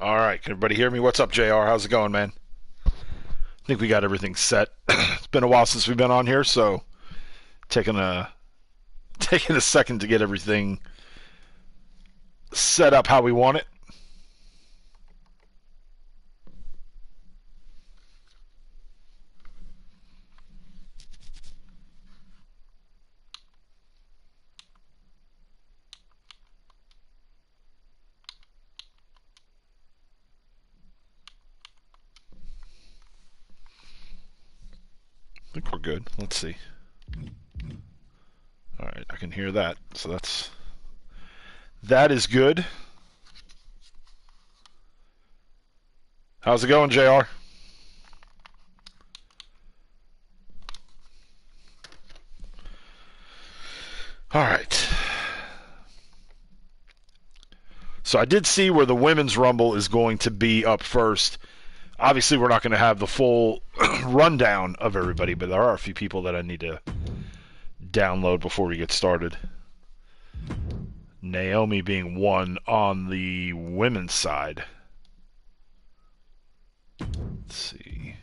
All right, can everybody hear me? What's up, JR? How's it going, man? I think we got everything set. It's been a while since we've been on here, so taking a taking a second to get everything set up how we want it. I think we're good. Let's see. All right, I can hear that, so that is good. How's it going, JR? All right. So I did see where the women's rumble is going to be up first. Obviously, we're not going to have the full rundown of everybody, but there are a few people that I need to download before we get started. Naomi being one on the women's side. Let's see.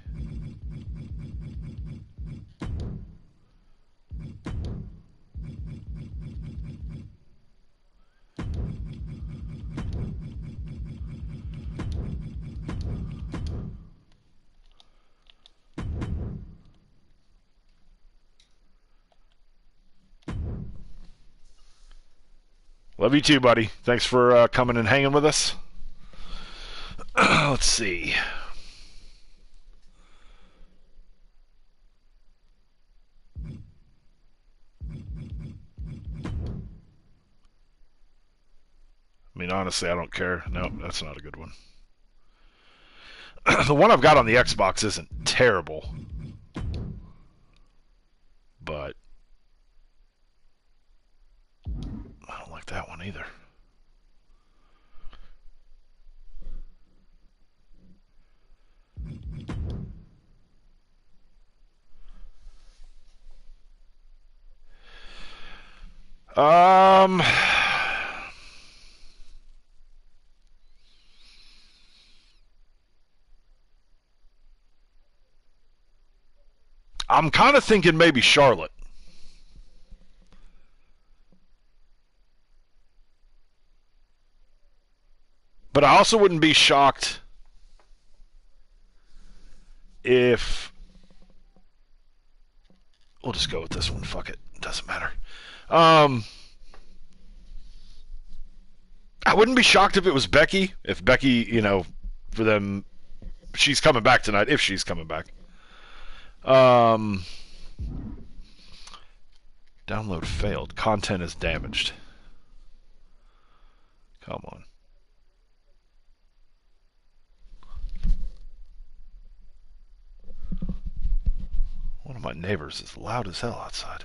Love you too, buddy. Thanks for coming and hanging with us. Let's see. I mean, honestly, I don't care. No, that's not a good one. The one I've got on the Xbox isn't terrible, but I don't like that one either. Um, I'm kind of thinking maybe Charlotte. But I also wouldn't be shocked if... We'll just go with this one. Fuck it. Doesn't matter. I wouldn't be shocked if it was Becky. If Becky, for them... She's coming back tonight, if she's coming back. Download failed. Content is damaged. Come on. One of my neighbors is loud as hell outside.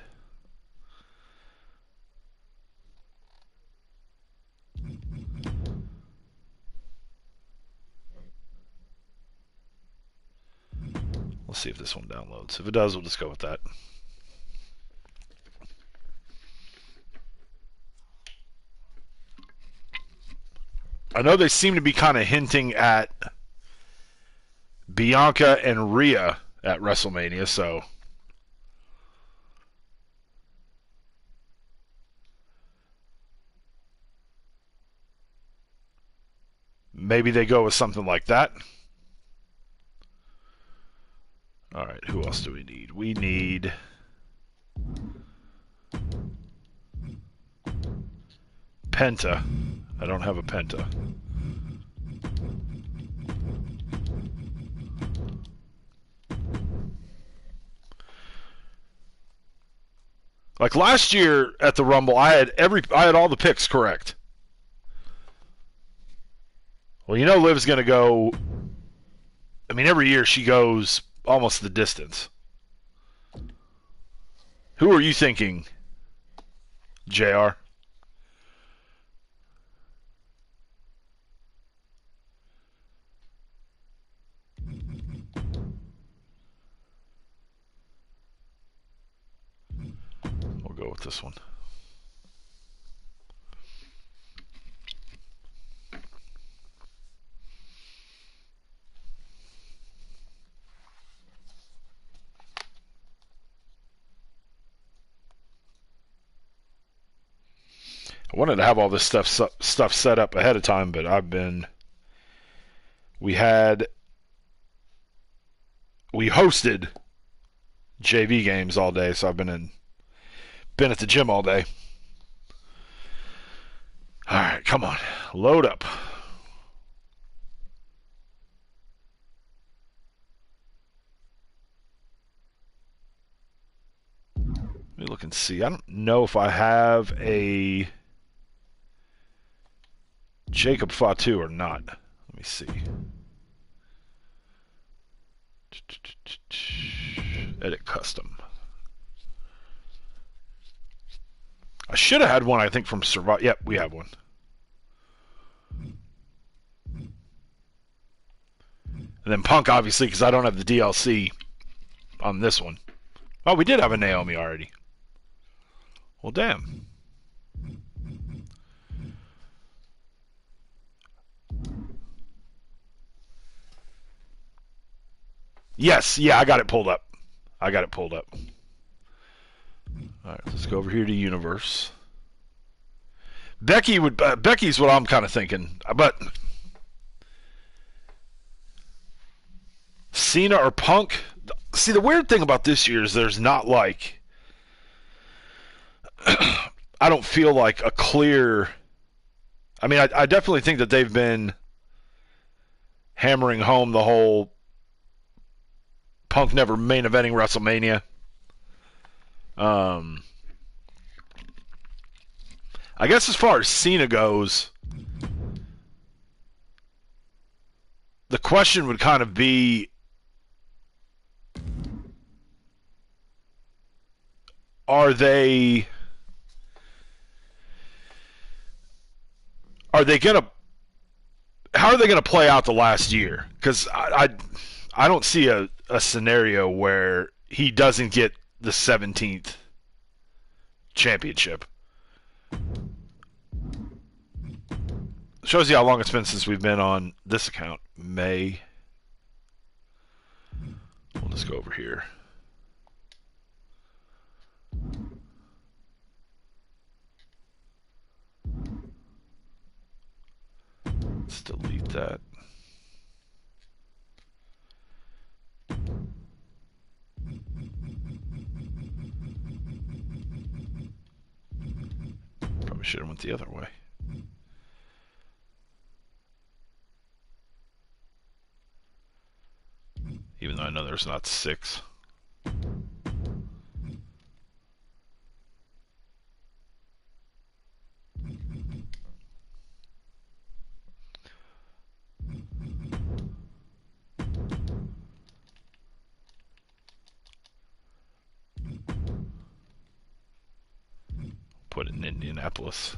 Let's see if this one downloads. If it does, we'll just go with that. I know they seem to be kind of hinting at Bianca and Rhea at WrestleMania, so maybe they go with something like that. Alright, who else do we need? We need... Penta. I don't have a Penta. Like last year at the Rumble, I had all the picks correct. Well, Liv's going to go... I mean, every year she goes almost the distance. Who are you thinking, JR? We'll go with this one. I wanted to have all this stuff set up ahead of time, but we hosted JV games all day, so I've been at the gym all day. All right, come on, load up. Let me look and see. I don't know if I have a Jacob Fatu or not. Let me see. Edit custom. I should have had one, I think, from Survive. Yep, we have one. And then Punk, obviously, because I don't have the DLC on this one. Oh, we did have a Naomi already. Well, damn. Yes, yeah, I got it pulled up. All right, let's go over here to Universe. Becky's what I'm kind of thinking, but Cena or Punk. See, the weird thing about this year is there's not like I don't feel like a clear. I mean, I definitely think that they've been hammering home the whole Punk never main eventing WrestleMania. I guess as far as Cena goes, the question would kind of be, how are they gonna play out the last year? Because I don't see a scenario where he doesn't get the 17th championship. Shows you how long it's been since we've been on this account. May. We'll just go over here. Let's delete that. Probably should have went the other way. Even though I know there's not 6. Put it in Indianapolis.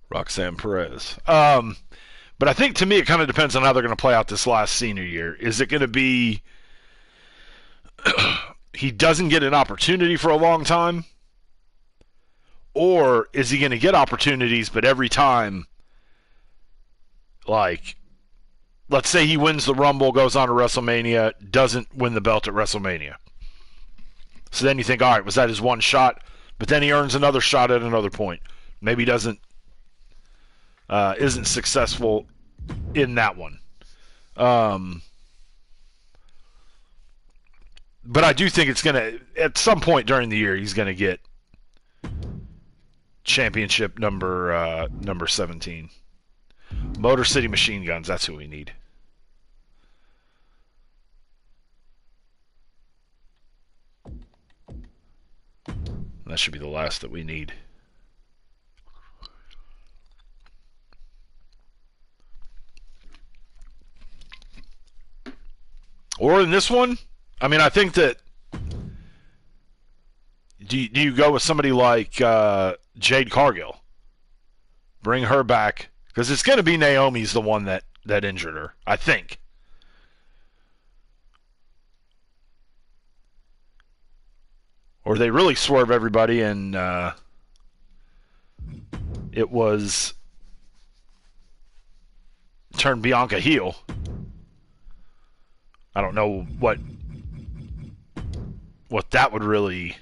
Roxanne Perez. But I think to me it kind of depends on how they're going to play out this last senior year. Is it going to be he doesn't get an opportunity for a long time? Or is he going to get opportunities, but every time, like, let's say he wins the Rumble, goes on to WrestleMania, doesn't win the belt at WrestleMania. So then you think, all right, was that his one shot? But then he earns another shot at another point. Maybe he isn't successful in that one. But I do think it's going to, at some point during the year, he's going to get championship number 17. Motor City Machine Guns, that's who we need. That should be the last that we need. Or in this one, I mean, I think that do you go with somebody like Jade Cargill? Bring her back, because it's going to be Naomi's the one that injured her, I think. Or they really swerve everybody and it was turned Bianca heel. I don't know what what that would really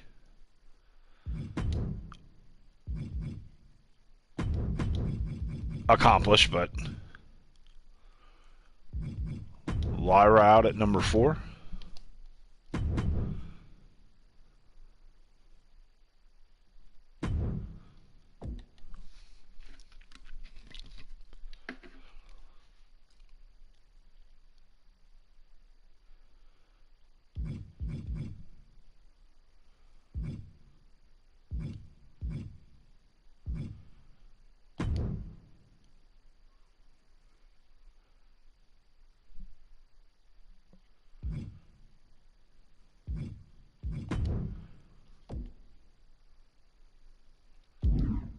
accomplish, but Lyra out at number 4.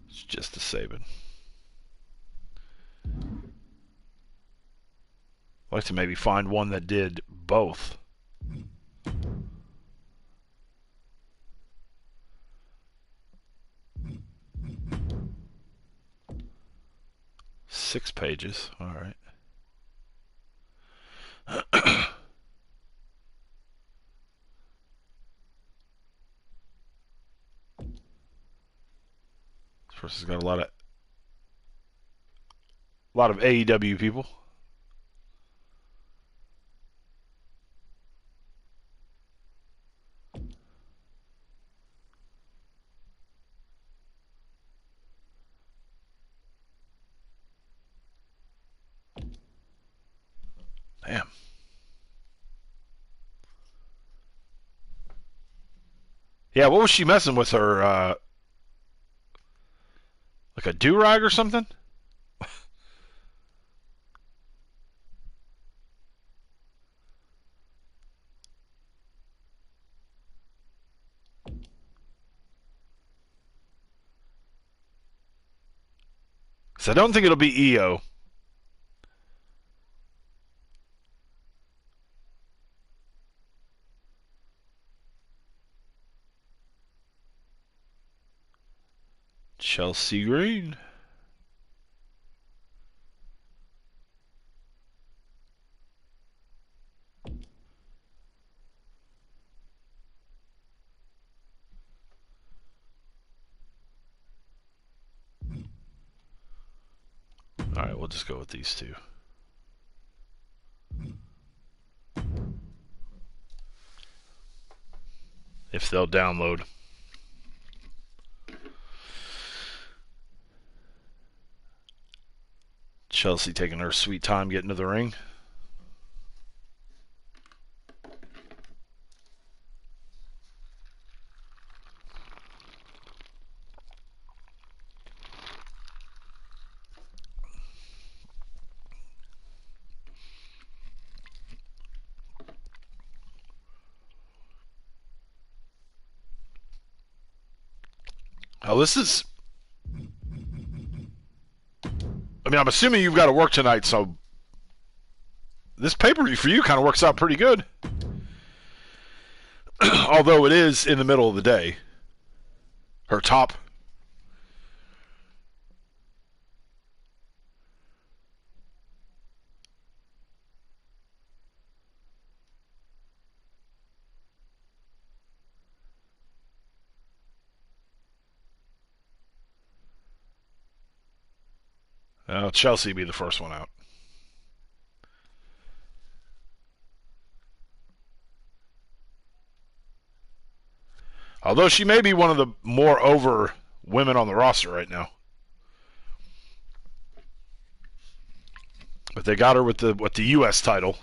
It's just a Sabin. I'd like to maybe find one that did both. Six pages. All right. This person's got a lot of AEW people. Damn. Yeah, what was she messing with her? Like a do-rag or something? Because I don't think it'll be EO. Chelsea Green. Alright, we'll just go with these two. If they'll download. Chelsea taking her sweet time getting to the ring. Oh, this is... I mean, I'm assuming you've got to work tonight, so this pay-per-view for you kind of works out pretty good. Although it is in the middle of the day. Her top. Chelsea be the first one out. Although she may be one of the more over women on the roster right now. But they got her with the U.S. title.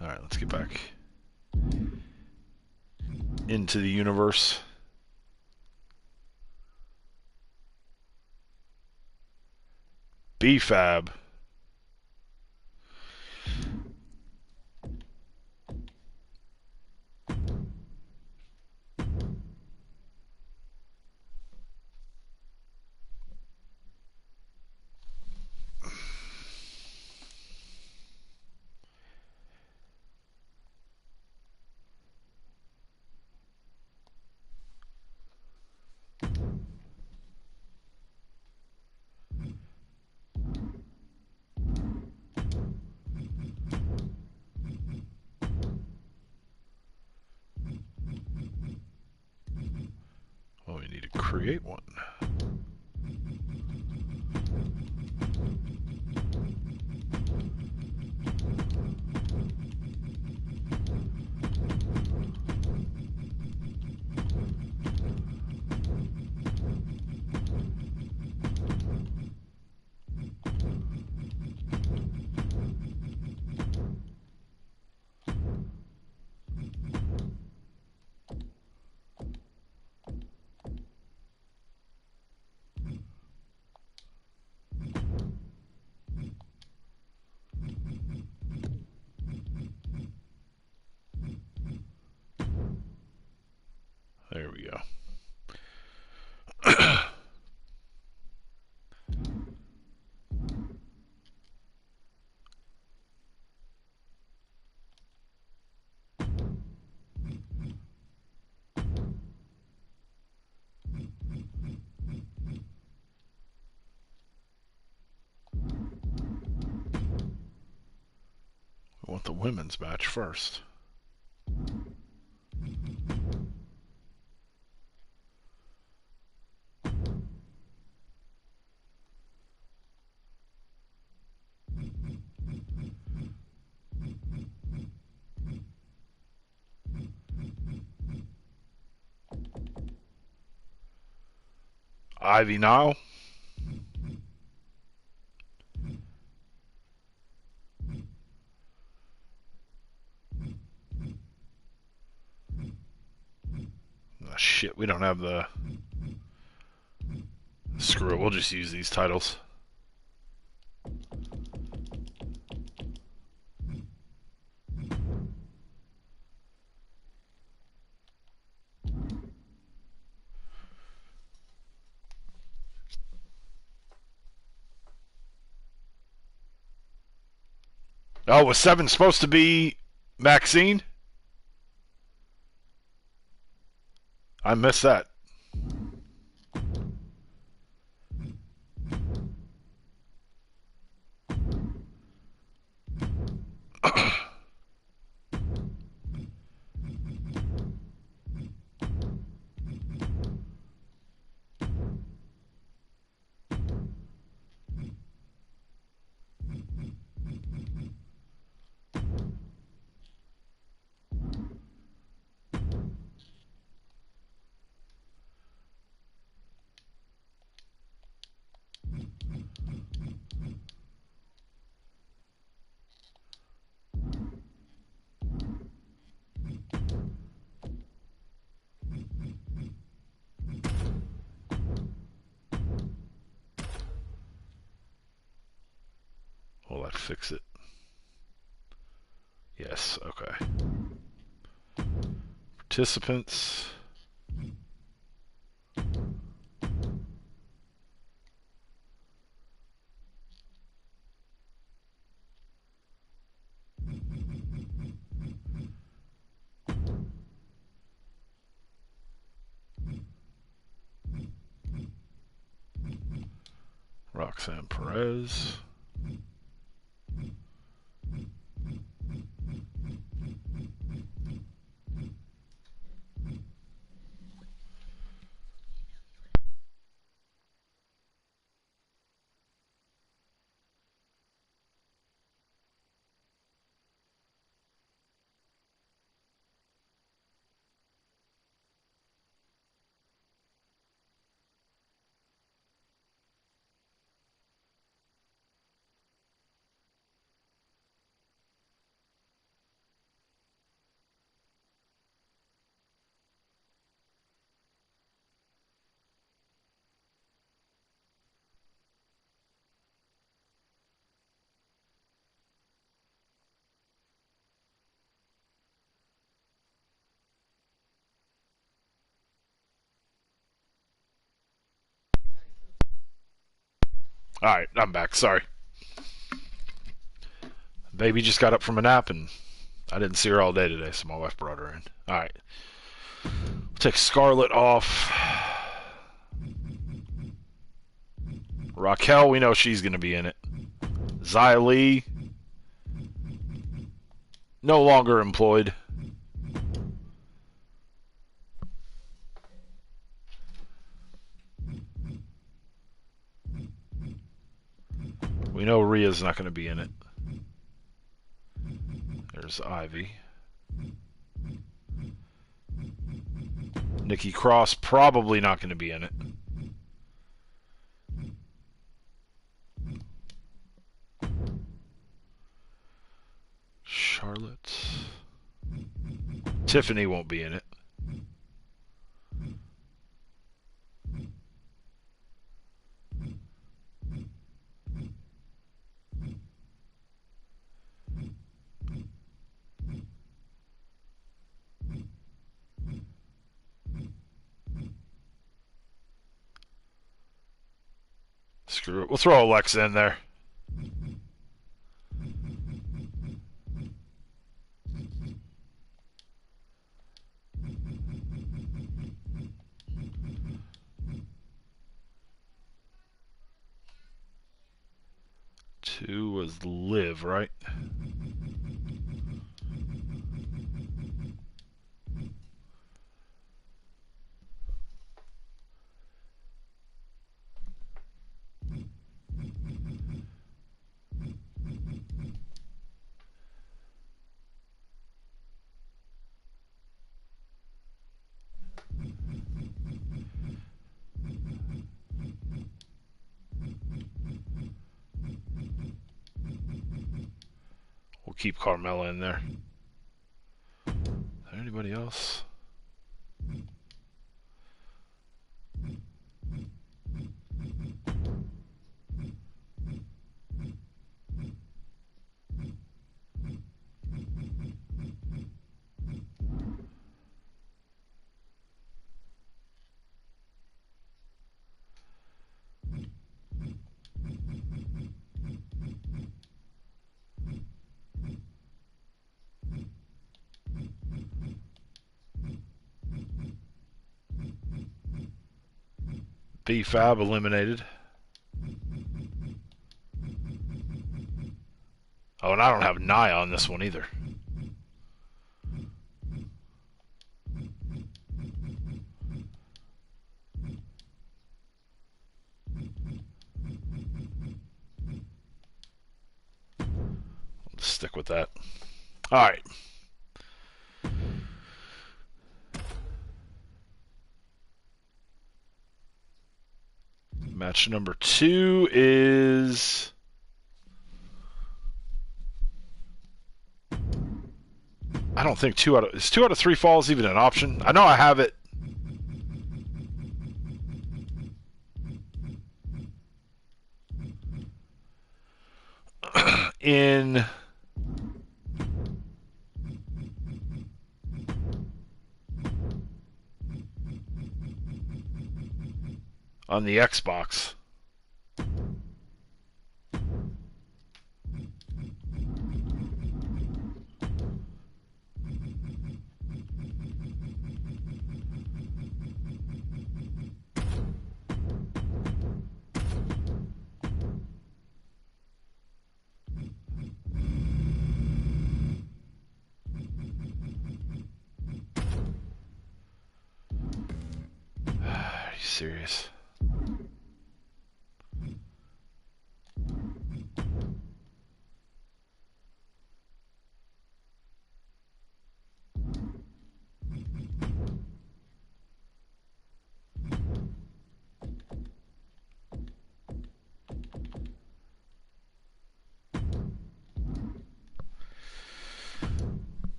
All right, let's get back into the universe. B-Fab. Create one. There we go. We want the women's match first. Ivy Nile. Oh, shit, we don't have the... Screw it, we'll just use these titles. Oh, was 7 supposed to be Maxine? I missed that. Will that fix it? Yes, okay. Participants. Roxanne Perez. Alright, I'm back. Sorry. Baby just got up from a nap and I didn't see her all day today, so my wife brought her in. Alright. We'll take Scarlett off. Raquel, we know she's going to be in it. Xia Li, no longer employed. We know Rhea's not going to be in it. There's Ivy. Nikki Cross probably not going to be in it. Charlotte. Tiffany won't be in it. Screw it. We'll throw Alexa in there. Two was Liv, right? We'll keep Carmella in there. Is there anybody else? B-Fab eliminated. Oh, and I don't have Nia on this one either. Let's stick with that. All right. Match number 2 is... I don't think is 2 out of 3 falls even an option? I know I have it. In... on the Xbox. Are you serious?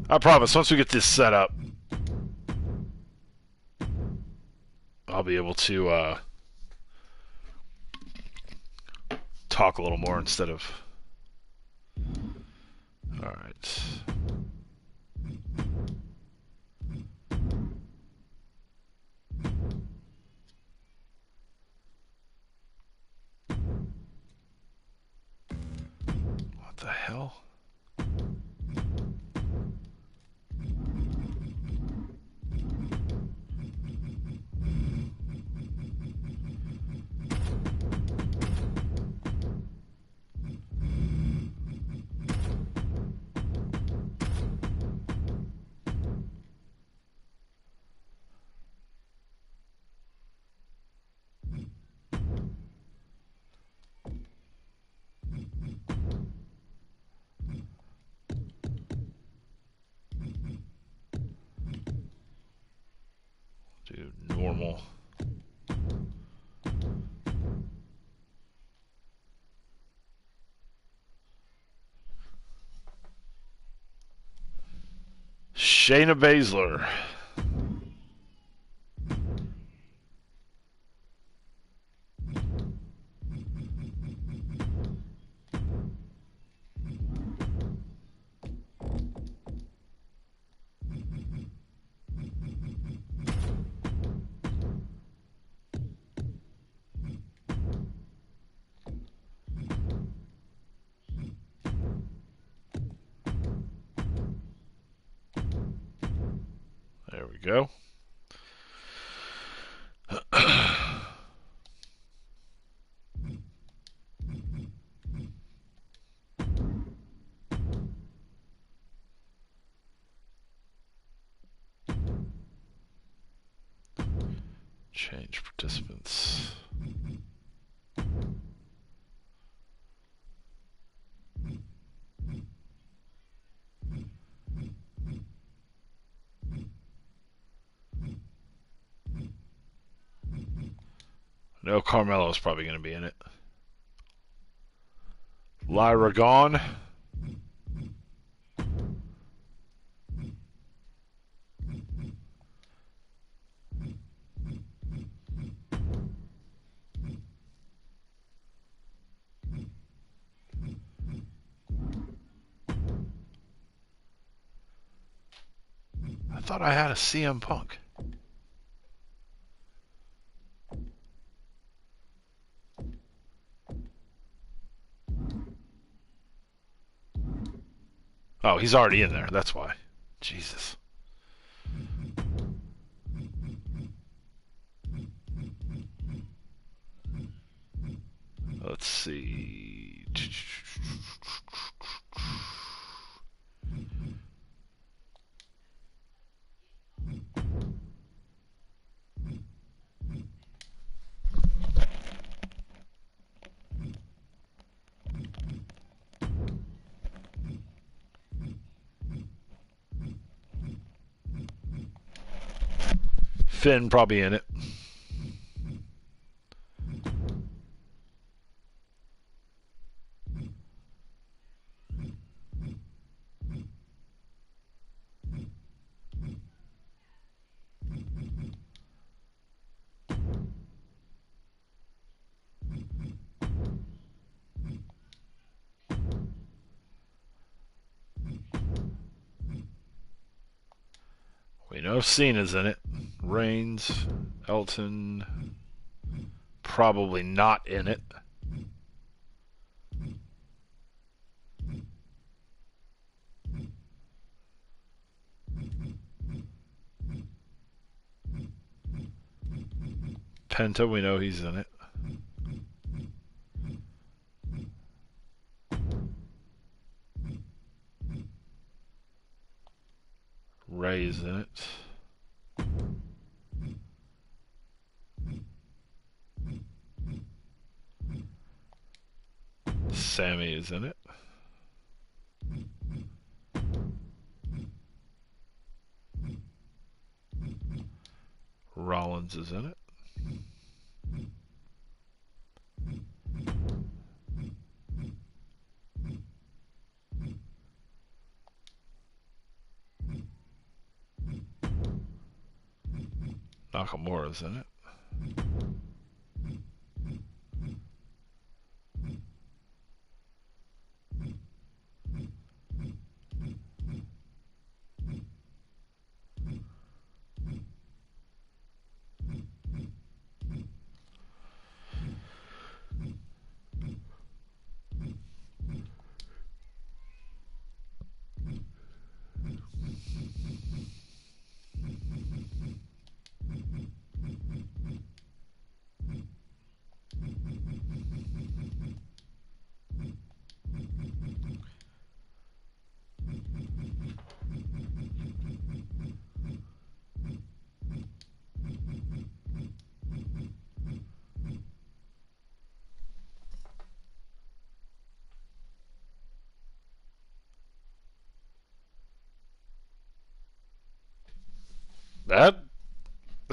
I promise, once we get this set up, I'll be able to talk a little more instead of... Alright. What the hell? animal. Shayna Baszler. There we go. Change participants. No, Carmelo's probably going to be in it. Lyra gone. I thought I had a CM Punk. Oh, he's already in there. That's why. Jesus. Let's see. Finn probably in it. We know Cena's in it. Reigns, Elton, probably not in it. Penta, we know he's in it. Ray's in it. Sammy is in it. Rollins is in it. Nakamura's in it.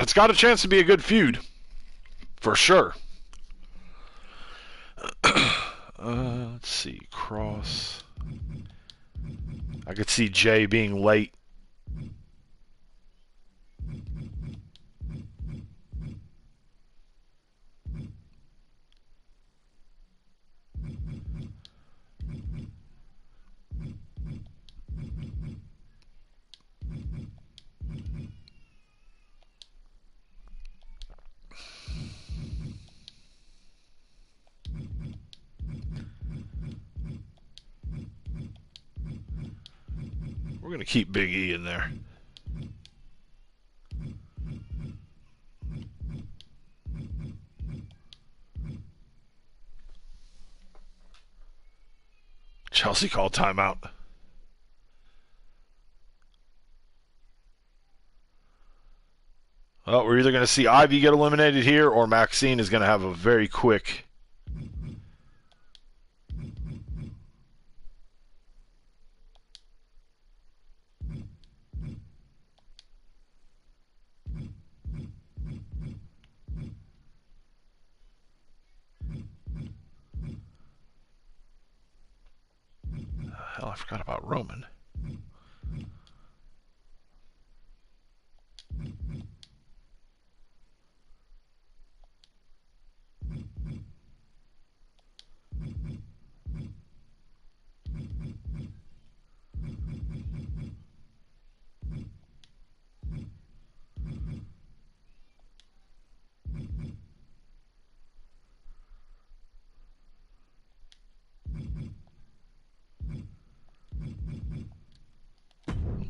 it's got a chance to be a good feud, for sure. Let's see, Cross. I could see Jay being late. We're going to keep Big E in there. Chelsea called timeout. Well, we're either going to see Ivy get eliminated here or Maxine is going to have a very quick... Hell, I forgot about Roman.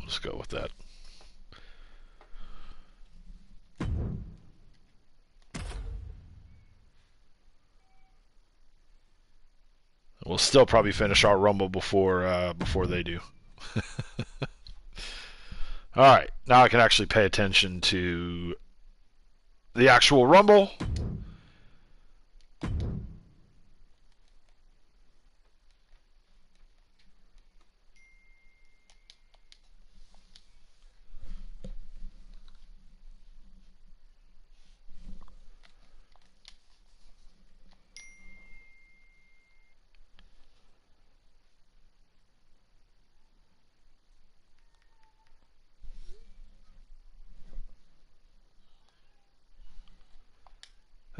Let's go with that. We'll still probably finish our Rumble before they do. All right, now I can actually pay attention to the actual Rumble.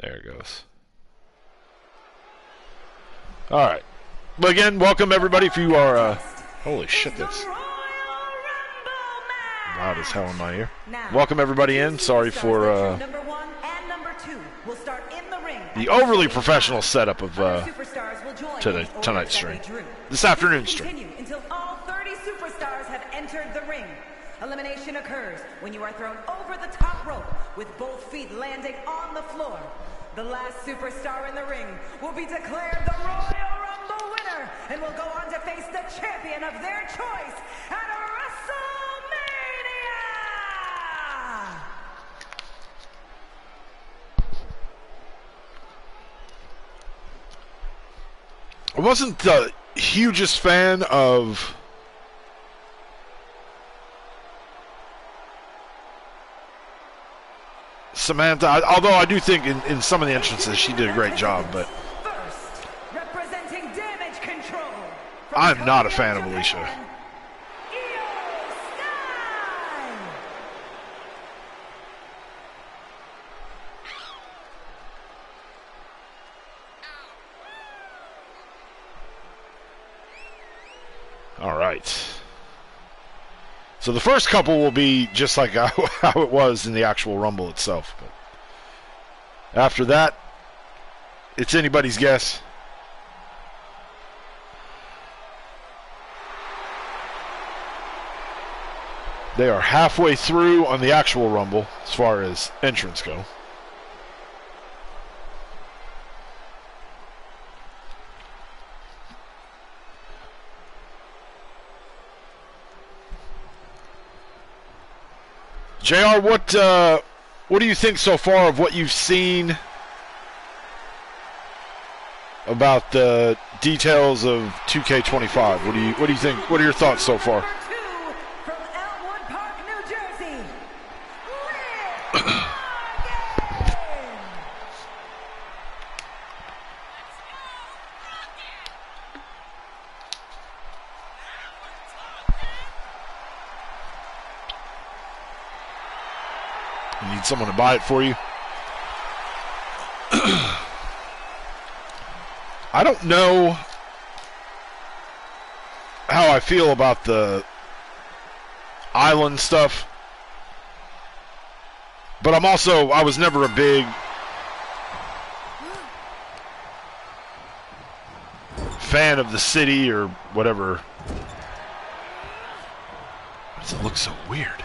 There it goes. All right. But again, welcome everybody. If you are, holy shit, that's loud as hell in my ear. Welcome everybody in. Sorry for the overly professional setup of tonight's stream. This afternoon's stream. Until all 30 superstars have entered the ring. Elimination occurs when you are thrown over the top rope with both feet landing on the floor. The last superstar in the ring will be declared the Royal Rumble winner and will go on to face the champion of their choice at WrestleMania! I wasn't the hugest fan of Samantha, although I do think in some of the entrances she did a great job, but First, representing Damage Control, I'm not a fan of Alicia. Io Sky! All right. So the first couple will be just like how it was in the actual Rumble itself. But after that, it's anybody's guess. They are halfway through on the actual Rumble as far as entrants go. JR, what do you think so far of what you've seen about the details of 2K25? What do you think? What are your thoughts so far? Number 2 from Elmwood Park, New Jersey, Liv You need someone to buy it for you. I don't know how I feel about the island stuff, but I was never a big fan of the city or whatever. Why does it look so weird?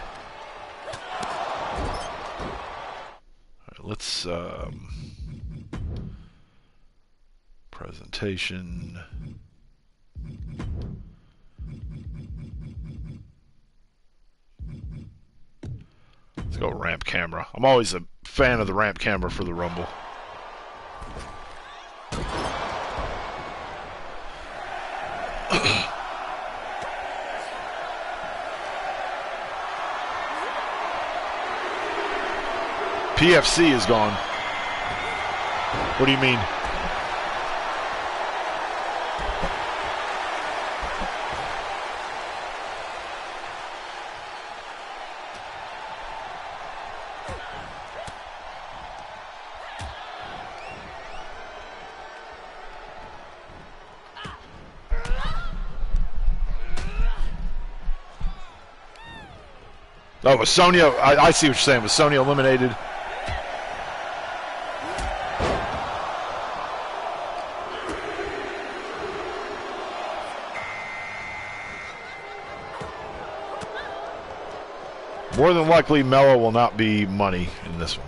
All right, let's presentation. Let's go ramp camera. I'm always a fan of the ramp camera for the Rumble. PFC is gone. What do you mean? Oh, was Sonya? I see what you're saying. Was Sonya eliminated? More than likely, Mello will not be money in this one.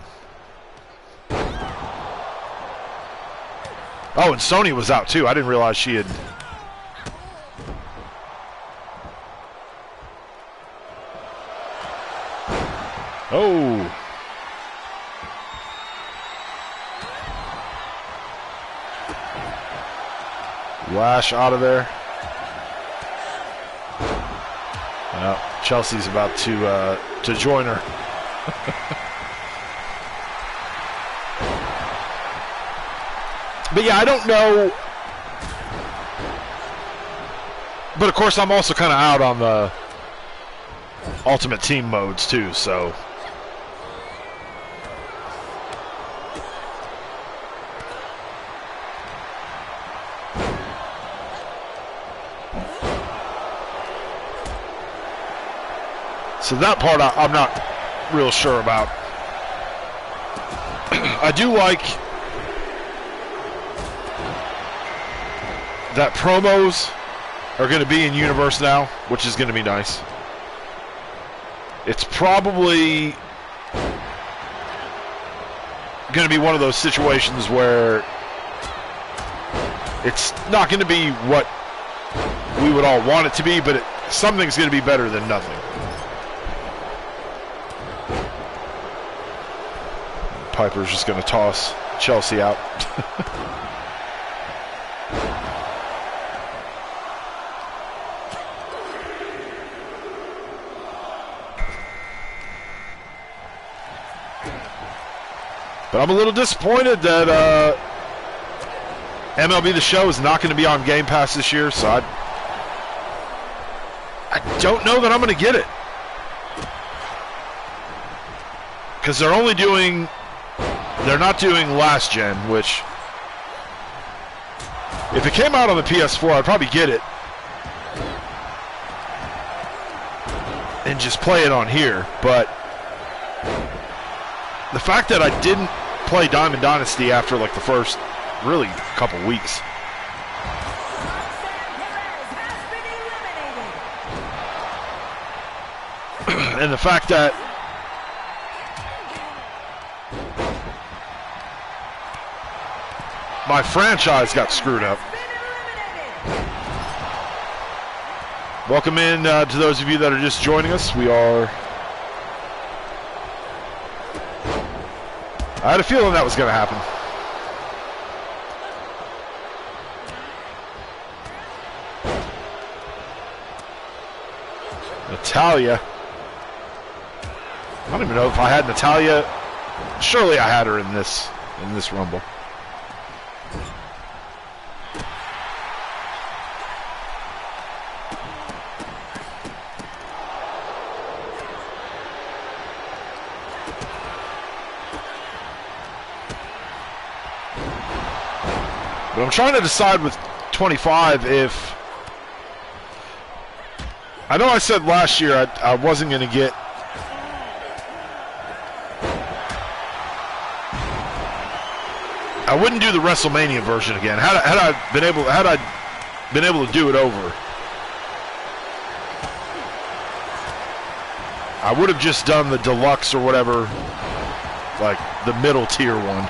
Oh, and Sonya was out too. I didn't realize she had. Oh. Lash out of there. Well, Chelsea's about to join her. But yeah, I don't know. But of course, I'm also kind of out on the Ultimate Team modes too, so. So that part I'm not real sure about. I do like that promos are going to be in Universe now, which is going to be nice. It's probably going to be one of those situations where it's not going to be what we would all want it to be, but something's going to be better than nothing. Piper's just going to toss Chelsea out. But I'm a little disappointed that MLB The Show is not going to be on Game Pass this year, so I don't know that I'm going to get it. Because they're not doing last gen, which if it came out on the PS4, I'd probably get it and just play it on here. But the fact that I didn't play Diamond Dynasty after like the first really couple weeks. And the fact that my franchise got screwed up. Welcome in to those of you that are just joining us. I had a feeling that was going to happen. Natalya. I don't even know if I had Natalya. Surely I had her in this Rumble. But I'm trying to decide with 25 if... I know I said last year I wasn't going to get... I wouldn't do the WrestleMania version again. Had I been able to do it over, I would have just done the deluxe or whatever, like the middle tier one.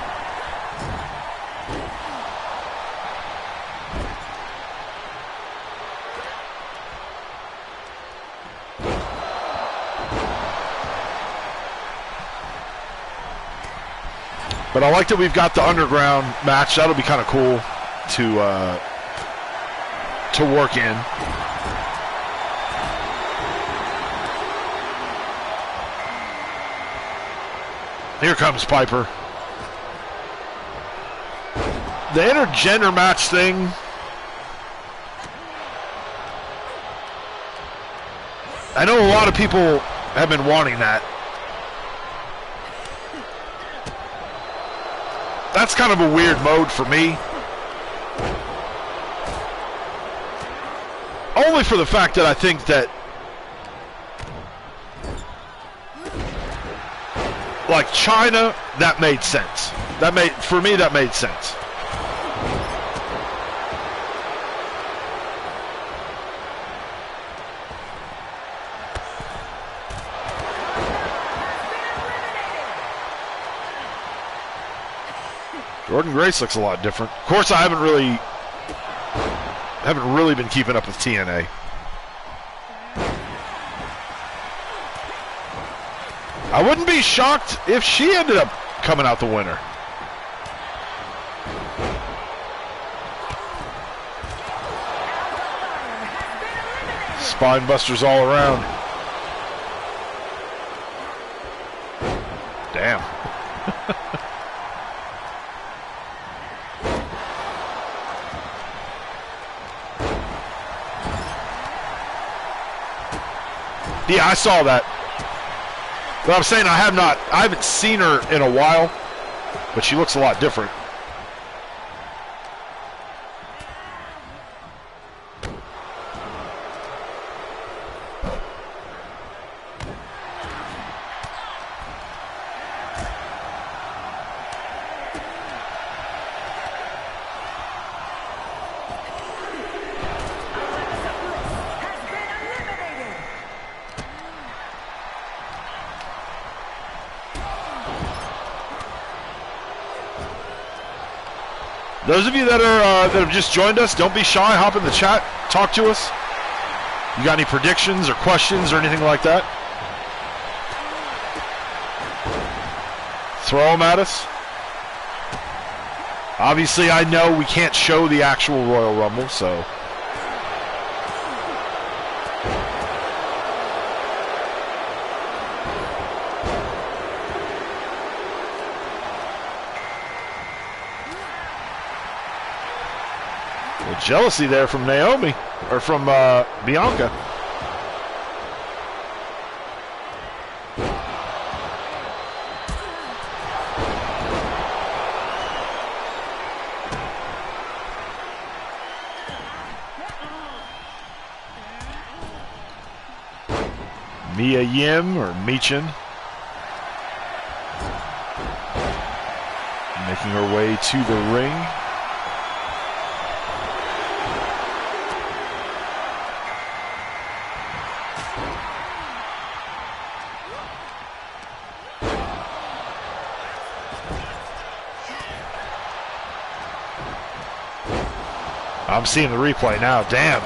But I like that we've got the underground match. That'll be kind of cool to work in. Here comes Piper. The intergender match thing. I know a lot of people have been wanting that. That's kind of a weird mode for me. Only for the fact that I think that, like China, that made sense. For me, that made sense. Jordynne Grace looks a lot different. Of course, I haven't really been keeping up with TNA. I wouldn't be shocked if she ended up coming out the winner. Spine busters all around. Damn. Yeah, I saw that. But I'm saying I haven't seen her in a while, but she looks a lot different. Those of you that have just joined us, don't be shy. Hop in the chat. Talk to us. You got any predictions or questions or anything like that? Throw them at us. Obviously, I know we can't show the actual Royal Rumble, so... Jealousy there from Naomi, or from Bianca. Mia Yim, or Michin, making her way to the ring. I'm seeing the replay now. Damn.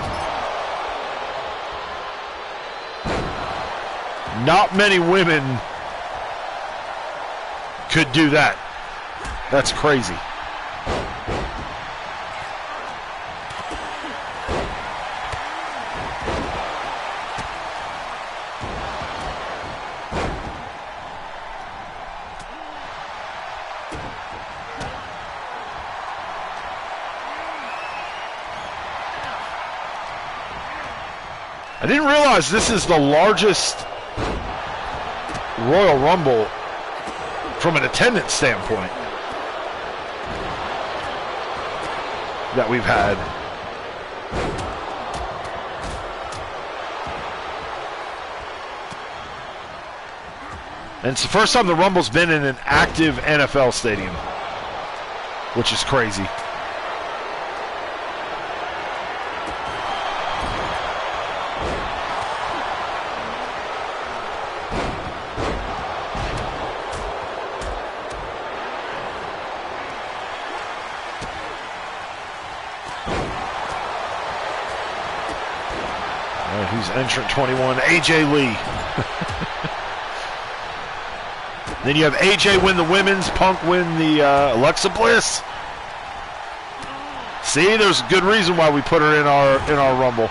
Not many women could do that. That's crazy. I didn't realize this is the largest Royal Rumble from an attendance standpoint. that we've had. And it's the first time the Rumble's been in an active NFL stadium, which is crazy. Who's entrant 21? AJ Lee. Then you have AJ win the women's, Punk win the Alexa Bliss. See, there's a good reason why we put her in our Rumble.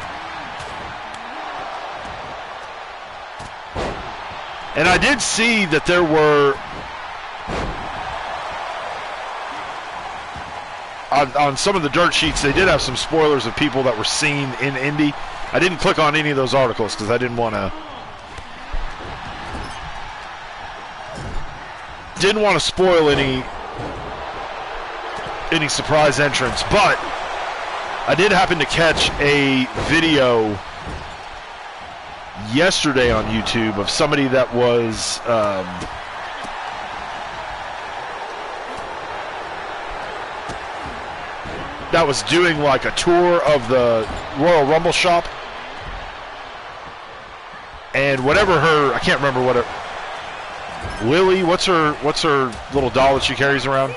And I did see that there were on some of the dirt sheets, they did have some spoilers of people that were seen in Indy. I didn't click on any of those articles because I didn't want to spoil any surprise entrants, but I did happen to catch a video yesterday on YouTube of somebody that was doing like a tour of the Royal Rumble shop, and whatever her, I can't remember what her, Lily, what's her little doll that she carries around?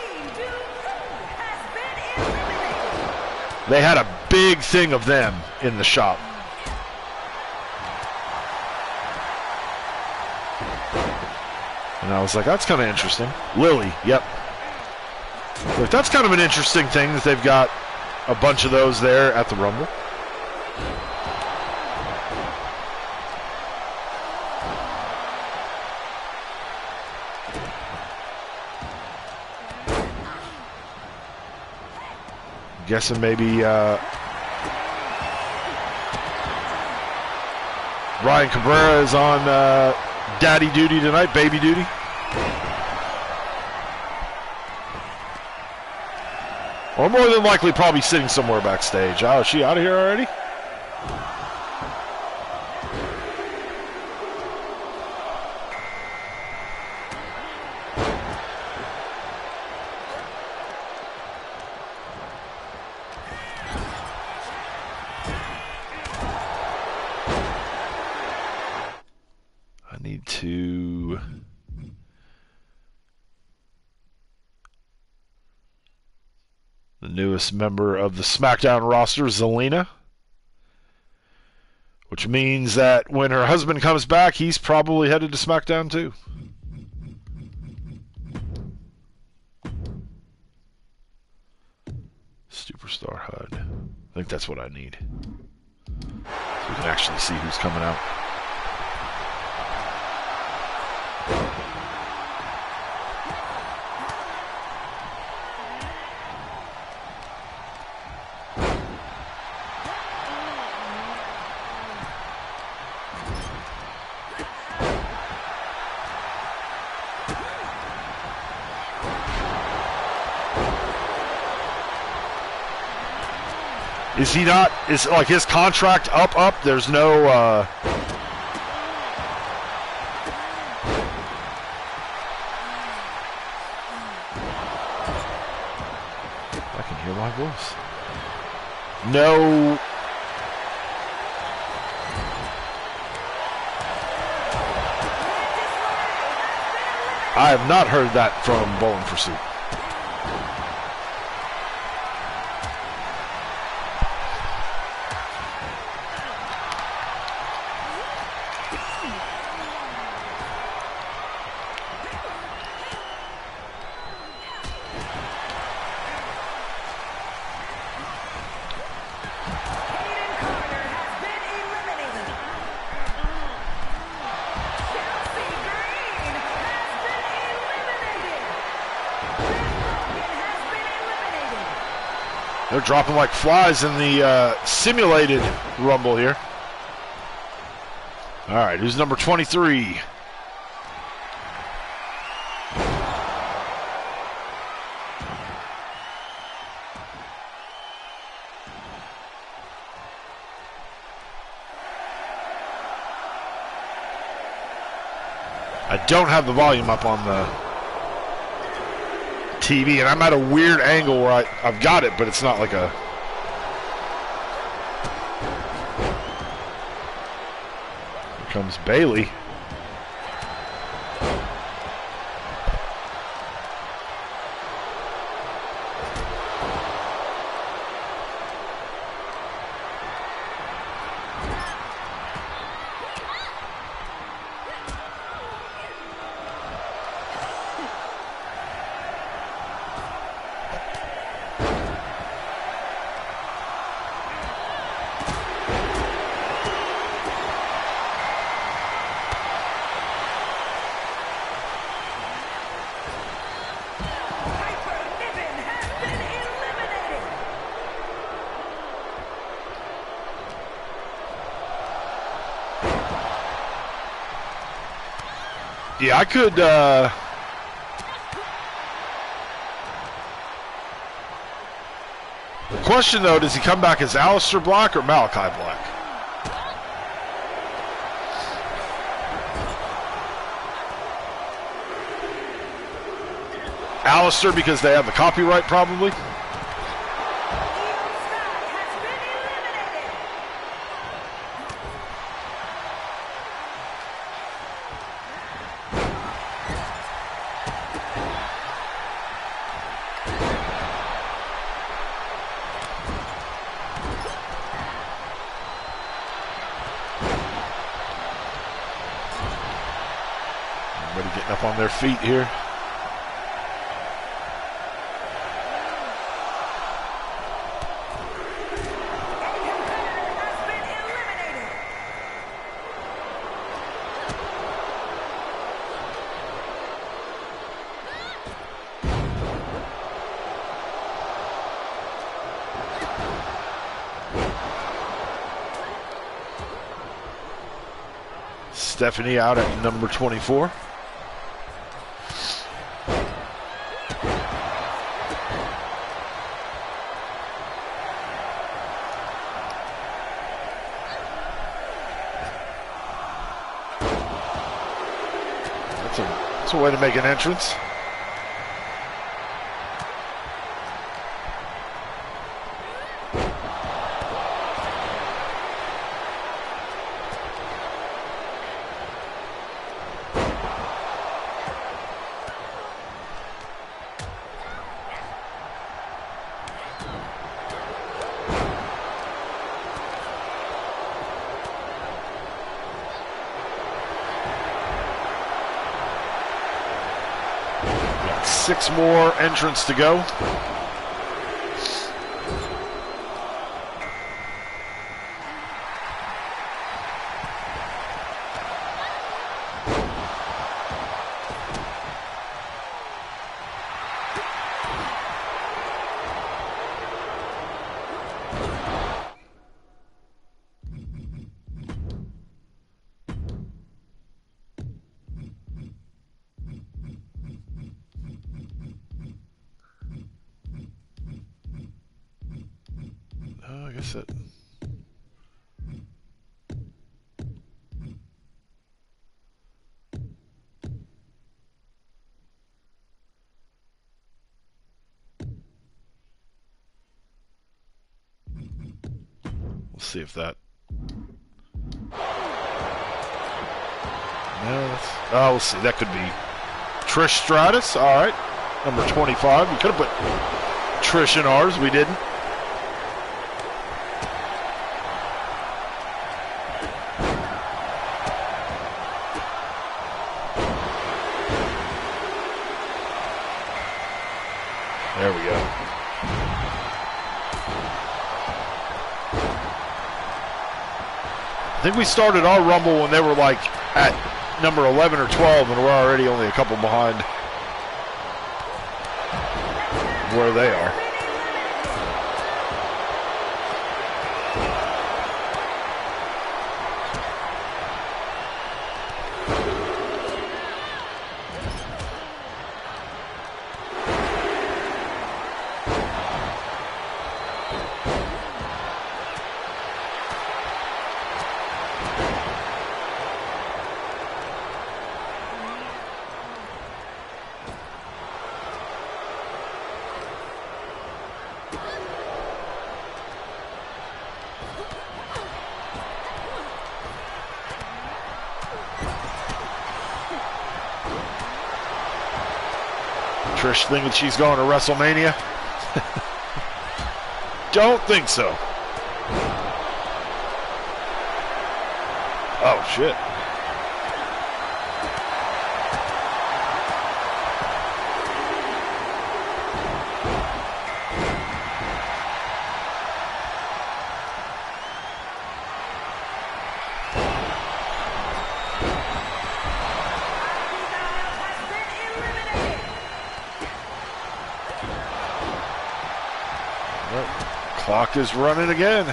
They had a big thing of them in the shop. And I was like, that's kind of interesting. Lily, yep. Look, that's kind of an interesting thing that they've got a bunch of those there at the Rumble. Guessing maybe Ryan Cabrera is on daddy duty tonight, baby duty. Or more than likely probably sitting somewhere backstage. Oh, is she out of here already? Newest member of the SmackDown roster, Zelina. Which means that when her husband comes back, he's probably headed to SmackDown too. Superstar HUD. I think that's what I need. So we can actually see who's coming out. Is he not, is like his contract up? There's no, I can hear my voice. No. I have not heard that from Bowling for Soup. They're dropping like flies in the simulated Rumble here. All right, who's number 23? I don't have the volume up on the TV, and I'm at a weird angle where I've got it, but it's not like a... Here comes Bayley. Yeah, I could, the question, though, does he come back as Aleister Black or Malachi Black? Aleister, because they have the copyright, probably. Getting up on their feet here. Stephanie out at number 24. That's a way to make an entrance. Six more entrants to go. I guess it. We'll see if that. No, we'll see. That could be Trish Stratus. All right, number 25. We could have put Trish in ours. We didn't. There we go. I think we started our Rumble when they were like at number 11 or 12, and we're already only a couple behind where they are. Trish thinking she's going to WrestleMania? Don't think so. Oh, shit. Clock is running again.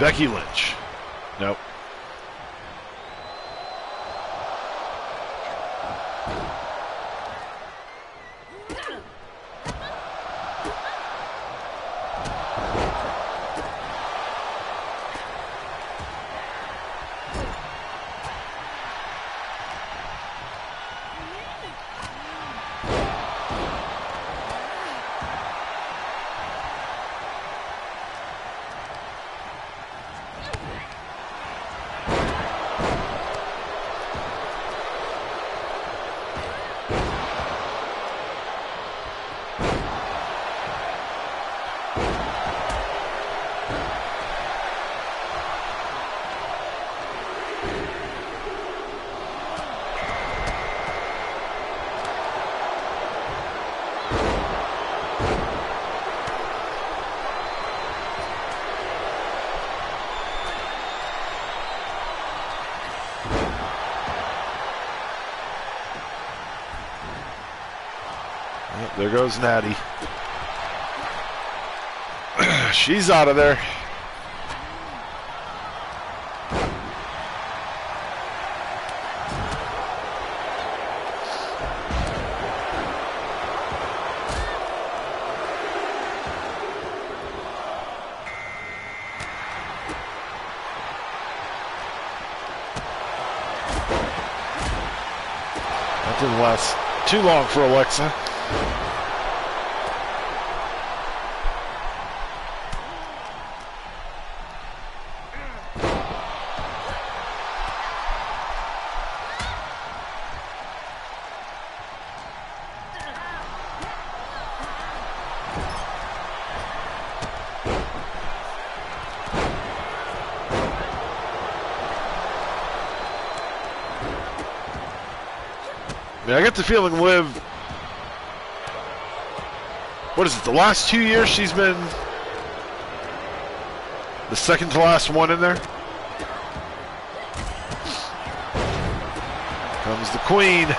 Becky Lynch. Nope. There goes Natty. She's out of there. That didn't last too long for Alexa. I get the feeling Liv, what is it, the last 2 years she's been the second to last one in there? Comes the Queen.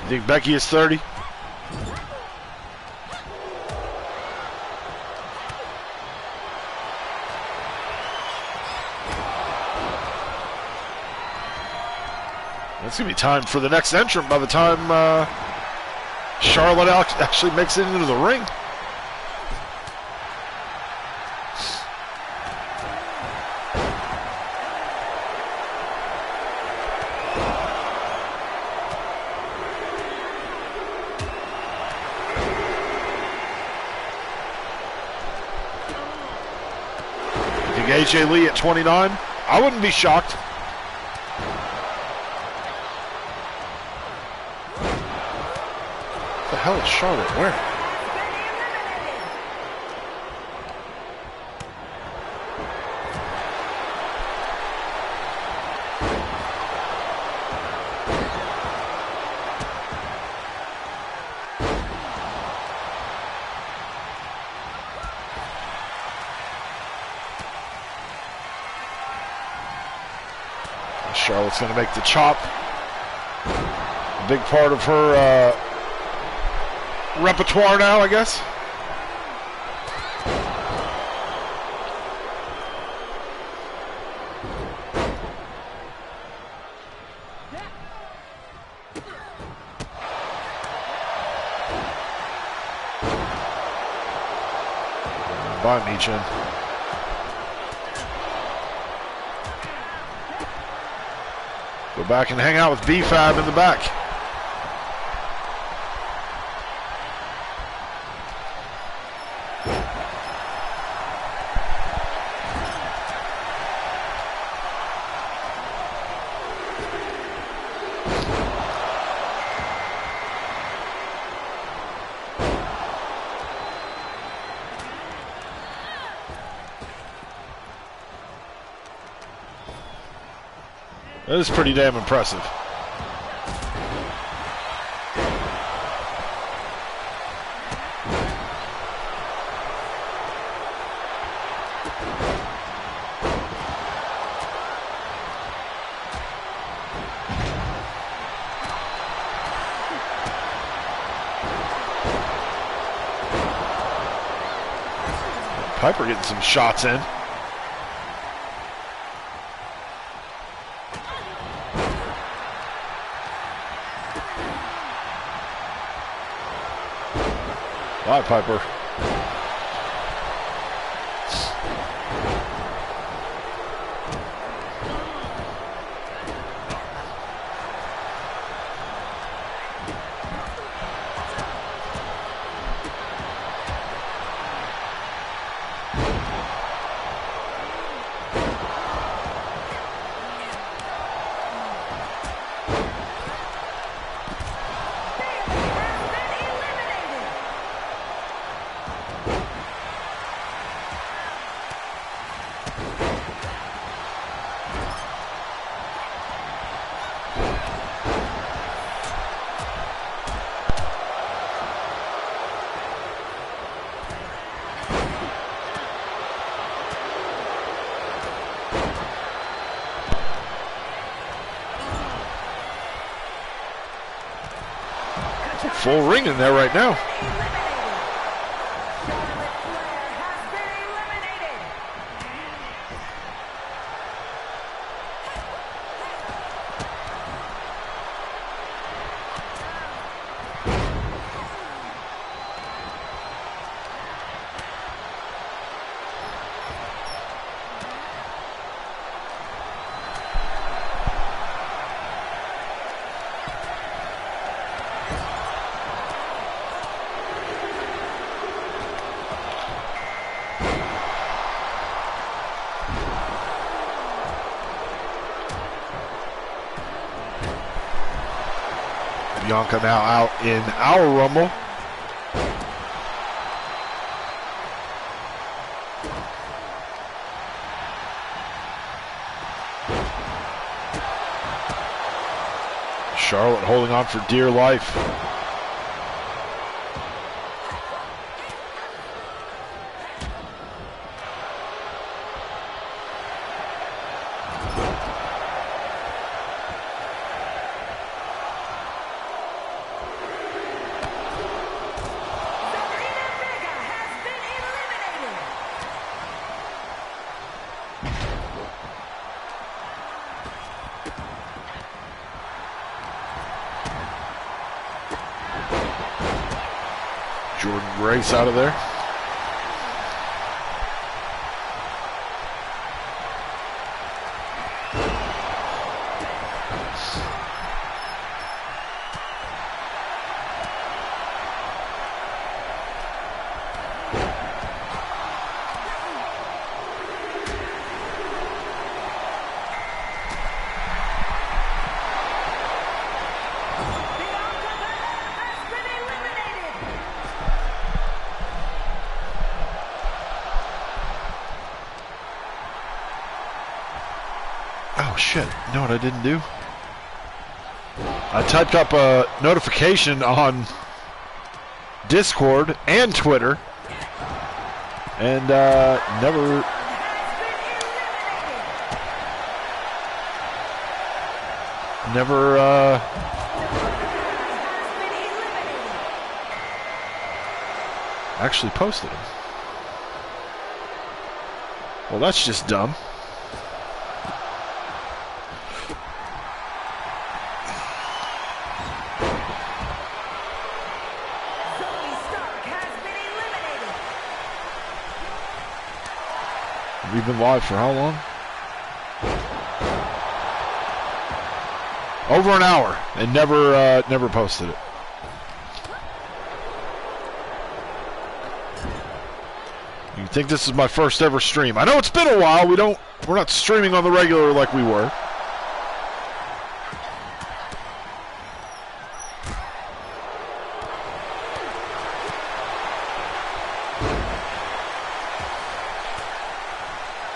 You think Becky is 30? It's going to be time for the next entrant by the time Charlotte actually makes it into the ring. AJ Lee at 29. I wouldn't be shocked. What the hell is Charlotte wearing? Charlotte's going to make the chop a big part of her repertoire now, I guess. By Michin. Go back and hang out with B-Fab in the back. That is pretty damn impressive. Piper getting some shots in. Bye, Piper. Full ring in there right now. Bianca now out in our Rumble. Charlotte holding on for dear life. Jordan Grace out of there. Oh shit, you know what I didn't do? I typed up a notification on Discord and Twitter and never never actually posted him. Well, that's just dumb. We've been live for how long? Over an hour, and never posted it. You think this is my first ever stream? I know it's been a while. We're not streaming on the regular like we were.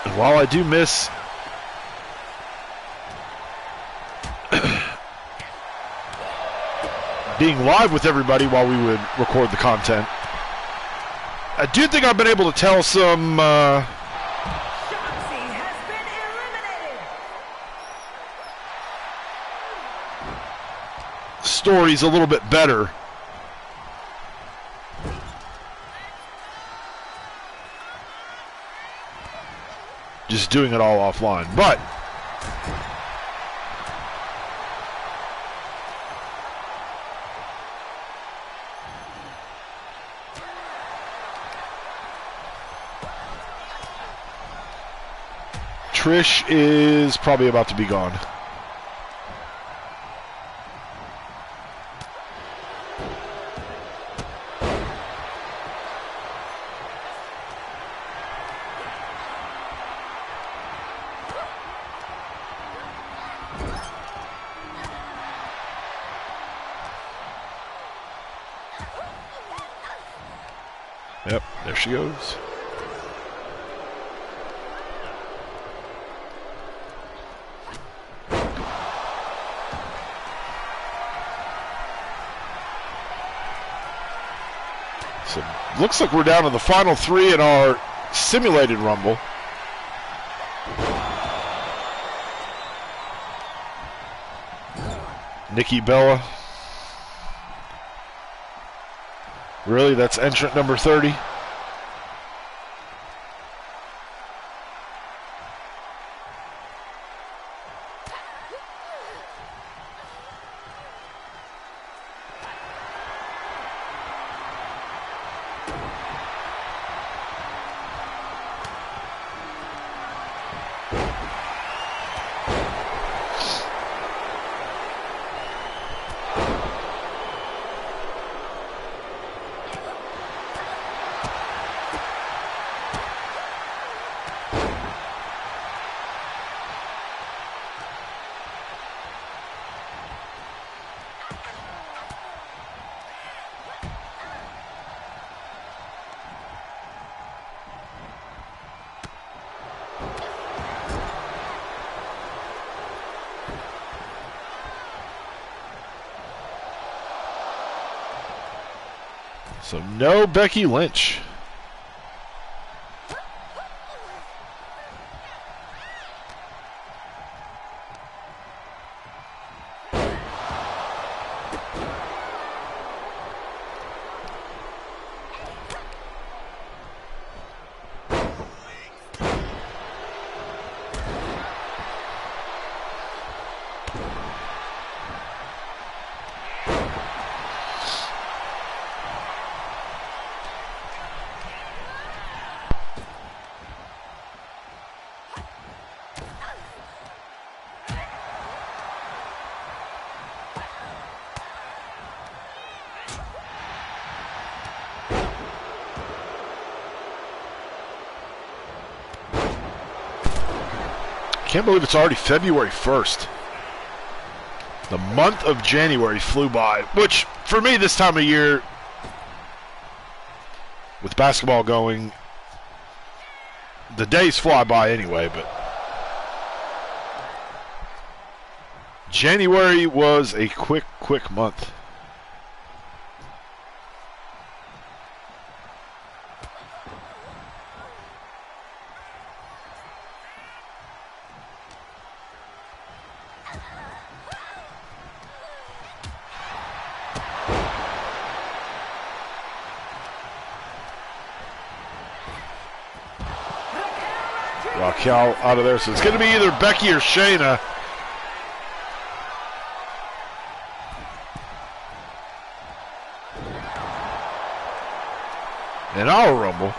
And while I do miss being live with everybody while we would record the content, I do think I've been able to tell some Shotzi has been eliminated. stories a little bit better. Just doing it all offline. But Trish is probably about to be gone. Yep, there she goes. So, looks like we're down to the final three in our simulated Rumble. Nikki Bella. Really? That's entrant number 30? So no Becky Lynch. Can't believe it's already February 1st. The month of January flew by, which for me this time of year, with basketball going, the days fly by anyway, but January was a quick month. Raquel out of there. So it's going to be either Becky or Shayna. In our Rumble.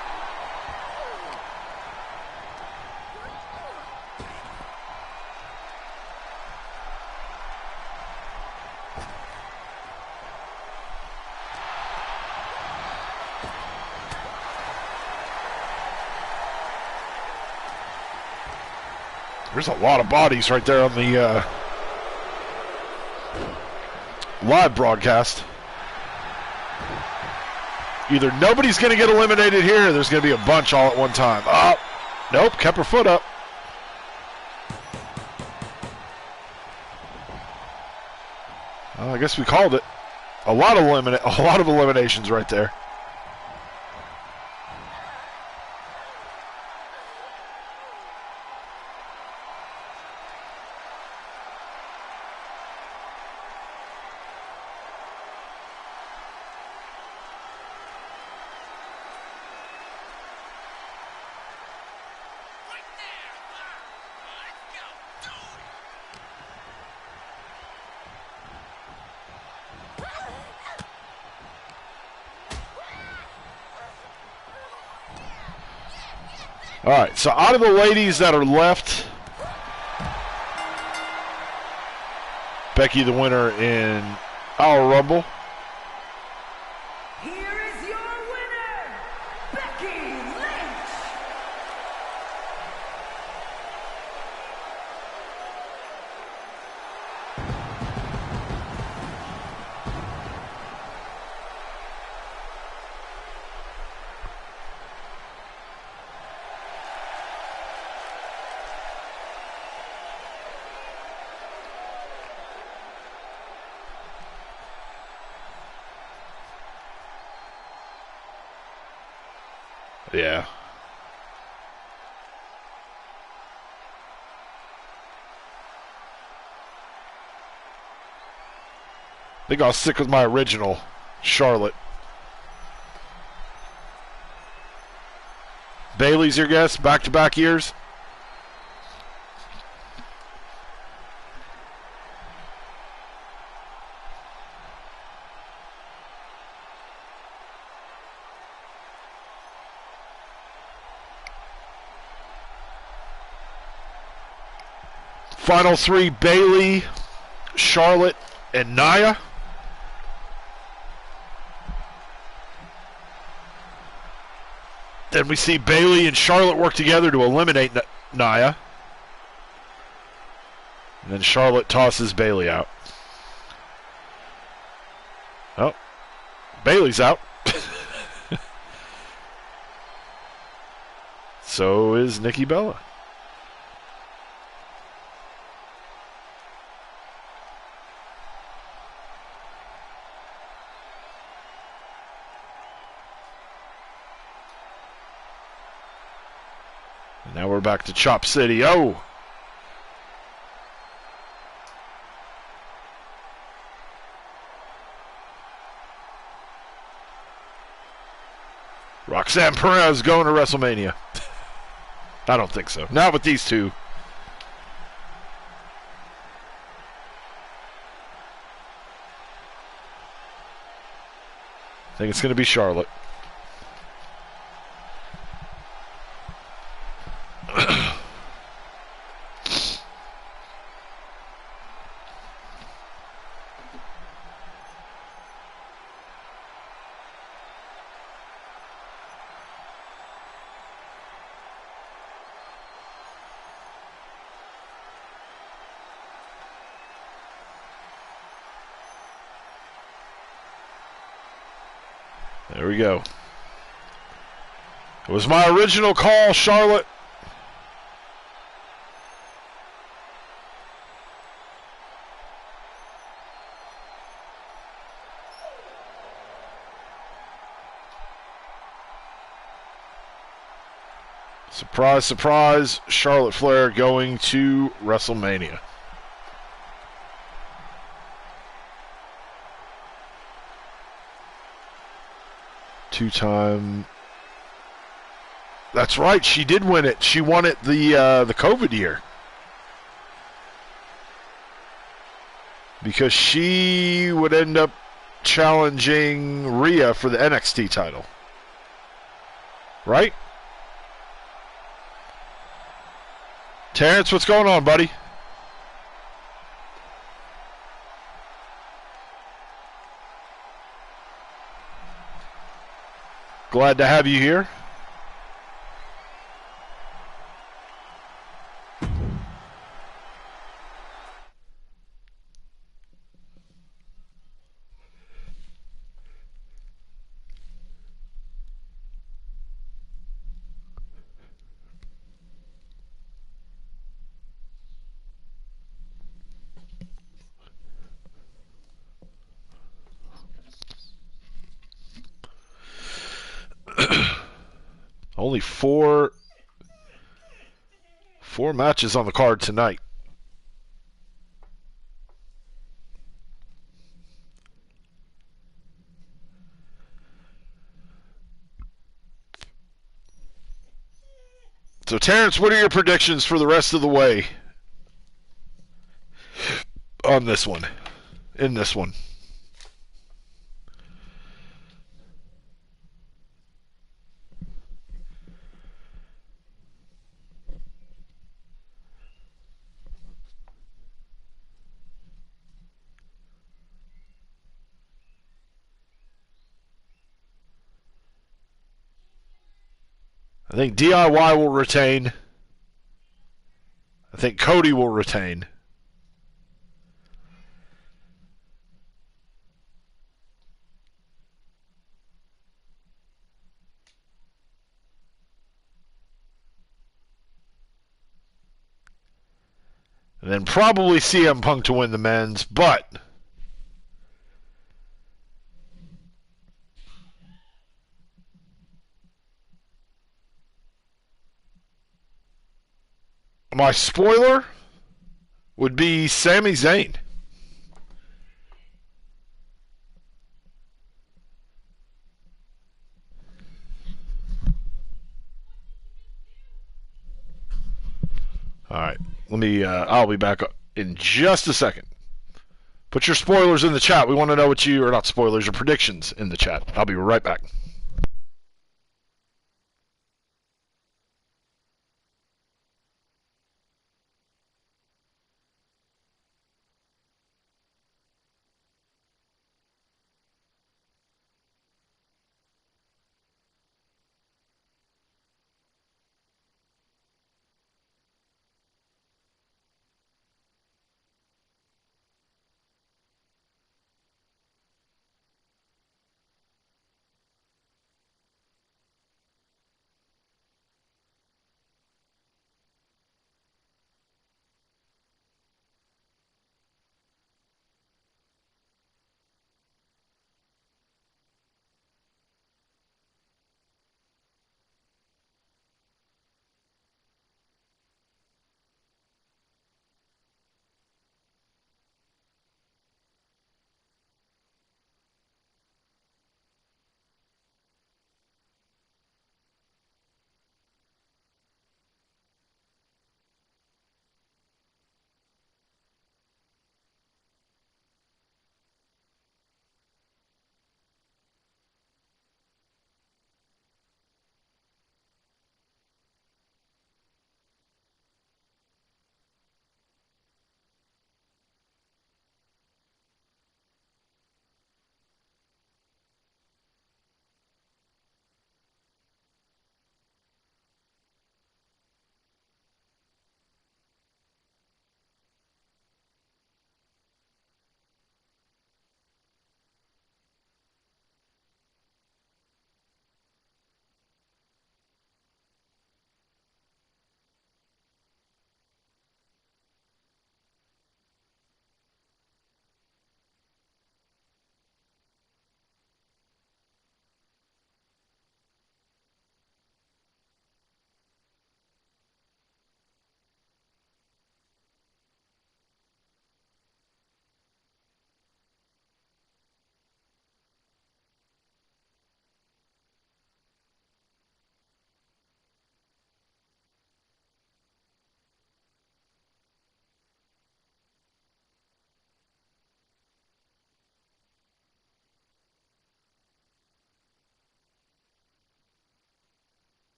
There's a lot of bodies right there on the live broadcast. Either nobody's going to get eliminated here or there's going to be a bunch all at one time. Oh, nope, kept her foot up. Well, I guess we called it. A lot of eliminations right there. All right, so out of the ladies that are left, Becky the winner in our Rumble. Here is your winner, Becky Lynch. Yeah. I think I'll stick with my original, Charlotte. Bayley's your guess, back-to-back years? Final three, Bayley, Charlotte, and Nia. Then we see Bayley and Charlotte work together to eliminate Nia. And then Charlotte tosses Bayley out. Oh, Bayley's out. So is Nikki Bella. Now we're back to Chop City. Oh! Roxanne Perez going to WrestleMania. I don't think so. Not with these two. I think it's going to be Charlotte. There we go. It was my original call, Charlotte. Surprise, surprise, Charlotte Flair going to WrestleMania. Two-time That's right. She did win it. She won it the COVID year. Because she would end up challenging Rhea for the NXT title. Right? Terrence, what's going on, buddy? Glad to have you here. Only four matches on the card tonight. So, Terrence, what are your predictions for the rest of the way on this one? In this one? I think DIY will retain. I think Cody will retain. And then probably CM Punk to win the men's, but my spoiler would be Sami Zayn. All right. I'll be back in just a second. Put your spoilers in the chat. We want to know what you, or not spoilers, your predictions in the chat. I'll be right back.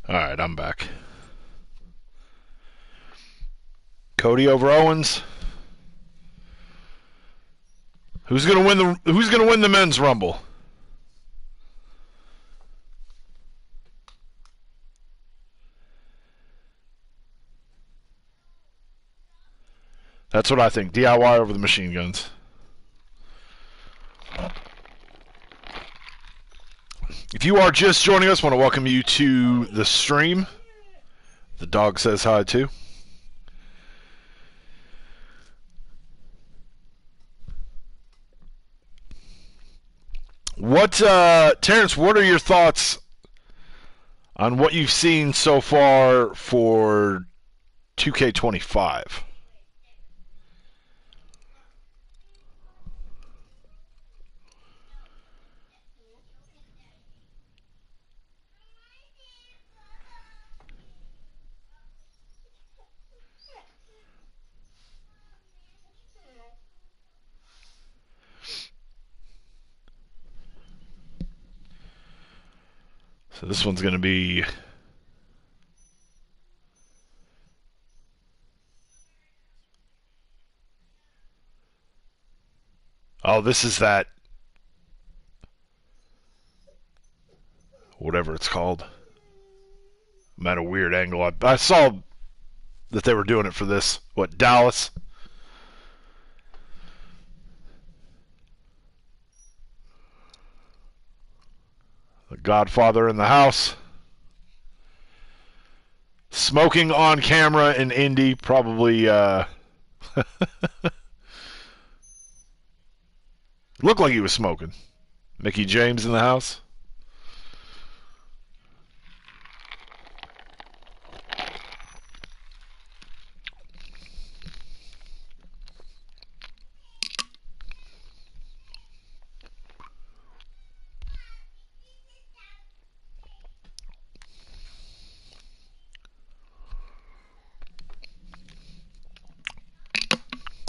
All right, I'm back. Cody over Owens. Who's gonna win the men's rumble? That's what I think. DIY over the Machine Guns. If you are just joining us, I want to welcome you to the stream. The dog says hi too. Terrence, what are your thoughts on what you've seen so far for 2K25? So this one's going to be... Oh, this is that... whatever it's called. I'm at a weird angle. I saw that they were doing it for this. What, Dallas? The Godfather in the house. Smoking on camera in Indy. Probably, looked like he was smoking. Mickey James in the house.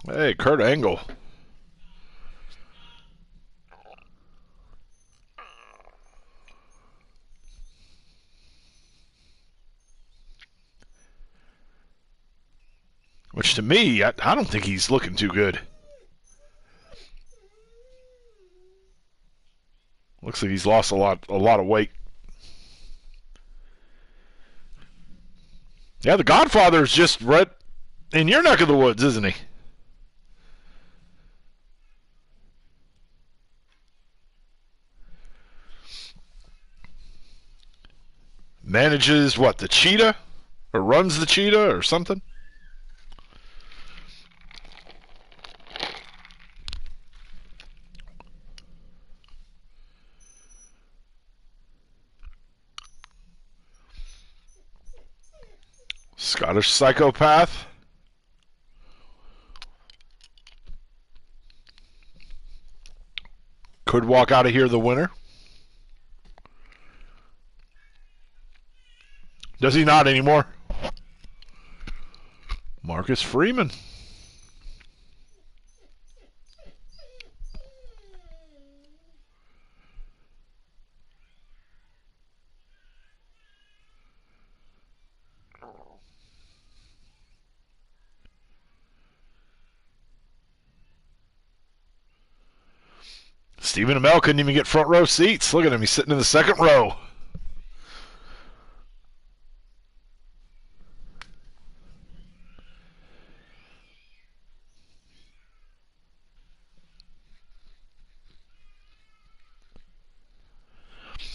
Hey, Kurt Angle. Which to me, I don't think he's looking too good. Looks like he's lost a lot of weight. Yeah, the Godfather's just right in your neck of the woods, isn't he? Manages what, the cheetah? Or runs the cheetah or something? Scottish Psychopath. Could walk out of here the winner. Does he not anymore? Marcus Freeman. Stephen Amell couldn't even get front row seats. Look at him. He's sitting in the second row.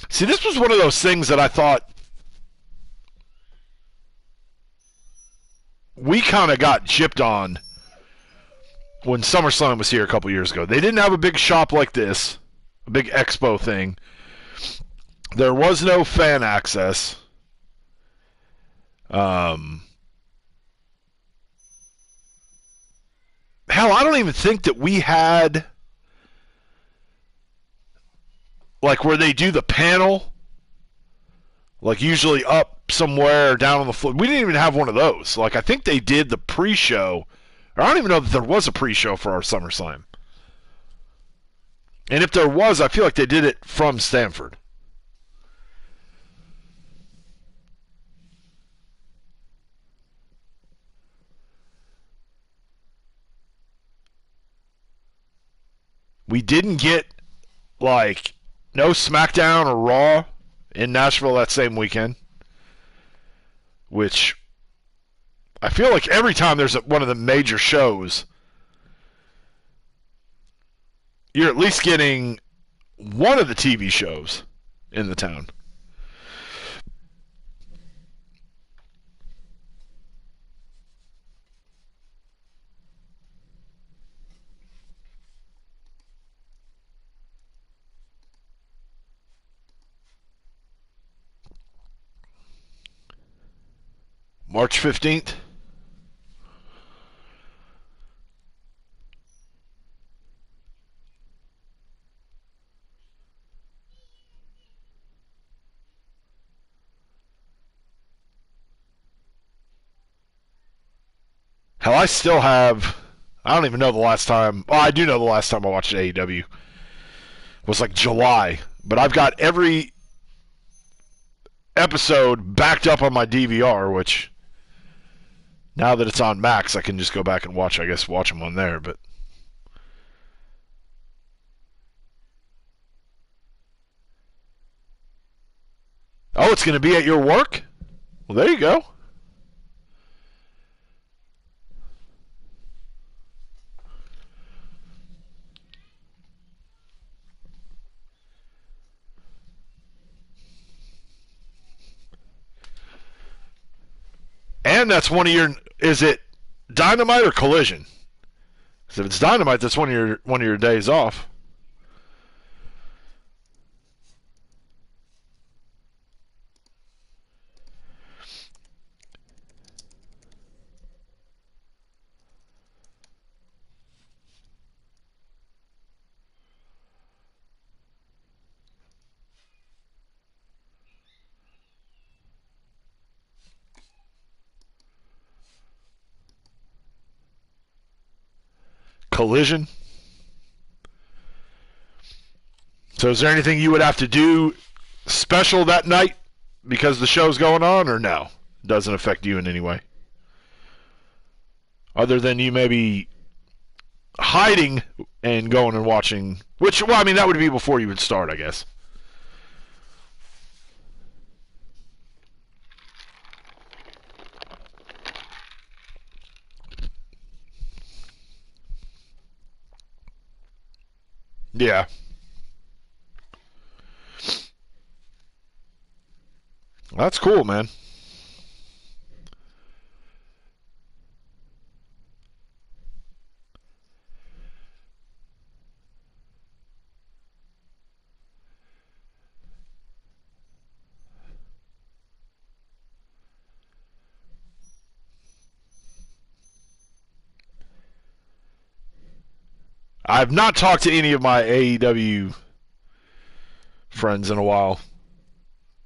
See, this was one of those things that I thought we kind of got gypped on when SummerSlam was here a couple years ago. They didn't have a big shop like this, a big expo thing. There was no fan access. Hell, I don't even think that we had... like where they do the panel, like usually up somewhere down on the floor. We didn't even have one of those. Like I think they did the pre-show, or I don't even know that there was a pre-show for our SummerSlam. And if there was, I feel like they did it from Stamford. we didn't get, like, no SmackDown or Raw in Nashville that same weekend, which I feel like every time there's one of the major shows, you're at least getting one of the TV shows in the town. March 15th. Hell, I still have. I don't even know the last time. Well, I do know the last time I watched AEW was like July. But I've got every episode backed up on my DVR, which now that it's on Max, I can just go back and watch them on there. But oh, it's going to be at your work? Well, there you go. And that's one of your. Is it Dynamite or Collision? Because if it's Dynamite, that's one of your days off. Collision. So is there anything you would have to do special that night because the show's going on, or no? It doesn't affect you in any way? Other than you maybe hiding and going and watching, which, well, I mean, that would be before you would start, I guess. Yeah. That's cool, man. I've not talked to any of my AEW friends in a while.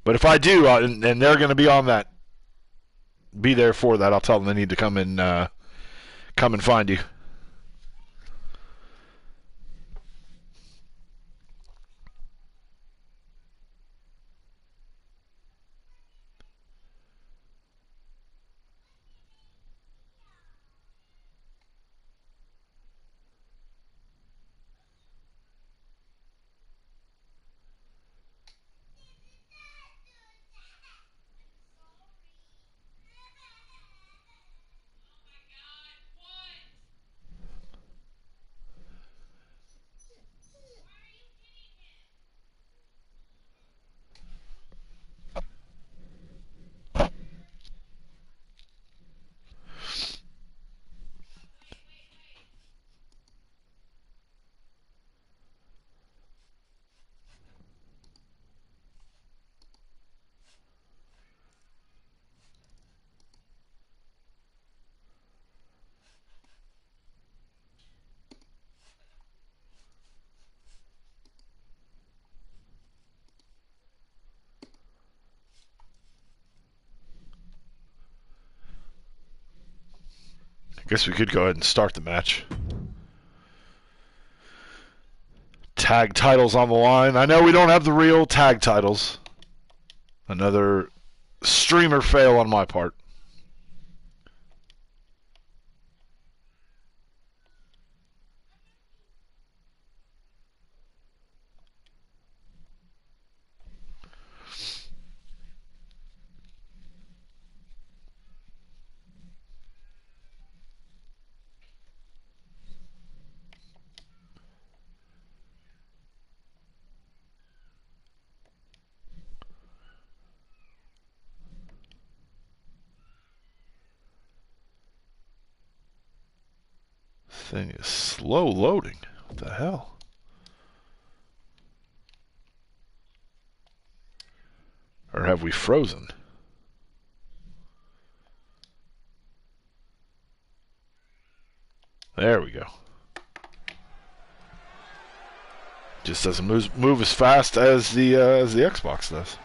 But if I do, and they're going to be on that, be there for that, I'll tell them they need to come and find you. I guess we could go ahead and start the match. Tag titles on the line. I know we don't have the real tag titles. Another streamer fail on my part. Thing is slow loading. What the hell? Or have we frozen? There we go. Just doesn't move as fast as the Xbox does.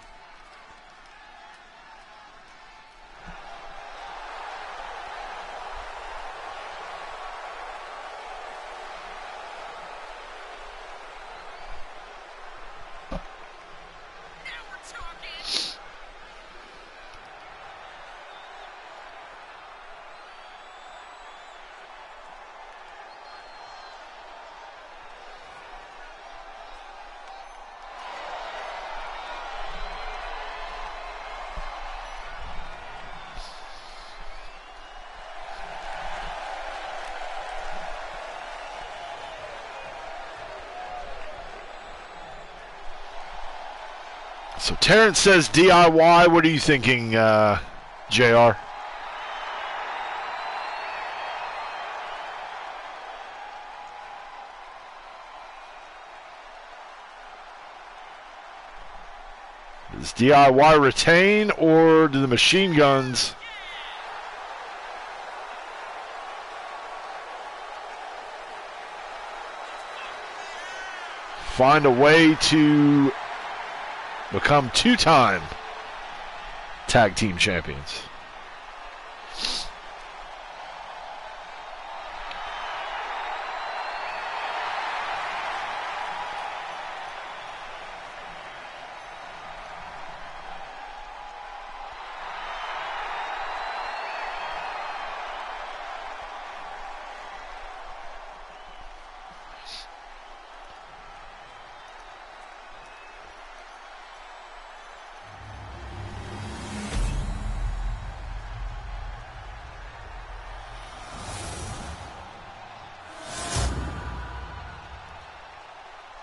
So Terrence says DIY. What are you thinking, JR? Does DIY retain, or do the machine guns find a way to become two-time tag team champions?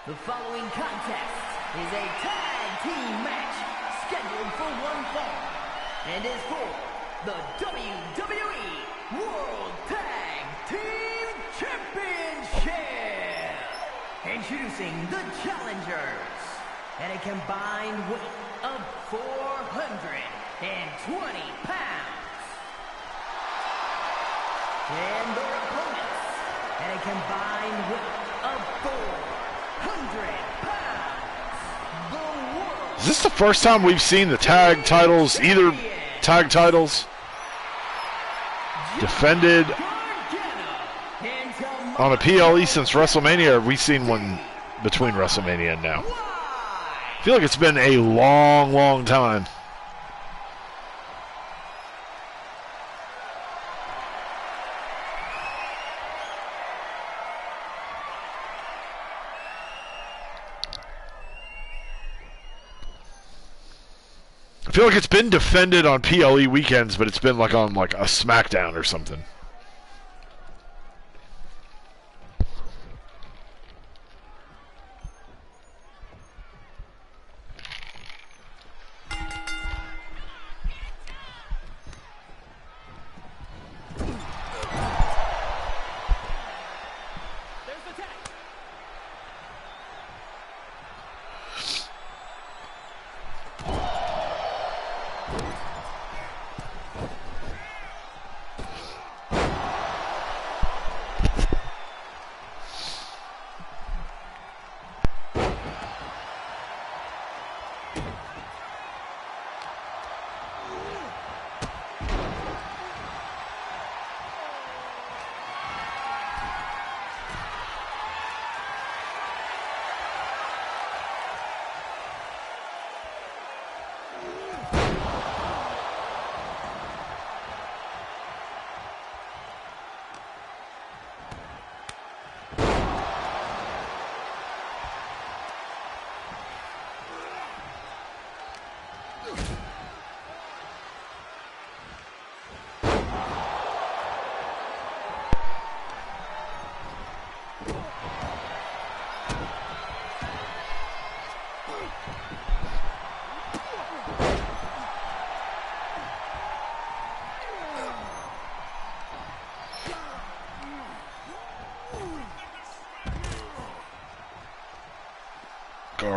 The following contest is a tag team match scheduled for one fall and is for the WWE World Tag Team Championship. Introducing the challengers at a combined weight of 420 pounds. And their opponents at a combined weight of 400 pounds. The world. Is this the first time we've seen the tag titles, either tag titles, defended on a PLE since WrestleMania, or have we seen one between WrestleMania and now? I feel like it's been a long, long time. I feel like it's been defended on PLE weekends, but it's been like on like a SmackDown or something.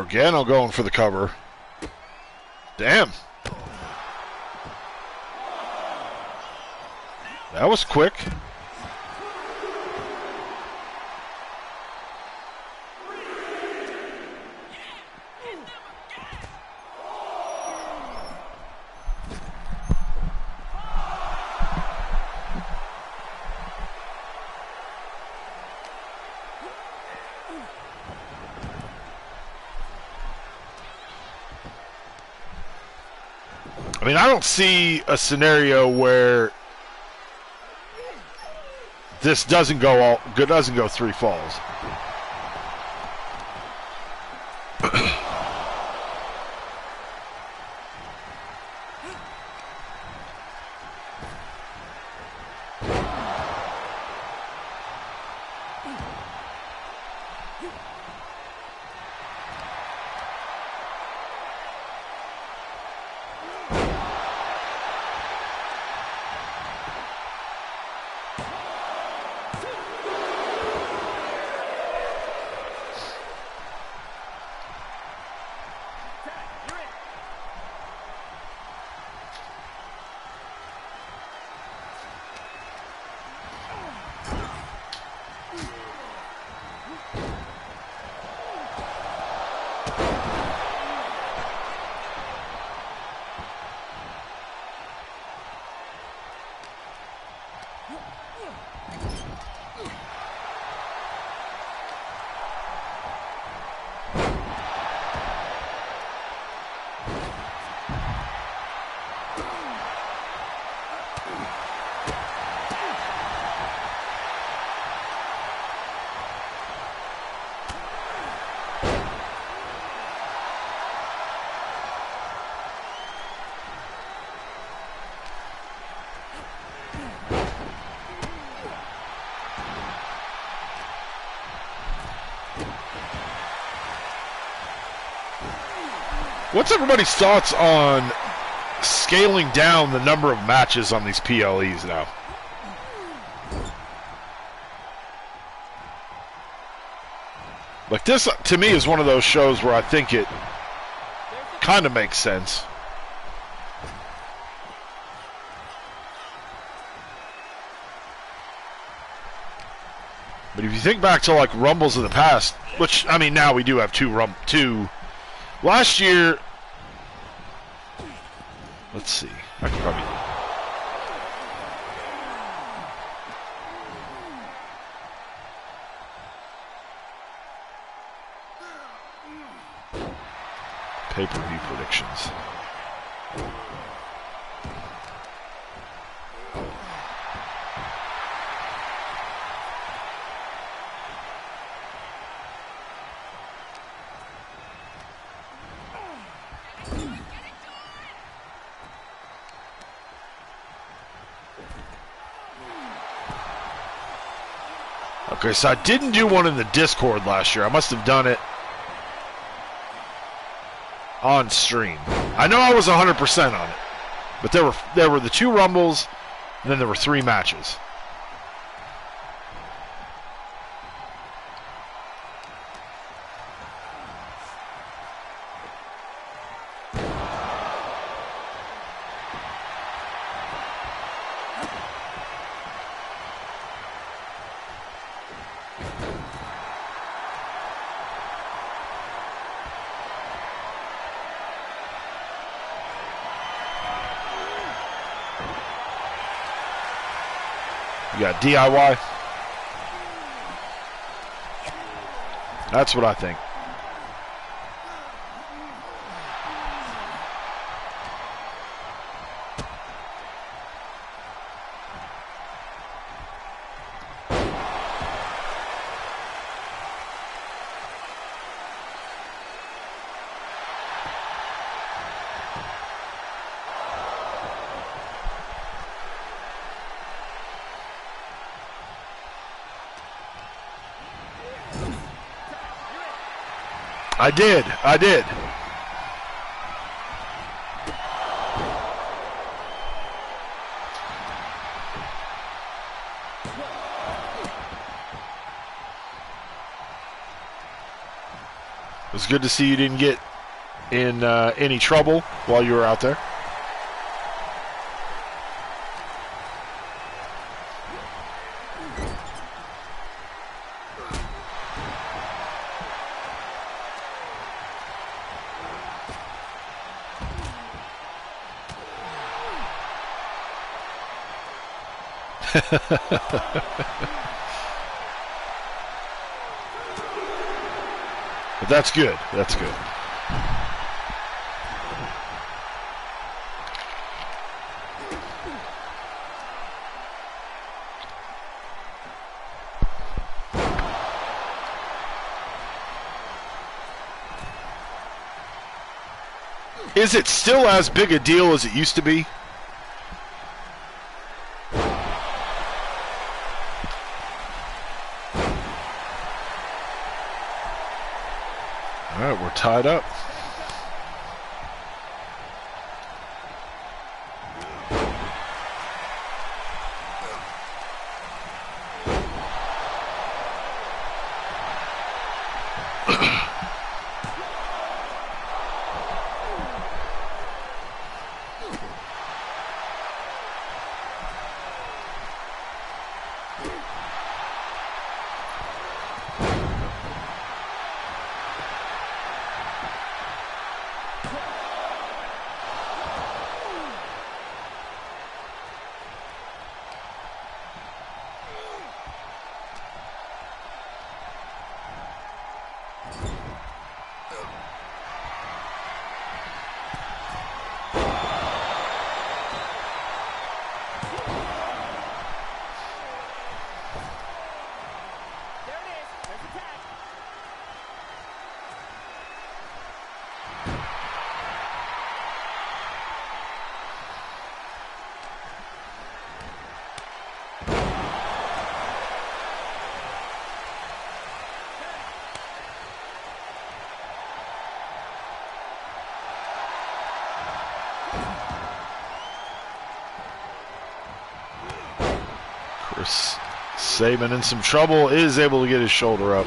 Gargano going for the cover. Damn. That was quick. I mean, I don't see a scenario where this doesn't go three falls. What's everybody's thoughts on scaling down the number of matches on these PLEs now? Like this, to me, is one of those shows where I think it kind of makes sense. But if you think back to like Rumbles of the past, which, I mean, now we do have two. Last year, let's see, I could probably... Pay-per-view predictions. Okay, so I didn't do one in the Discord last year. I must have done it on stream. I know I was 100% on it, but there were the 2 Rumbles, and then there were 3 matches. You got DIY. That's what I think. I did. It was good to see you didn't get in any trouble while you were out there. But that's good. That's good. Is it still as big a deal as it used to be? All right, we're tied up. Chris Sabin in some trouble, is able to get his shoulder up.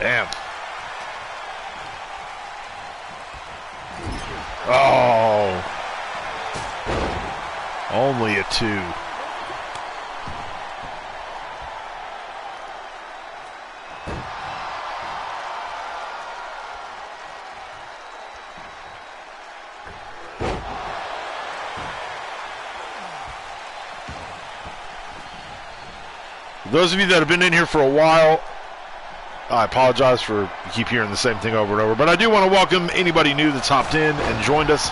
Damn. Oh. Only a 2. Those of you that have been in here for a while, I apologize for keep hearing the same thing over and over, but I do want to welcome anybody new that's hopped in and joined us.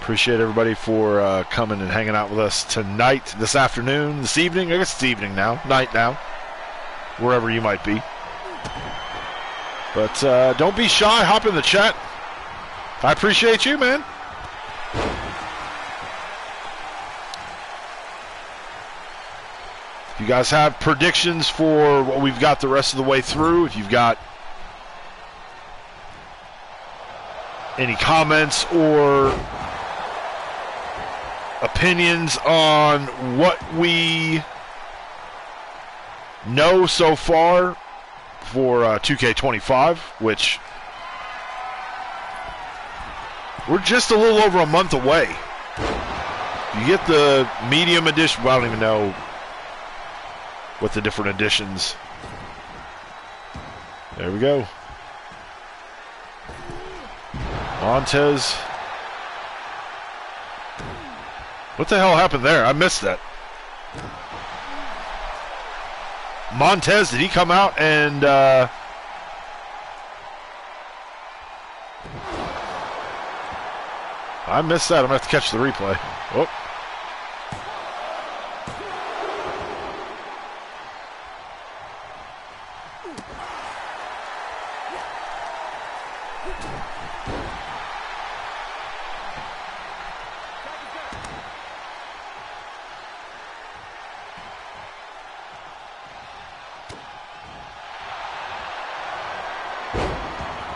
Appreciate everybody for coming and hanging out with us tonight, this afternoon, this evening. I guess it's evening now, night now, wherever you might be. But don't be shy. Hop in the chat. I appreciate you, man. If you guys have predictions for what we've got the rest of the way through, if you've got any comments or opinions on what we know so far for 2K25, which we're just a little over a month away. You get the medium edition. Well, I don't even know what the different editions. There we go. Montez. What the hell happened there? I missed that. Montez, did he come out and I missed that. I'm going to have to catch the replay. Oh.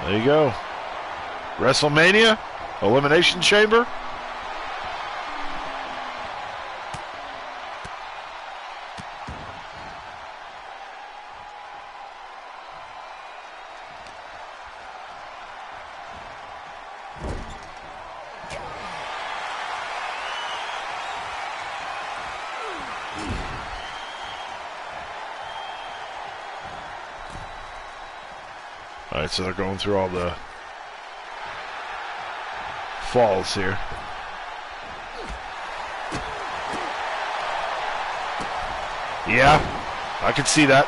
There you go. WrestleMania, Elimination Chamber. All right, so they're going through all the falls here. Yeah, I can see that.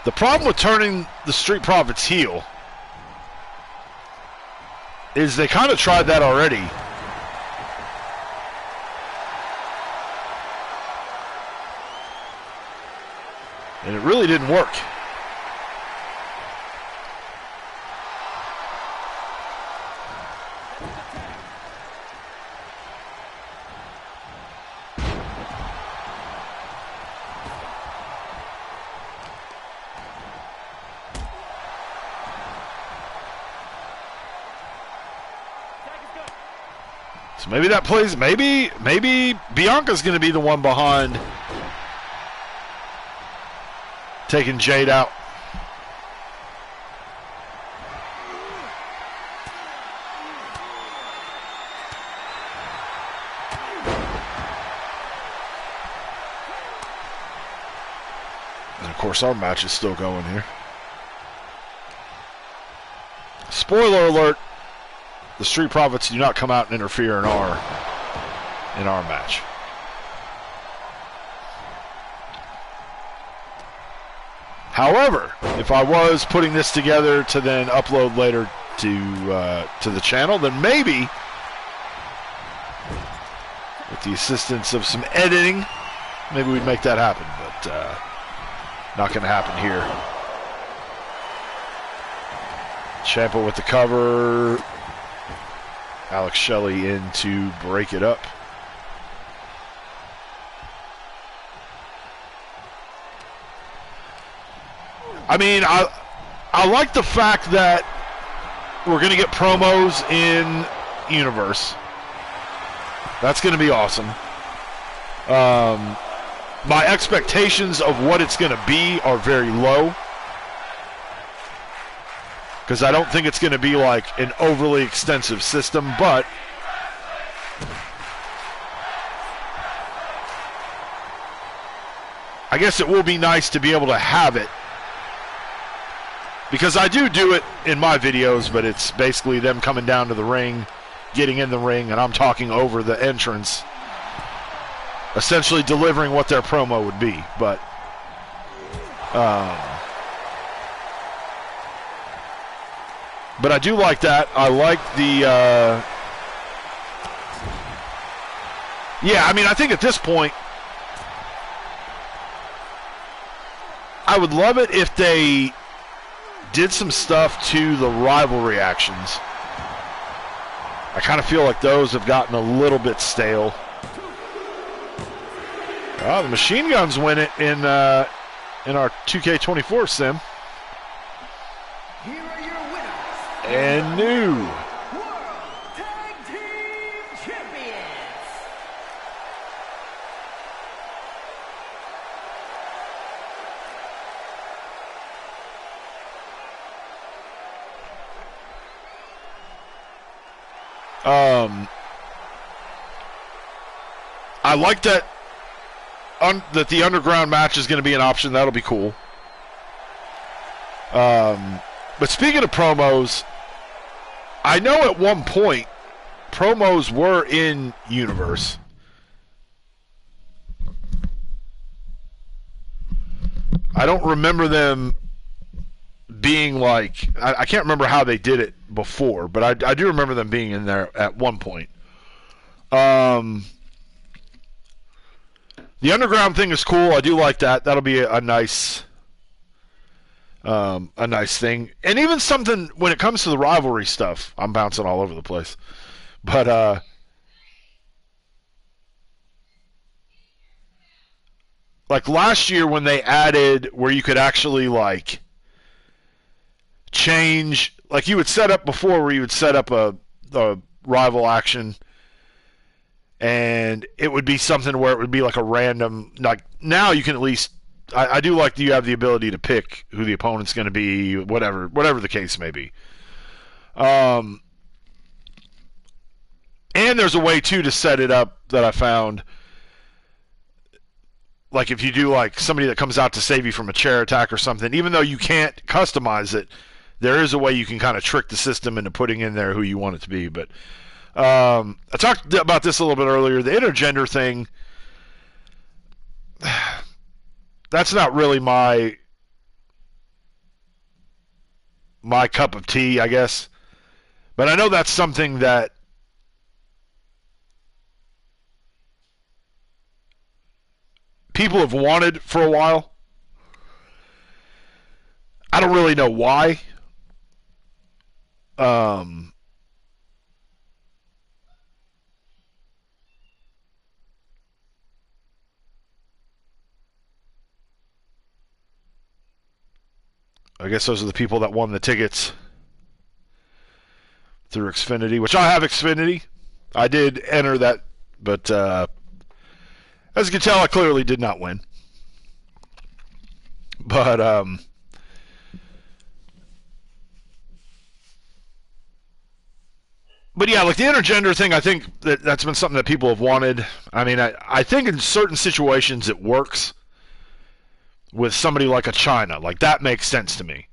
The problem with turning the Street Profits heel is they kind of tried that already. And it really didn't work. So maybe that plays, maybe Bianca's going to be the one behind taking Jade out. And of course our match is still going here. Spoiler alert, the Street Profits do not come out and interfere in our match. However, if I was putting this together to then upload later to the channel, then maybe with the assistance of some editing, maybe we'd make that happen. But not going to happen here. Ciampa with the cover. Alex Shelley in to break it up. I mean, I like the fact that we're going to get promos in Universe. That's going to be awesome. My expectations of what it's going to be are very low, because I don't think it's going to be like an overly extensive system, but I guess it will be nice to be able to have it. Because I do it in my videos, but it's basically them coming down to the ring, getting in the ring, and I'm talking over the entrance, essentially delivering what their promo would be. But But I do like that. I like the yeah, I mean, I think at this point I would love it if they did some stuff to the rivalry actions. I kind of feel like those have gotten a little bit stale. Oh, the Machine Guns win it in our 2K24 sim. Here are your winners. And new. World Tag Team Champions. I like that that the underground match is going to be an option. That'll be cool. But speaking of promos, I know at one point promos were in Universe. I don't remember them being like, I can't remember how they did it before, but I do remember them being in there at one point. The underground thing is cool. I do like that. That'll be a nice thing. And even something when it comes to the rivalry stuff, I'm bouncing all over the place. But like last year when they added where you could actually like change, like you would set up before where you would set up a rival action and it would be something where it would be like a random, like now you can at least, I do like that you have the ability to pick who the opponent's going to be, whatever the case may be. And there's a way too to set it up that I found, like if you do like somebody that comes out to save you from a chair attack or something, even though you can't customize it, there is a way you can kind of trick the system into putting in there who you want it to be. But I talked about this a little bit earlier. The intergender thing, that's not really my cup of tea, I guess. But I know that's something that people have wanted for a while. I don't really know why. I guess those are the people that won the tickets through Xfinity, which I have Xfinity. I did enter that, but as you can tell, I clearly did not win. But yeah, like the intergender thing, I think that's been something that people have wanted. I mean, I think in certain situations it works. With somebody like a China, like that makes sense to me.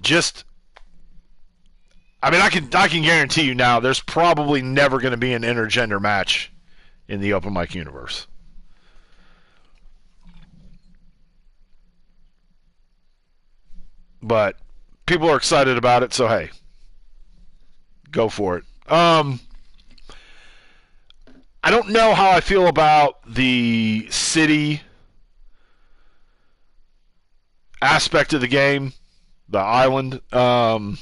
Just, I mean, I can guarantee you now, there's probably never going to be an intergender match in the open mic universe. But people are excited about it, so hey, go for it. I don't know how I feel about the city aspect of the game, the island. But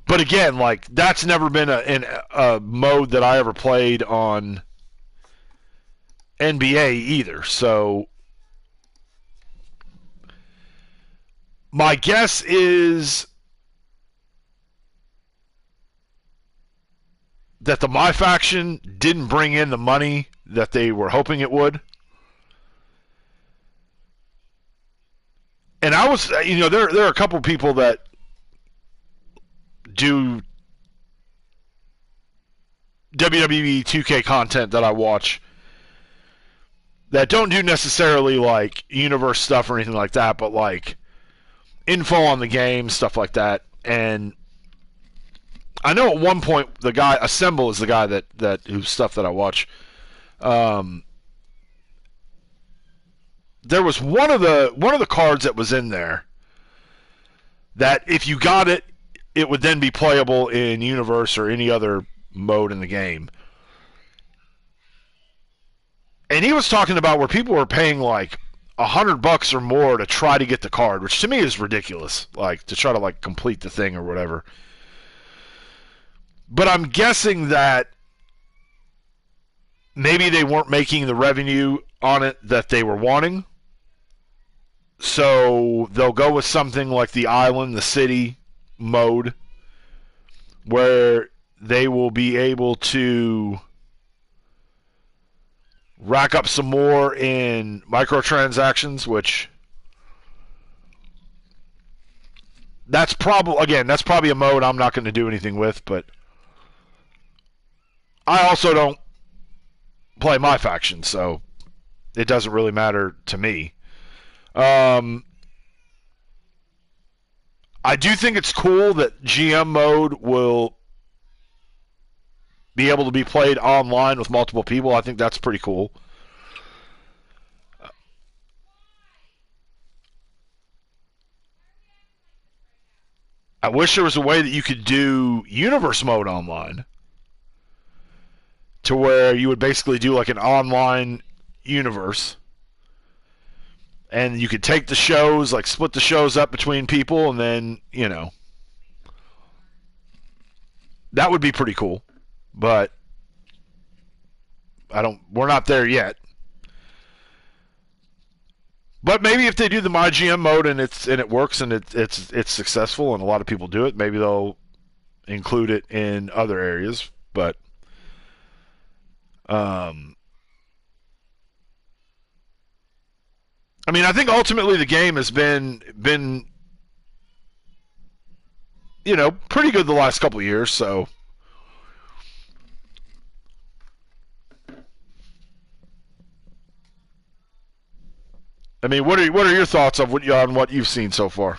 again, like that's never been a mode that I ever played on NBA either. So my guess is that the My Faction didn't bring in the money that they were hoping it would. And I was, you know, there are a couple people that do WWE 2K content that I watch that don't do necessarily like universe stuff or anything like that, but like info on the game, stuff like that. And I know at one point the guy Assemble is the guy that whose stuff that I watch. There was one of the cards that was in there that if you got it, it would then be playable in Universe or any other mode in the game. And he was talking about where people were paying like $100 or more to try to get the card, which to me is ridiculous. Like to try to like complete the thing or whatever. But I'm guessing that maybe they weren't making the revenue on it that they were wanting. So they'll go with something like the island, the city mode, where they will be able to rack up some more in microtransactions, which that's probably a mode I'm not going to do anything with, but I also don't play my faction, so it doesn't really matter to me. I do think it's cool that GM mode will be able to be played online with multiple people. I think that's pretty cool. I wish there was a way that you could do Universe mode online, to where you would basically do like an online universe, and you could take the shows, like split the shows up between people, and then, you know, that would be pretty cool. But we're not there yet. But maybe if they do the MyGM mode and it works and it's successful and a lot of people do it, maybe they'll include it in other areas. But I mean, I think ultimately the game has been pretty good the last couple of years. So I mean, what are your thoughts on what you've seen so far?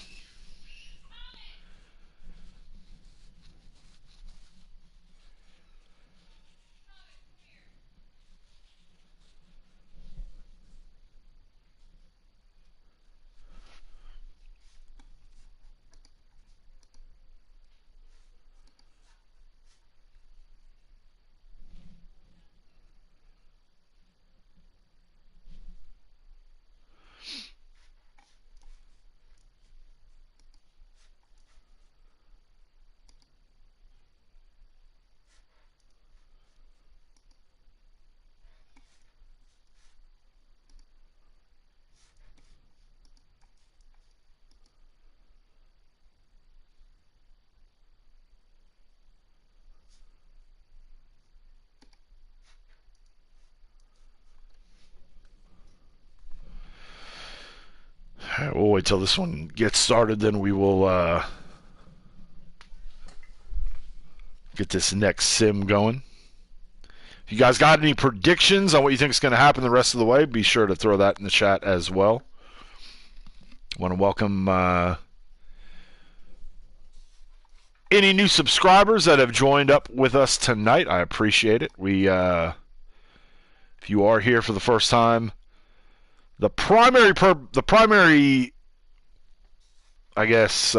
We'll wait till this one gets started, then we will get this next sim going. If you guys got any predictions on what you think is going to happen the rest of the way, be sure to throw that in the chat as well. I want to welcome any new subscribers that have joined up with us tonight. I appreciate it. If you are here for the first time, the primary, I guess,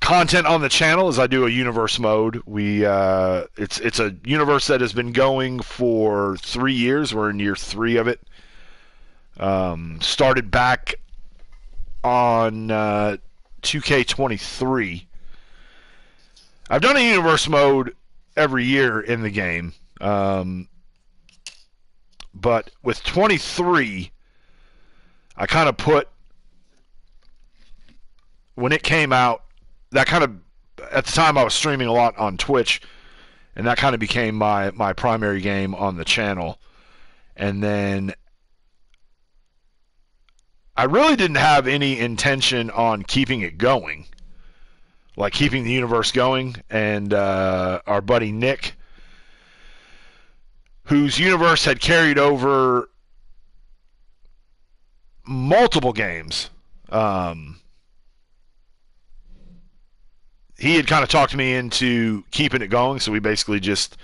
content on the channel is I do a universe mode. It's a universe that has been going for 3 years. We're in year 3 of it. Started back on 2K23. I've done a universe mode every year in the game. But with 23, I kind of put, when it came out, that kind of, at the time I was streaming a lot on Twitch, and that kind of became my primary game on the channel. And then I really didn't have any intention on keeping it going, like keeping the universe going. And our buddy Nick, whose universe had carried over multiple games, he had kind of talked me into keeping it going, so we basically just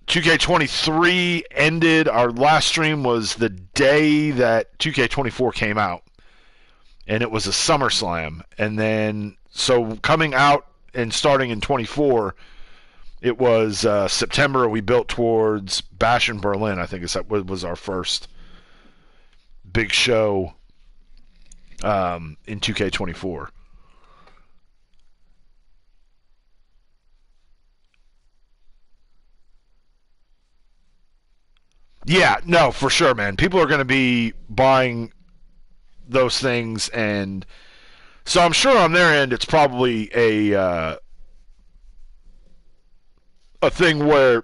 2K23 ended. Our last stream was the day that 2K24 came out, and it was a SummerSlam. And then, so coming out and starting in 24, it was September. We built towards Bash in Berlin, I think was our first big show in 2K24. Yeah, no, for sure, man. People are going to be buying those things, and so I'm sure on their end it's probably a thing where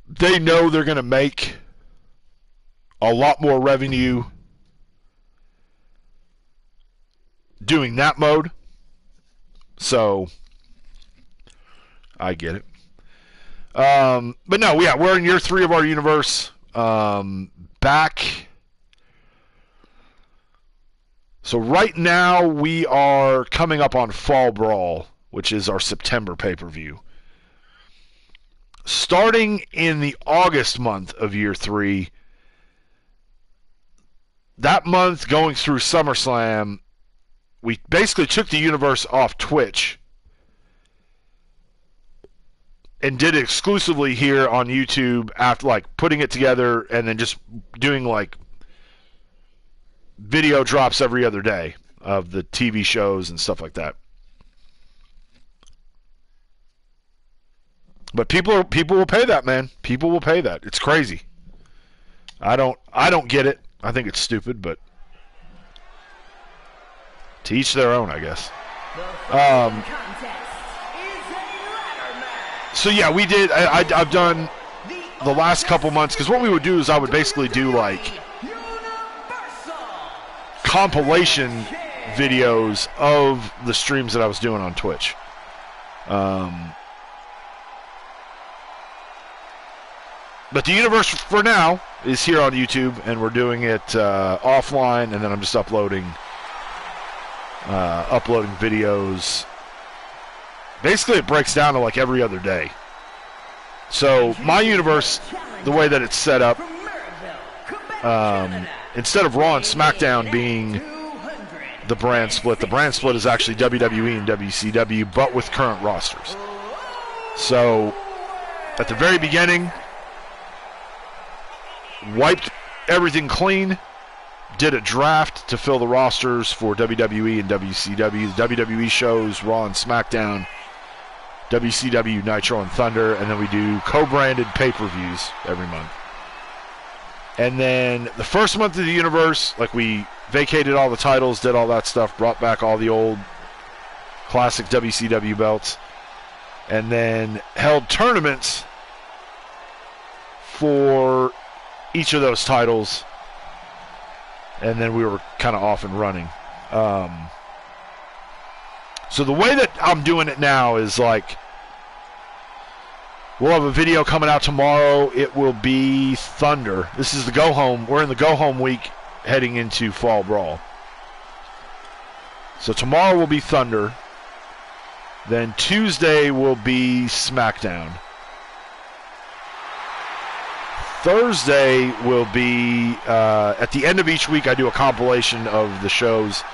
they know they're going to make a lot more revenue doing that mode. So I get it. But no, yeah, we're in year 3 of our universe. Back. So right now we are coming up on Fall Brawl, which is our September pay-per-view. Starting in the August month of year 3, that month going through SummerSlam, we basically took the universe off Twitch and did it exclusively here on YouTube, after like putting it together and then just doing like video drops every other day of the TV shows and stuff like that. But people will pay that, man. People will pay that. It's crazy. I don't get it. I think it's stupid, but to each their own, I guess. So yeah, we did. I've done the last couple months, because what we would do is I would basically do like compilation videos of the streams that I was doing on Twitch. But the universe for now is here on YouTube, and we're doing it offline, and then I'm just uploading videos. Basically, it breaks down to like every other day. So my universe, the way that it's set up, instead of Raw and SmackDown being the brand split is actually WWE and WCW, but with current rosters. So at the very beginning, wiped everything clean, did a draft to fill the rosters for WWE and WCW. The WWE shows Raw and SmackDown, WCW, Nitro and Thunder, and then we do co-branded pay-per-views every month. And then the first month of the universe, like, we vacated all the titles, did all that stuff, brought back all the old classic WCW belts, and then held tournaments for each of those titles, and then we were kind of off and running. So the way that I'm doing it now is like, we'll have a video coming out tomorrow. It will be Thunder. This is the go home. We're in the go home week heading into Fall Brawl. So tomorrow will be Thunder. Then Tuesday will be SmackDown. Thursday will be, at the end of each week, I do a compilation of the shows.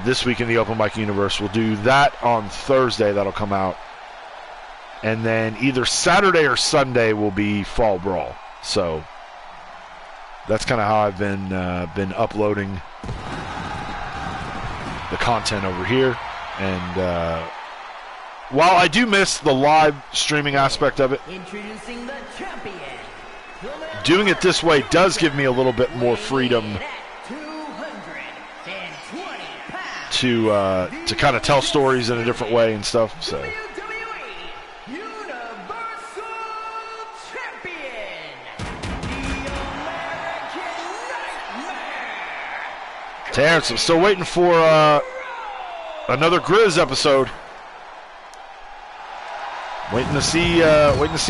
This week in the Open Mic Universe, we'll do that on Thursday. That'll come out. And then either Saturday or Sunday will be Fall Brawl. So that's kind of how I've been uploading the content over here. And while I do miss the live streaming aspect of it, Introducing the champion. doing it this way does give me a little bit more freedom to kind of tell stories in a different way and stuff. So WWE Universal Champion, the American Nightmare. Terrence, I'm still waiting for another Grizz episode. Waiting to see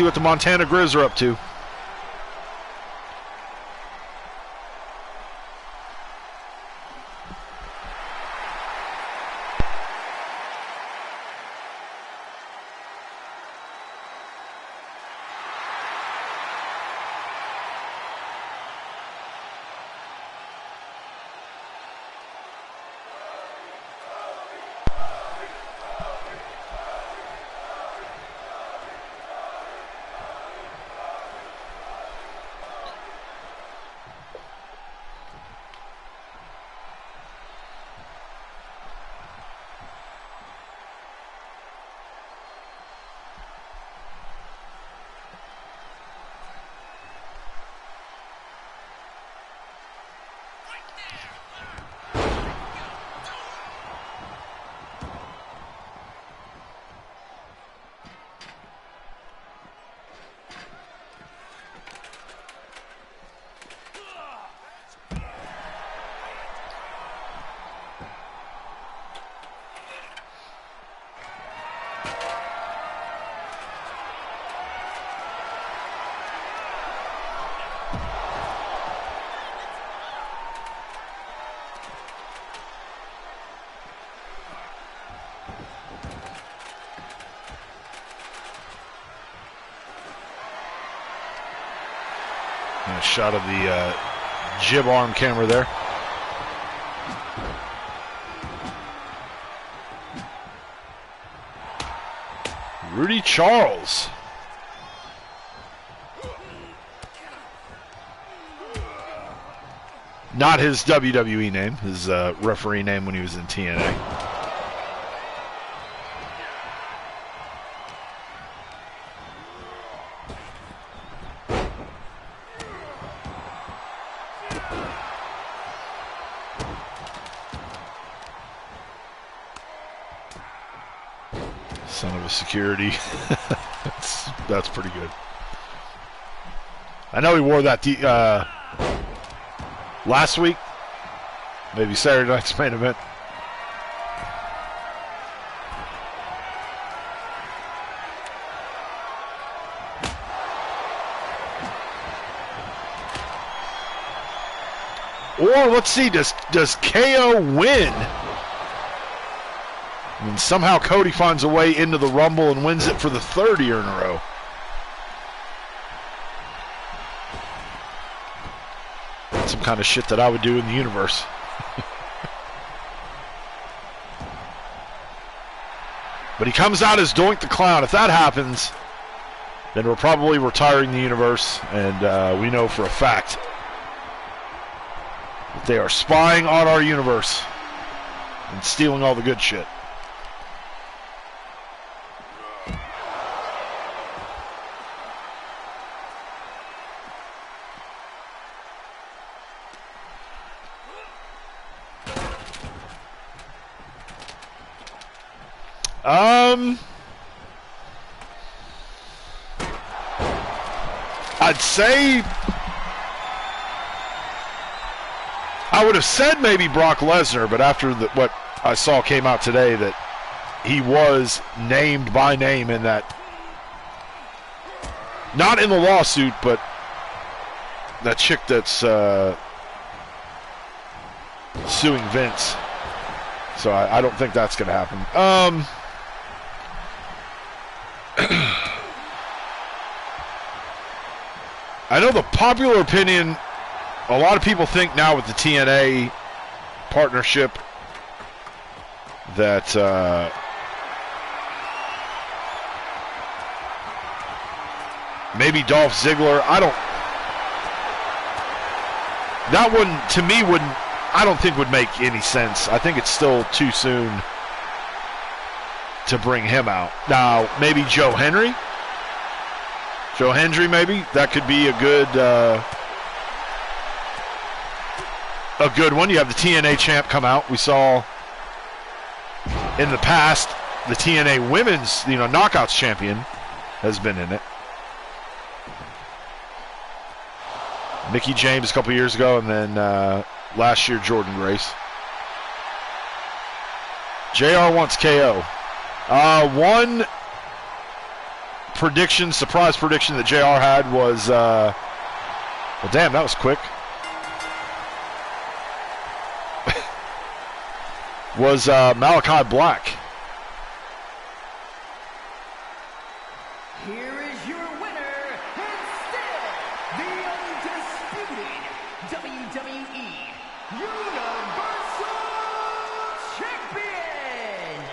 what the Montana Grizz are up to. Nice shot of the jib arm camera there. Rudy Charles. Not his WWE name, his referee name when he was in TNA. Son of a security. That's pretty good. I know he wore that last week, maybe Saturday night's main event. Or let's see, does KO win? And somehow Cody finds a way into the Rumble and wins it for the third year in a row. That's some kind of shit that I would do in the universe. But he comes out as Doink the Clown. If that happens, then we're probably retiring the universe, and we know for a fact that they are spying on our universe and stealing all the good shit. I'd say I would have said maybe Brock Lesnar, but after what I saw came out today, that he was named by name in that, not in the lawsuit, but that chick that's suing Vince. So I don't think that's going to happen. I know the popular opinion, a lot of people think now with the TNA partnership that maybe Dolph Ziggler, that wouldn't, to me, I don't think would make any sense. I think it's still too soon to bring him out. Now, maybe Joe Hendry? Joe Hendry, maybe? That could be a good one. You have the TNA champ come out. We saw in the past the TNA women's, knockouts champion has been in it. Mickie James a couple years ago, and then last year Jordan Grace. JR wants KO. One prediction, surprise prediction that JR had was, well, damn, that was quick. Was Malachi Black. Here is your winner, and still the undisputed WWE Universal Champion.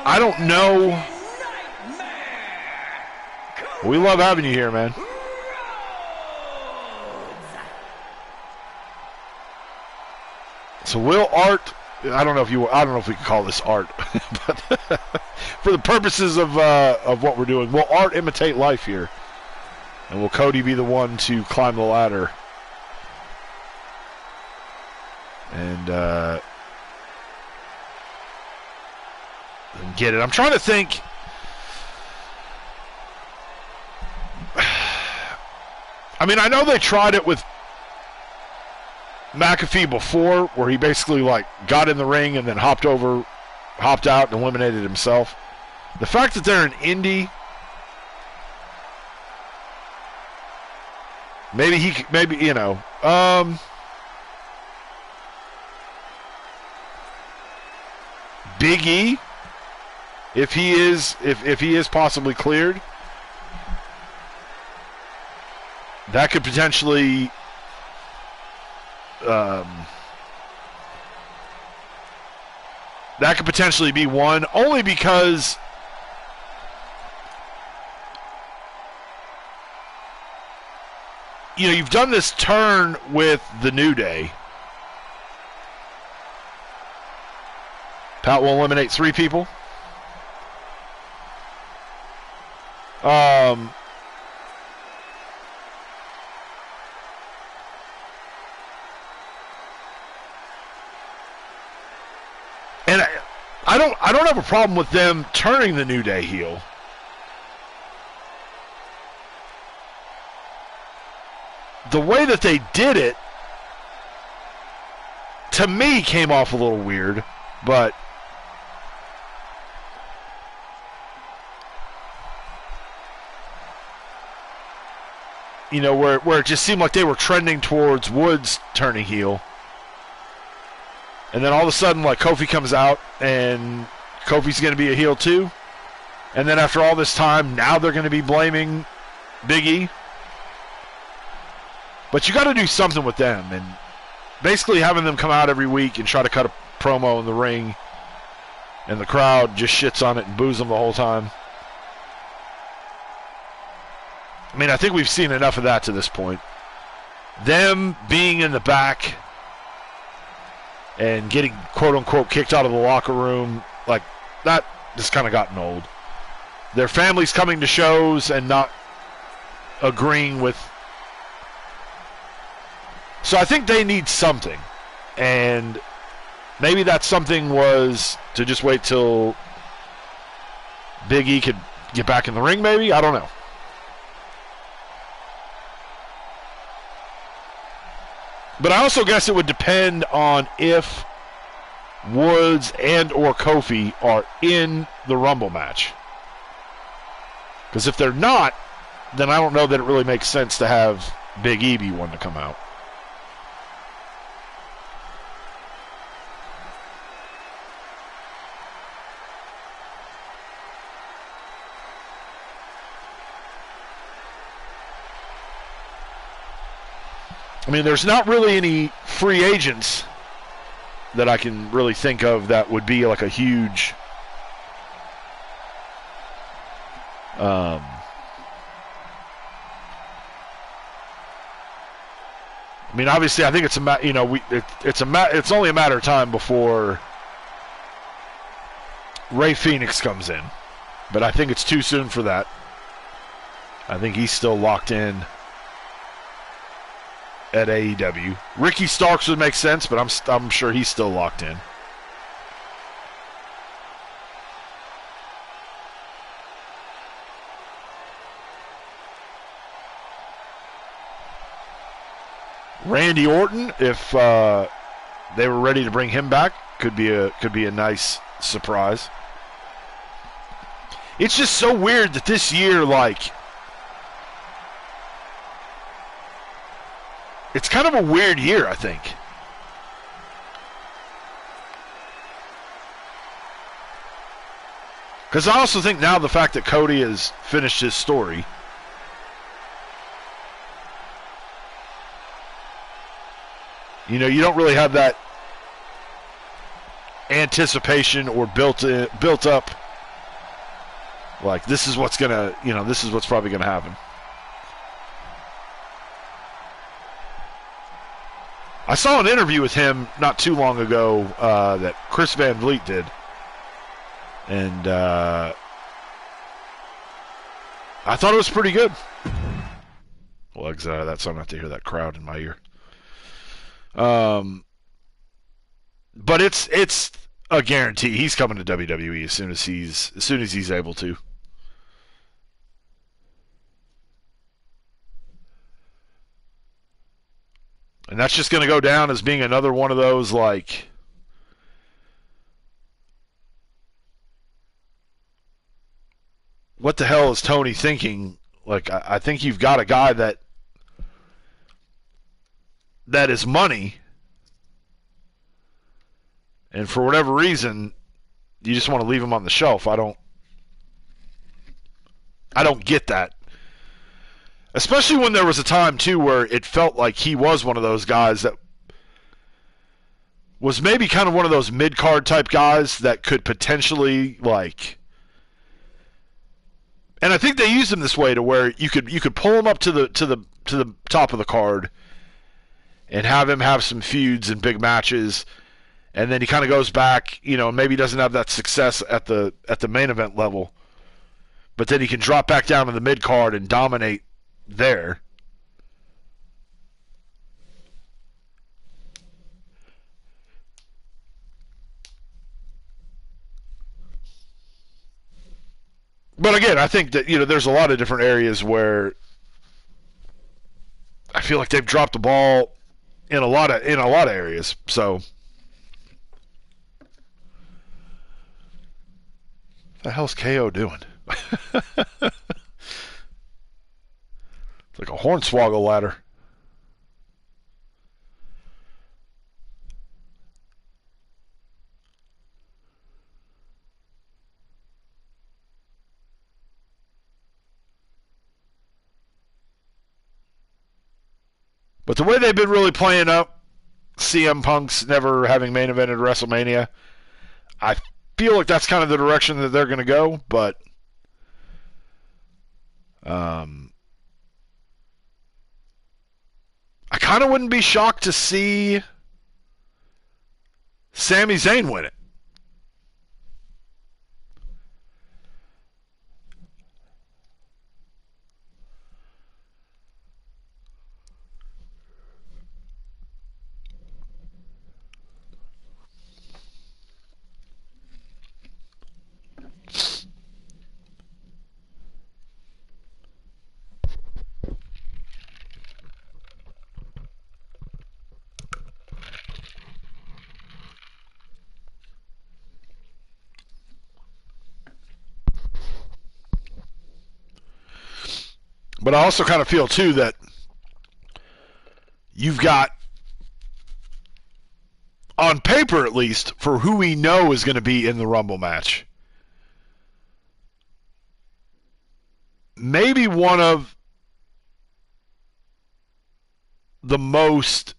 I don't know. Nightmare. We love having you here, man. Rhodes. So will Art, I don't know if we can call this art, but for the purposes of what we're doing, will Art imitate life here? And will Cody be the one to climb the ladder and get it? I'm trying to think. I mean, I know they tried it with McAfee before, where he basically got in the ring and then hopped out and eliminated himself. The fact that they're an indie, maybe Big E, if he is possibly cleared, that could potentially be one, only because you've done this turn with the New Day. Pat will eliminate 3 people. And I don't have a problem with them turning the New Day heel. The way that they did it, to me, came off a little weird, but where it just seemed like they were trending towards Woods turning heel. And then all of a sudden, like, Kofi comes out, and Kofi's going to be a heel too. And then after all this time, now they're going to be blaming Big E. But you got to do something with them. And basically having them come out every week and try to cut a promo in the ring, and the crowd just shits on it and boos them the whole time. I mean, I think we've seen enough of that to this point. Them being in the back and getting, quote-unquote, kicked out of the locker room, like, that just kind of gotten old. Their families coming to shows and not agreeing with... So I think they need something. And maybe that something was to just wait till Big E could get back in the ring, maybe? I don't know. But I also guess it would depend on if Woods and or Kofi are in the Rumble match. Because if they're not, then I don't know that it really makes sense to have Big E be one to come out. I mean, there's not really any free agents that I can really think of that would be like a huge I mean, obviously, I think it's it's only a matter of time before Rey Fenix comes in, but I think it's too soon for that. I think he's still locked in at AEW. Ricky Starks would make sense, but I'm sure he's still locked in. Randy Orton, if they were ready to bring him back, could be a nice surprise. It's just so weird that this year, like, it's kind of a weird year, I think. Because I also think now the fact that Cody has finished his story, you don't really have that anticipation or built up, like, this is what's probably gonna happen. I saw an interview with him not too long ago that Chris Van Vliet did, and I thought it was pretty good. Well, exit out of that so I don't have to hear that crowd in my ear. But it's a guarantee. He's coming to WWE as soon as he's able to. And that's just going to go down as being another one of those, like, what the hell is Tony thinking? Like, I think you've got a guy that is money, and for whatever reason, you just want to leave him on the shelf. I don't get that. Especially when there was a time, too, where it felt like he was one of those guys that was maybe kind of one of those mid-card type guys that could potentially, like... And I think they used him this way to where you could pull him up to the top of the card and have him have some feuds and big matches, and then he kind of goes back, maybe doesn't have that success at the main event level, but then he can drop back down to the mid card and dominate there. But again, I think that there's a lot of different areas where I feel like they've dropped the ball in a lot of areas. So, what the hell's KO doing? It's like a hornswoggle ladder. But the way they've been really playing up CM Punk's never having main evented WrestleMania, I feel like that's kind of the direction that they're going to go. But I kind of wouldn't be shocked to see Sami Zayn win it. But I also kind of feel, too, that you've got, on paper at least, for who we know is going to be in the Rumble match, maybe one of the most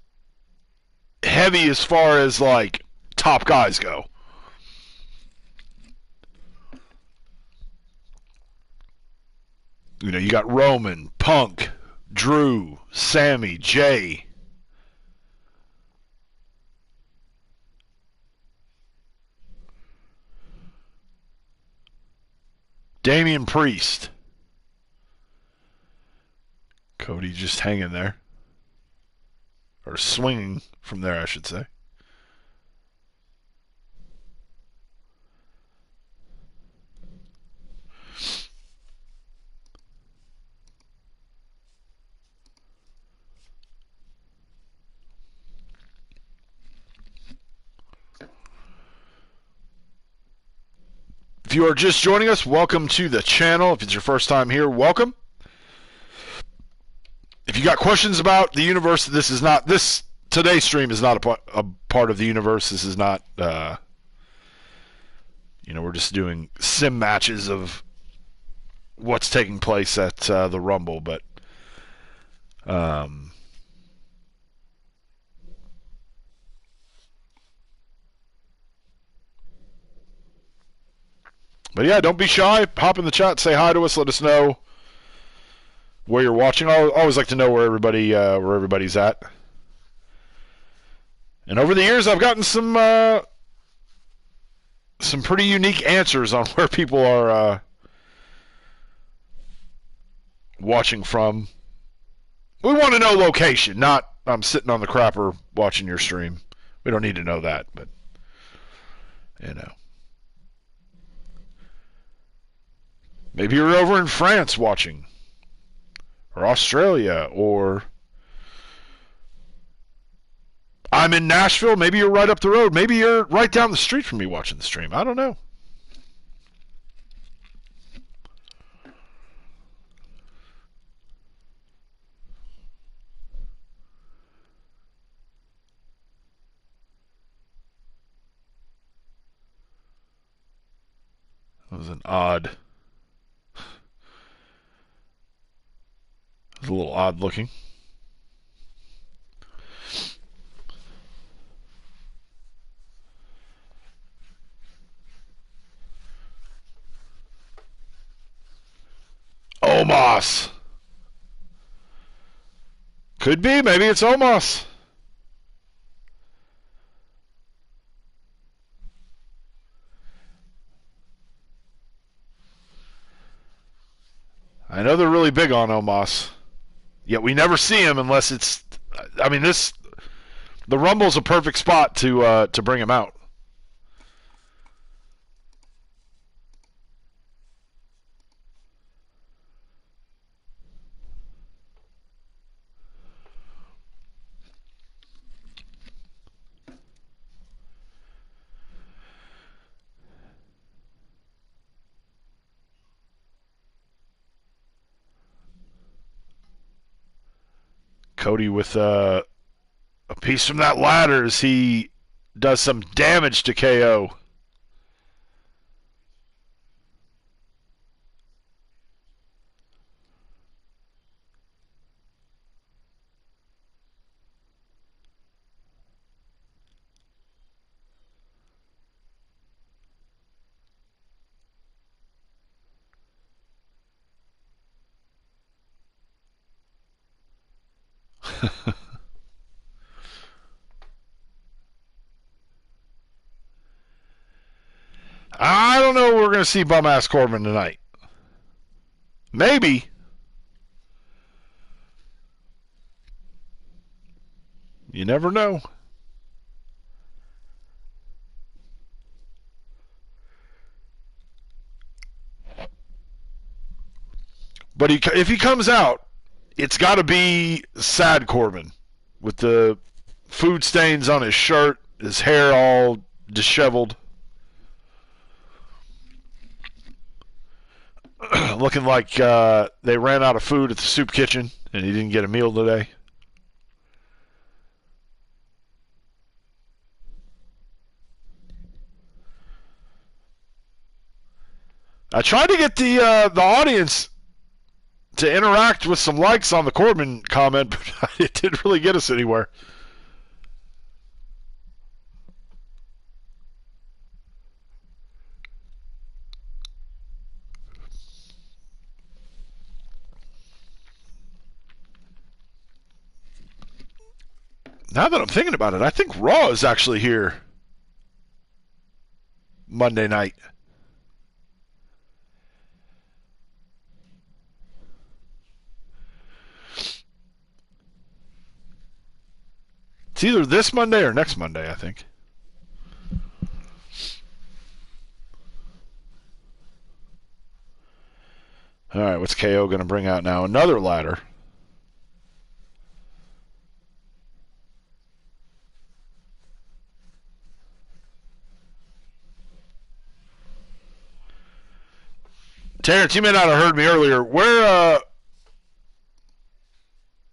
heavy as far as, like, top guys go. You got Roman, Punk, Drew, Sammy, Jay. Damian Priest. Cody just hanging there. Or swinging from there, I should say. If you are just joining us, welcome to the channel. If it's your first time here, welcome. If you got questions about the universe, today's stream is not a part of the universe. This is not, we're just doing sim matches of what's taking place at the Rumble, but yeah, don't be shy. Hop in the chat, say hi to us, let us know where you're watching. I always like to know where everybody's at. And over the years, I've gotten some pretty unique answers on where people are watching from. We want to know location, not I'm sitting on the crapper watching your stream. We don't need to know that, but maybe you're over in France watching, or Australia, or I'm in Nashville. Maybe you're right up the road. Maybe you're right down the street from me watching the stream. I don't know. That was It's a little odd looking. Omos. Could be. Maybe it's Omos. I know they're really big on Omos. Yet we never see him unless it's... I mean, the Rumble's a perfect spot to bring him out. Cody with a piece from that ladder as he does some damage to KO. I don't know if we're going to see bum-ass Corbin tonight. Maybe. You never know. But if he comes out, it's got to be sad Corbin with the food stains on his shirt, his hair all disheveled. Looking like they ran out of food at the soup kitchen and he didn't get a meal today. I tried to get the audience to interact with some likes on the Corbin comment, but it didn't really get us anywhere. Now that I'm thinking about it, I think Raw is actually here Monday night. It's either this Monday or next Monday, I think. All right, what's KO going to bring out now? Another ladder. Terrence, you may not have heard me earlier.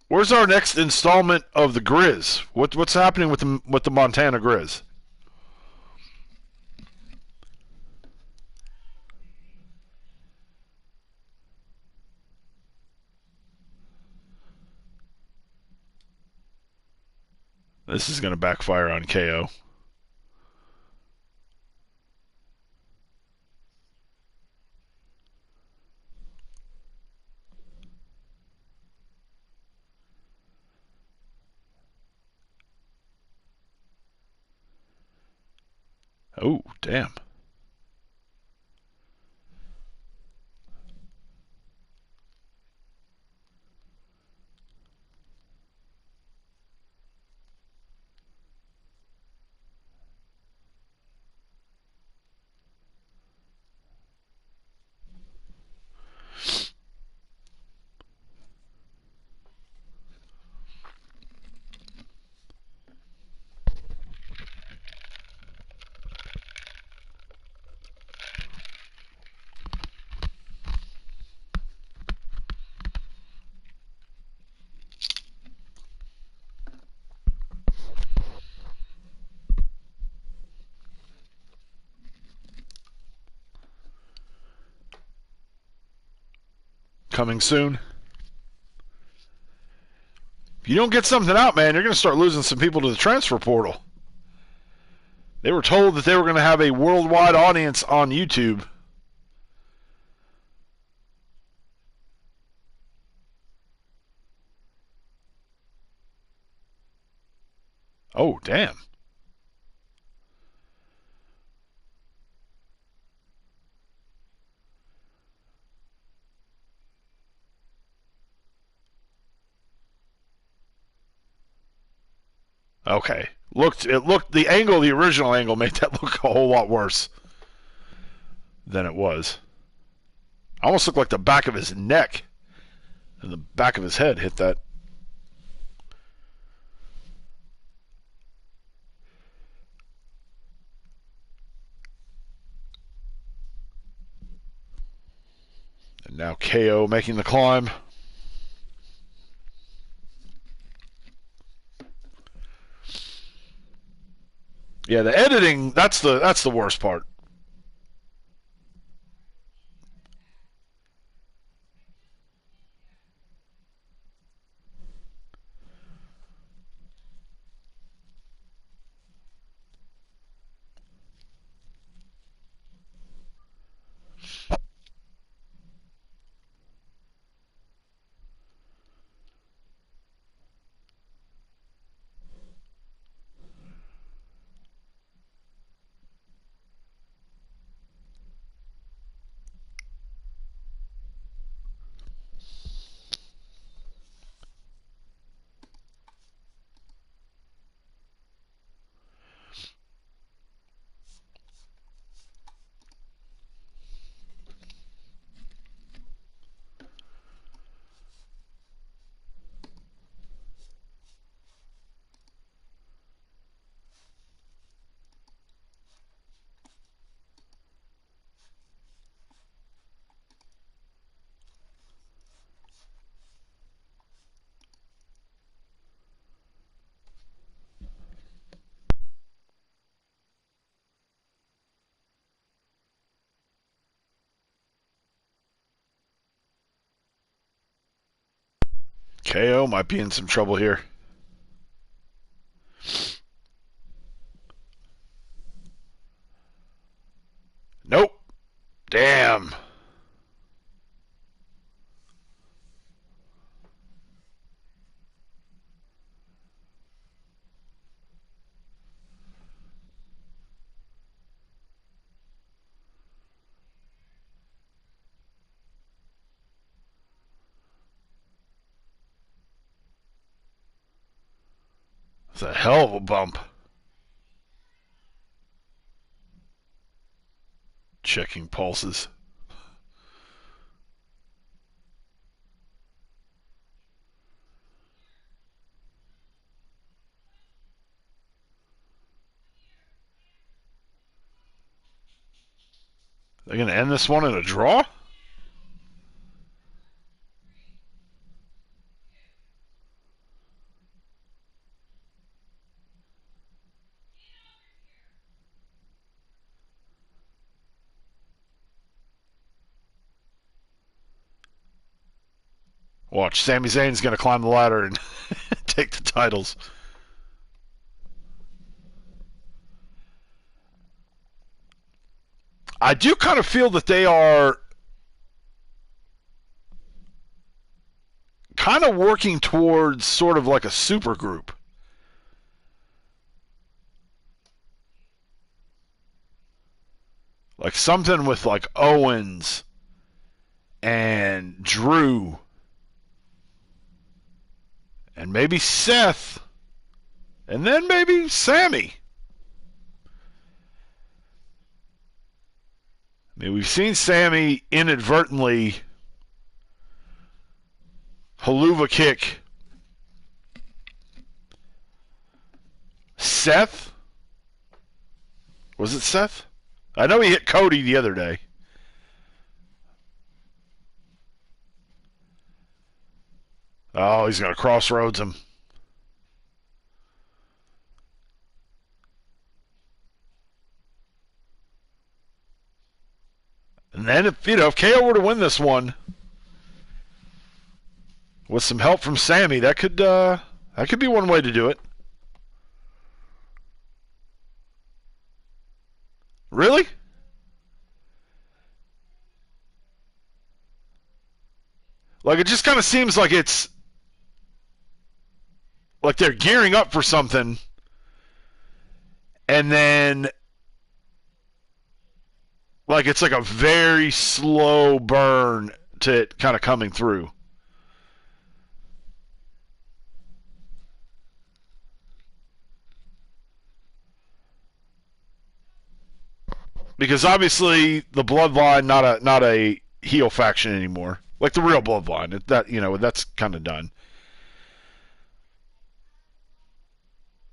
Where's our next installment of the Grizz? What's happening with the Montana Grizz? This is going to backfire on KO. Oh, damn. Coming soon. If you don't get something out, man, you're going to start losing some people to the transfer portal. They were told that they were going to have a worldwide audience on YouTube. Oh, damn. Okay. The original angle made that look a whole lot worse than it was. Almost looked like the back of his neck and the back of his head hit that. And now KO making the climb. Yeah, the editing, that's the worst part. KO might be in some trouble here. Nope. Damn. It's a hell of a bump. Checking pulses. They're going to end this one in a draw? Watch, Sami Zayn's going to climb the ladder and take the titles. I do kind of feel that they are kind of working towards sort of like a super group. Like something with like Owens and Drew and maybe Seth and then maybe Sami. I mean, we've seen Sami inadvertently haluva kick Seth. Was it Seth? I know he hit Cody the other day. Oh, he's going to crossroads him. And then if KO were to win this one with some help from Sami, that could That could be one way to do it. Really? Like, it just kind of seems like it's like they're gearing up for something, and then like it's like a very slow burn to it kind of coming through. Because obviously the Bloodline not a heel faction anymore, like the real Bloodline. That's kind of done.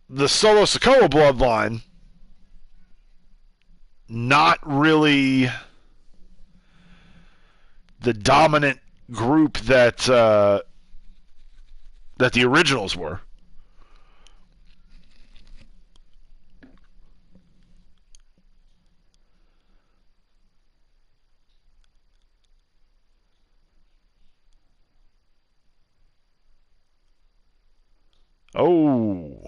The Solo Sikoa Bloodline, not really the dominant group that the originals were. Oh.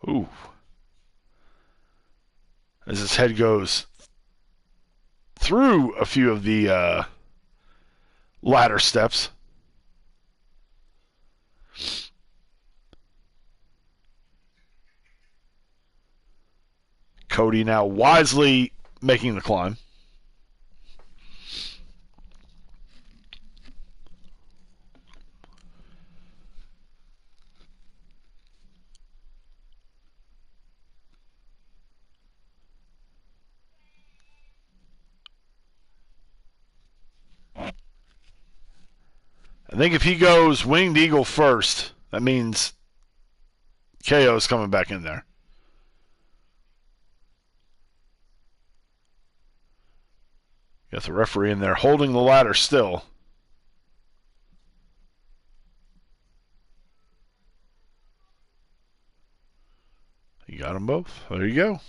Ooh. As his head goes through a few of the ladder steps. Cody now wisely making the climb. I think if he goes Winged Eagle first, that means KO is coming back in there. Got the referee in there holding the ladder still. You got them both. There you go.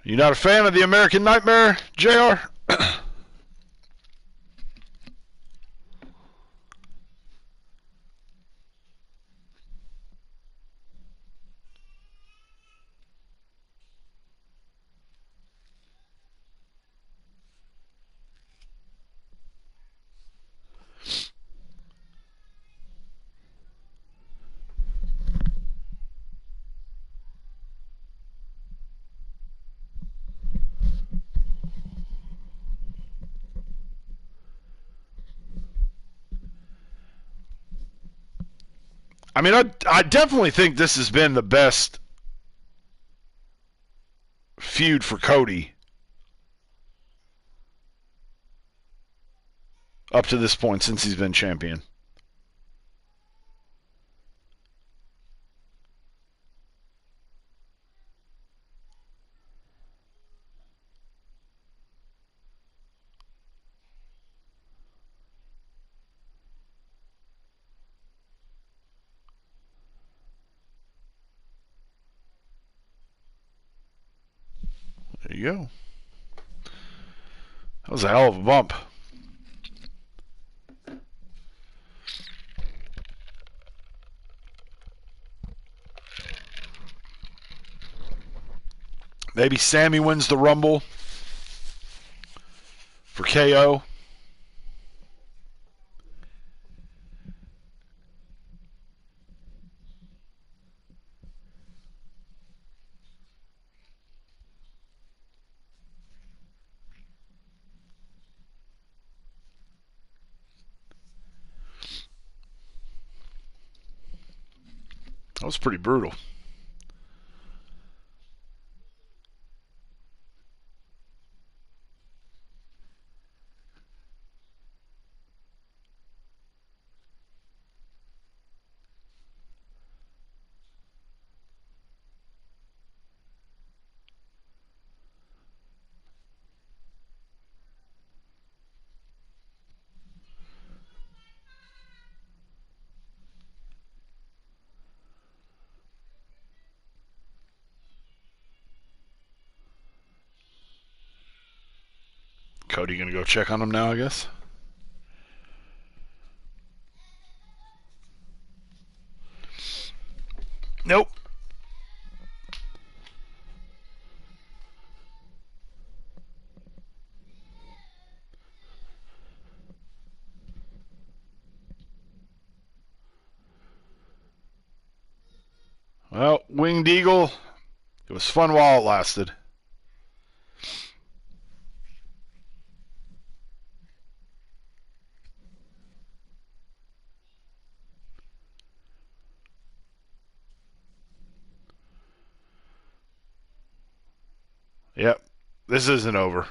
You not a fan of the American Nightmare, JR? I mean, I definitely think this has been the best feud for Cody up to this point since he's been champion. There you go. That was a hell of a bump. Maybe Sammy wins the Rumble for KO. That was pretty brutal. Cody gonna go check on him now, I guess. Nope. Well, Winged Eagle, it was fun while it lasted. Yep, this isn't over.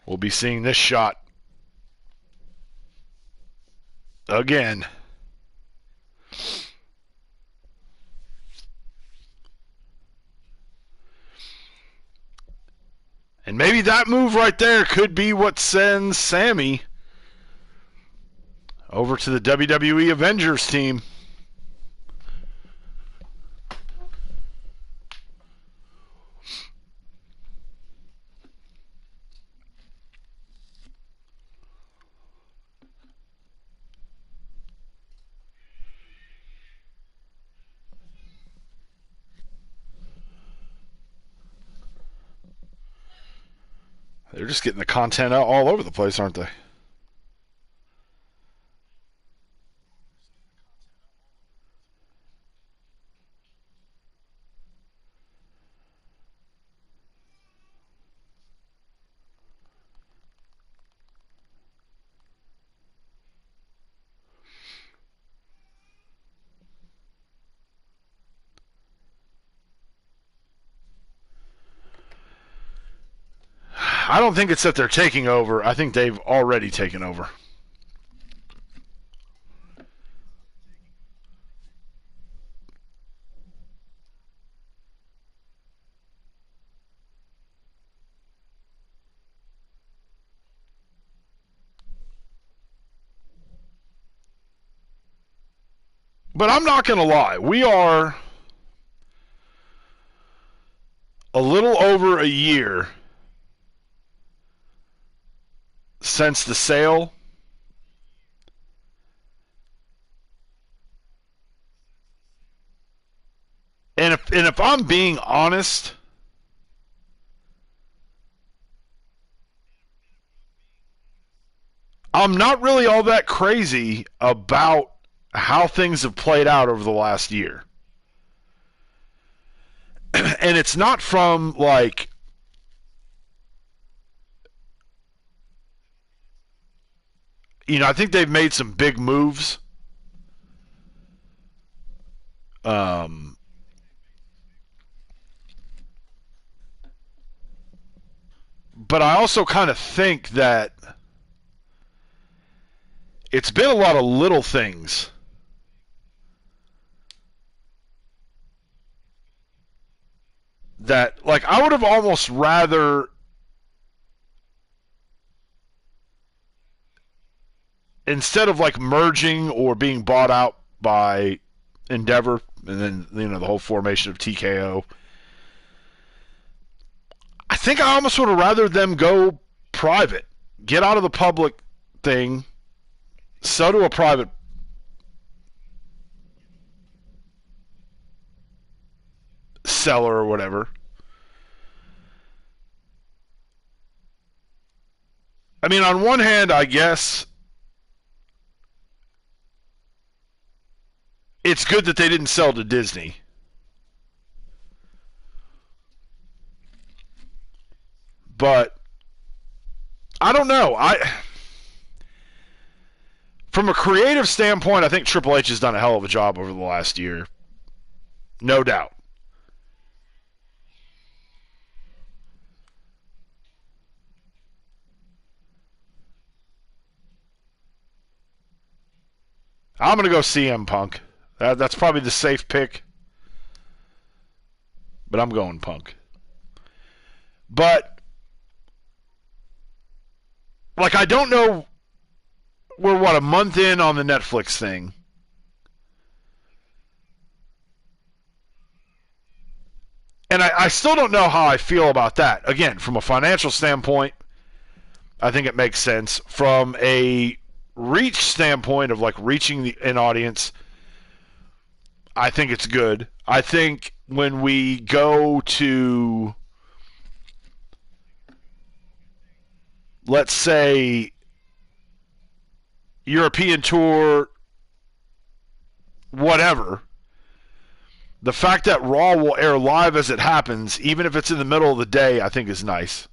We'll be seeing this shot again. And maybe that move right there could be what sends Sammy over to the WWE Avengers team. They're just getting the content out all over the place, aren't they? I don't think it's that they're taking over. I think they've already taken over. But I'm not going to lie. We are a little over a year since the sale. And if I'm being honest, I'm not really all that crazy about how things have played out over the last year. And it's not from like I think they've made some big moves. But I also kind of think that it's been a lot of little things that, like, I would have almost rather instead of like merging or being bought out by Endeavor and then the whole formation of TKO, I think I almost would have rather them go private, get out of the public thing, sell to a private seller or whatever. I mean, on one hand, I guess it's good that they didn't sell to Disney. But I don't know. From a creative standpoint, I think Triple H has done a hell of a job over the last year. No doubt. I'm going to go CM Punk. That's probably the safe pick. But I'm going Punk. But, like, I don't know. We're, a month in on the Netflix thing. And I still don't know how I feel about that. Again, from a financial standpoint, I think it makes sense. From a reach standpoint of like reaching an audience, I think it's good. I think when we go to, let's say, European tour, whatever, the fact that Raw will air live as it happens, even if it's in the middle of the day, I think is nice.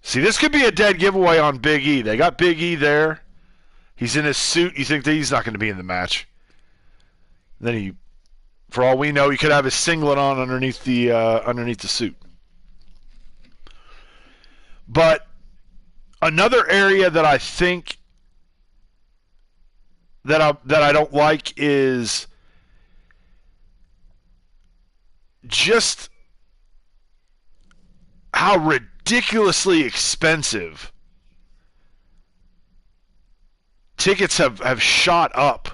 See, this could be a dead giveaway on Big E. They got Big E there. He's in his suit. You think that he's not going to be in the match. Then he, for all we know, he could have his singlet on underneath the suit. But another area that I think that I don't like is just how ridiculously expensive tickets have shot up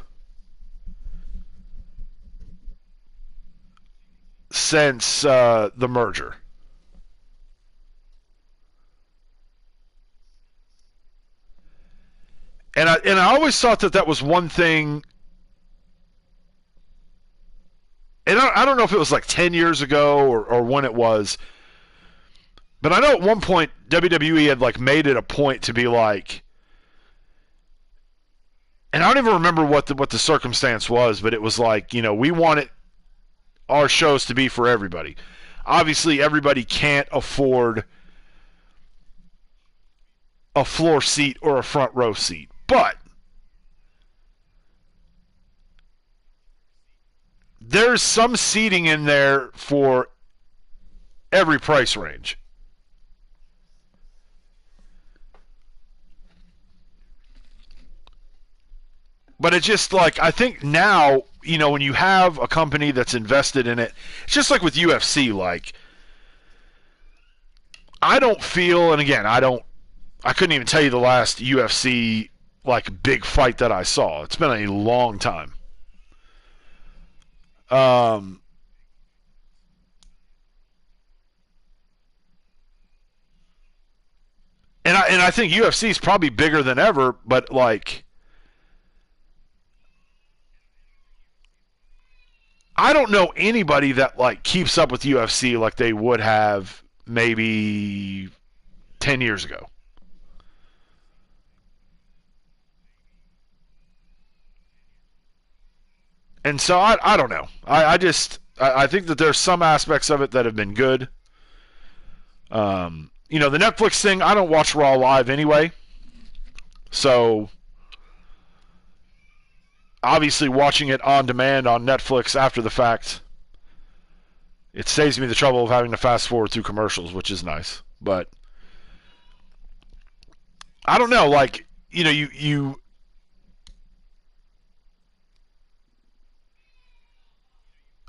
since the merger. And I always thought that was one thing, and I don't know if it was like 10 years ago or when it was, but I know at one point WWE had like made it a point to be like, and I don't even remember what the circumstance was, but it was like, you know, we want our shows to be for everybody. Obviously, everybody can't afford a floor seat or a front row seat. But there's some seating in there for every price range. But it's just like, I think now, you know, when you have a company that's invested in it, it's just like with UFC, like, I don't feel, and again, I couldn't even tell you the last UFC like big fight that I saw. It's been a long time. And I think UFC is probably bigger than ever, but like, I don't know anybody that like keeps up with UFC like they would have maybe 10 years ago. And so I don't know. I think that there's some aspects of it that have been good. You know, the Netflix thing, I don't watch Raw live anyway. So obviously watching it on demand on Netflix after the fact, it saves me the trouble of having to fast forward through commercials, which is nice. But I don't know, like, you know,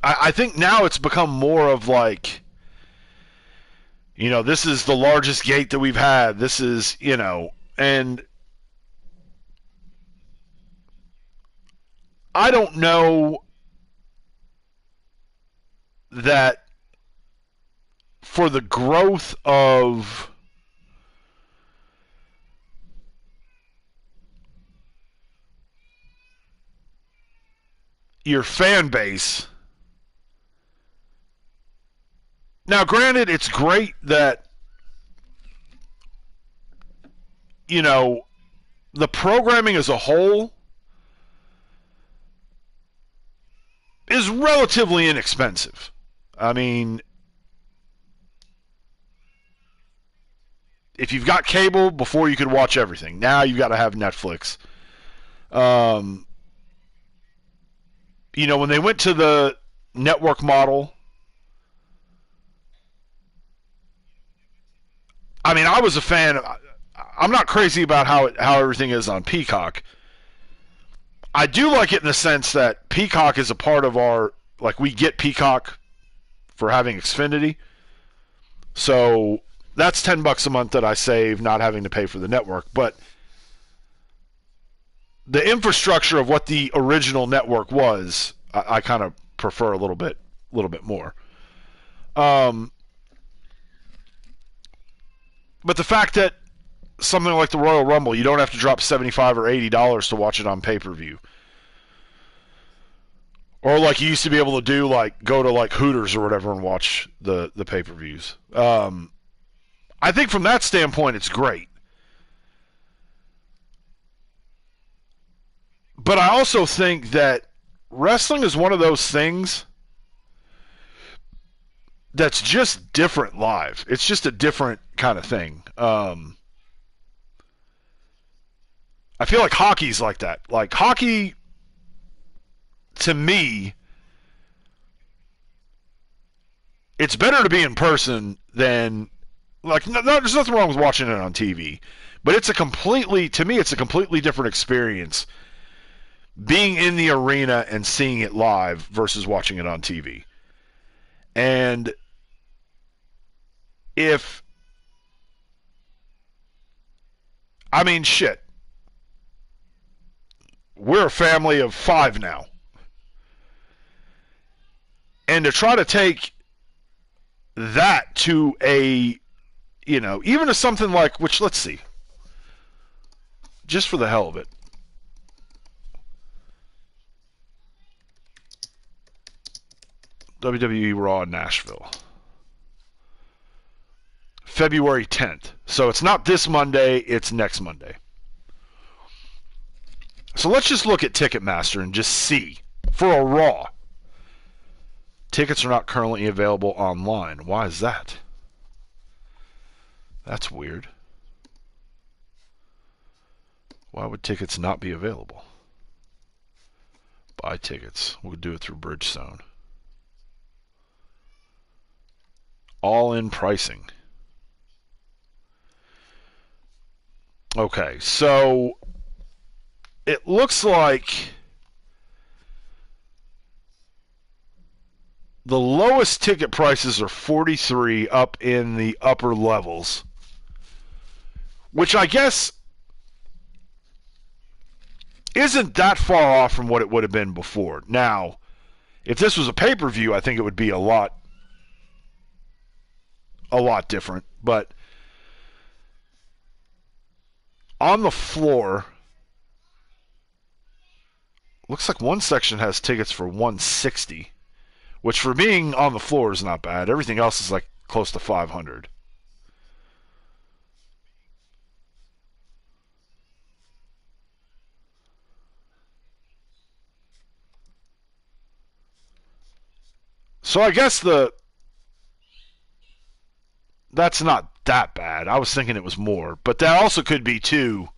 I think now it's become more of like, you know, this is the largest gate that we've had. This is, you know, and I don't know that for the growth of your fan base. Now, granted, it's great that, you know, the programming as a whole is relatively inexpensive. I mean, if you've got cable, before you could watch everything. Now you've got to have Netflix. You know, when they went to the network model, I mean, I was a fan. I'm not crazy about how everything is on Peacock. I do like it in the sense that Peacock is a part of our, like, we get Peacock for having Xfinity. So that's $10 a month that I save not having to pay for the network. But the infrastructure of what the original network was I kind of prefer a little bit more. But the fact that something like the Royal Rumble, you don't have to drop $75 or $80 to watch it on pay-per-view. Or like you used to be able to do, like go to like Hooters or whatever and watch the pay-per-views. I think from that standpoint, it's great. But I also think that wrestling is one of those things that's just different live. It's just a different kind of thing. I feel like hockey's like that. Like hockey, to me, it's better to be in person than there's nothing wrong with watching it on TV, but it's a completely different experience being in the arena and seeing it live versus watching it on TV. And shit, we're a family of 5 now. And to try to take that to a, even to something like, which, let's see, just for the hell of it, WWE Raw in Nashville, February 10th. So it's not this Monday, it's next Monday. So let's just look at Ticketmaster and just see. For a Raw, tickets are not currently available online. Why is that? That's weird. Why would tickets not be available? Buy tickets. We'll do it through Bridgestone. All-in pricing. Okay, so it looks like the lowest ticket prices are $43 up in the upper levels, which I guess isn't that far off from what it would have been before. Now, if this was a pay-per-view, I think it would be a lot different, but on the floor, looks like one section has tickets for $160, which for being on the floor is not bad. Everything else is like close to $500. So I guess that's not that bad. I was thinking it was more, but that also could be too.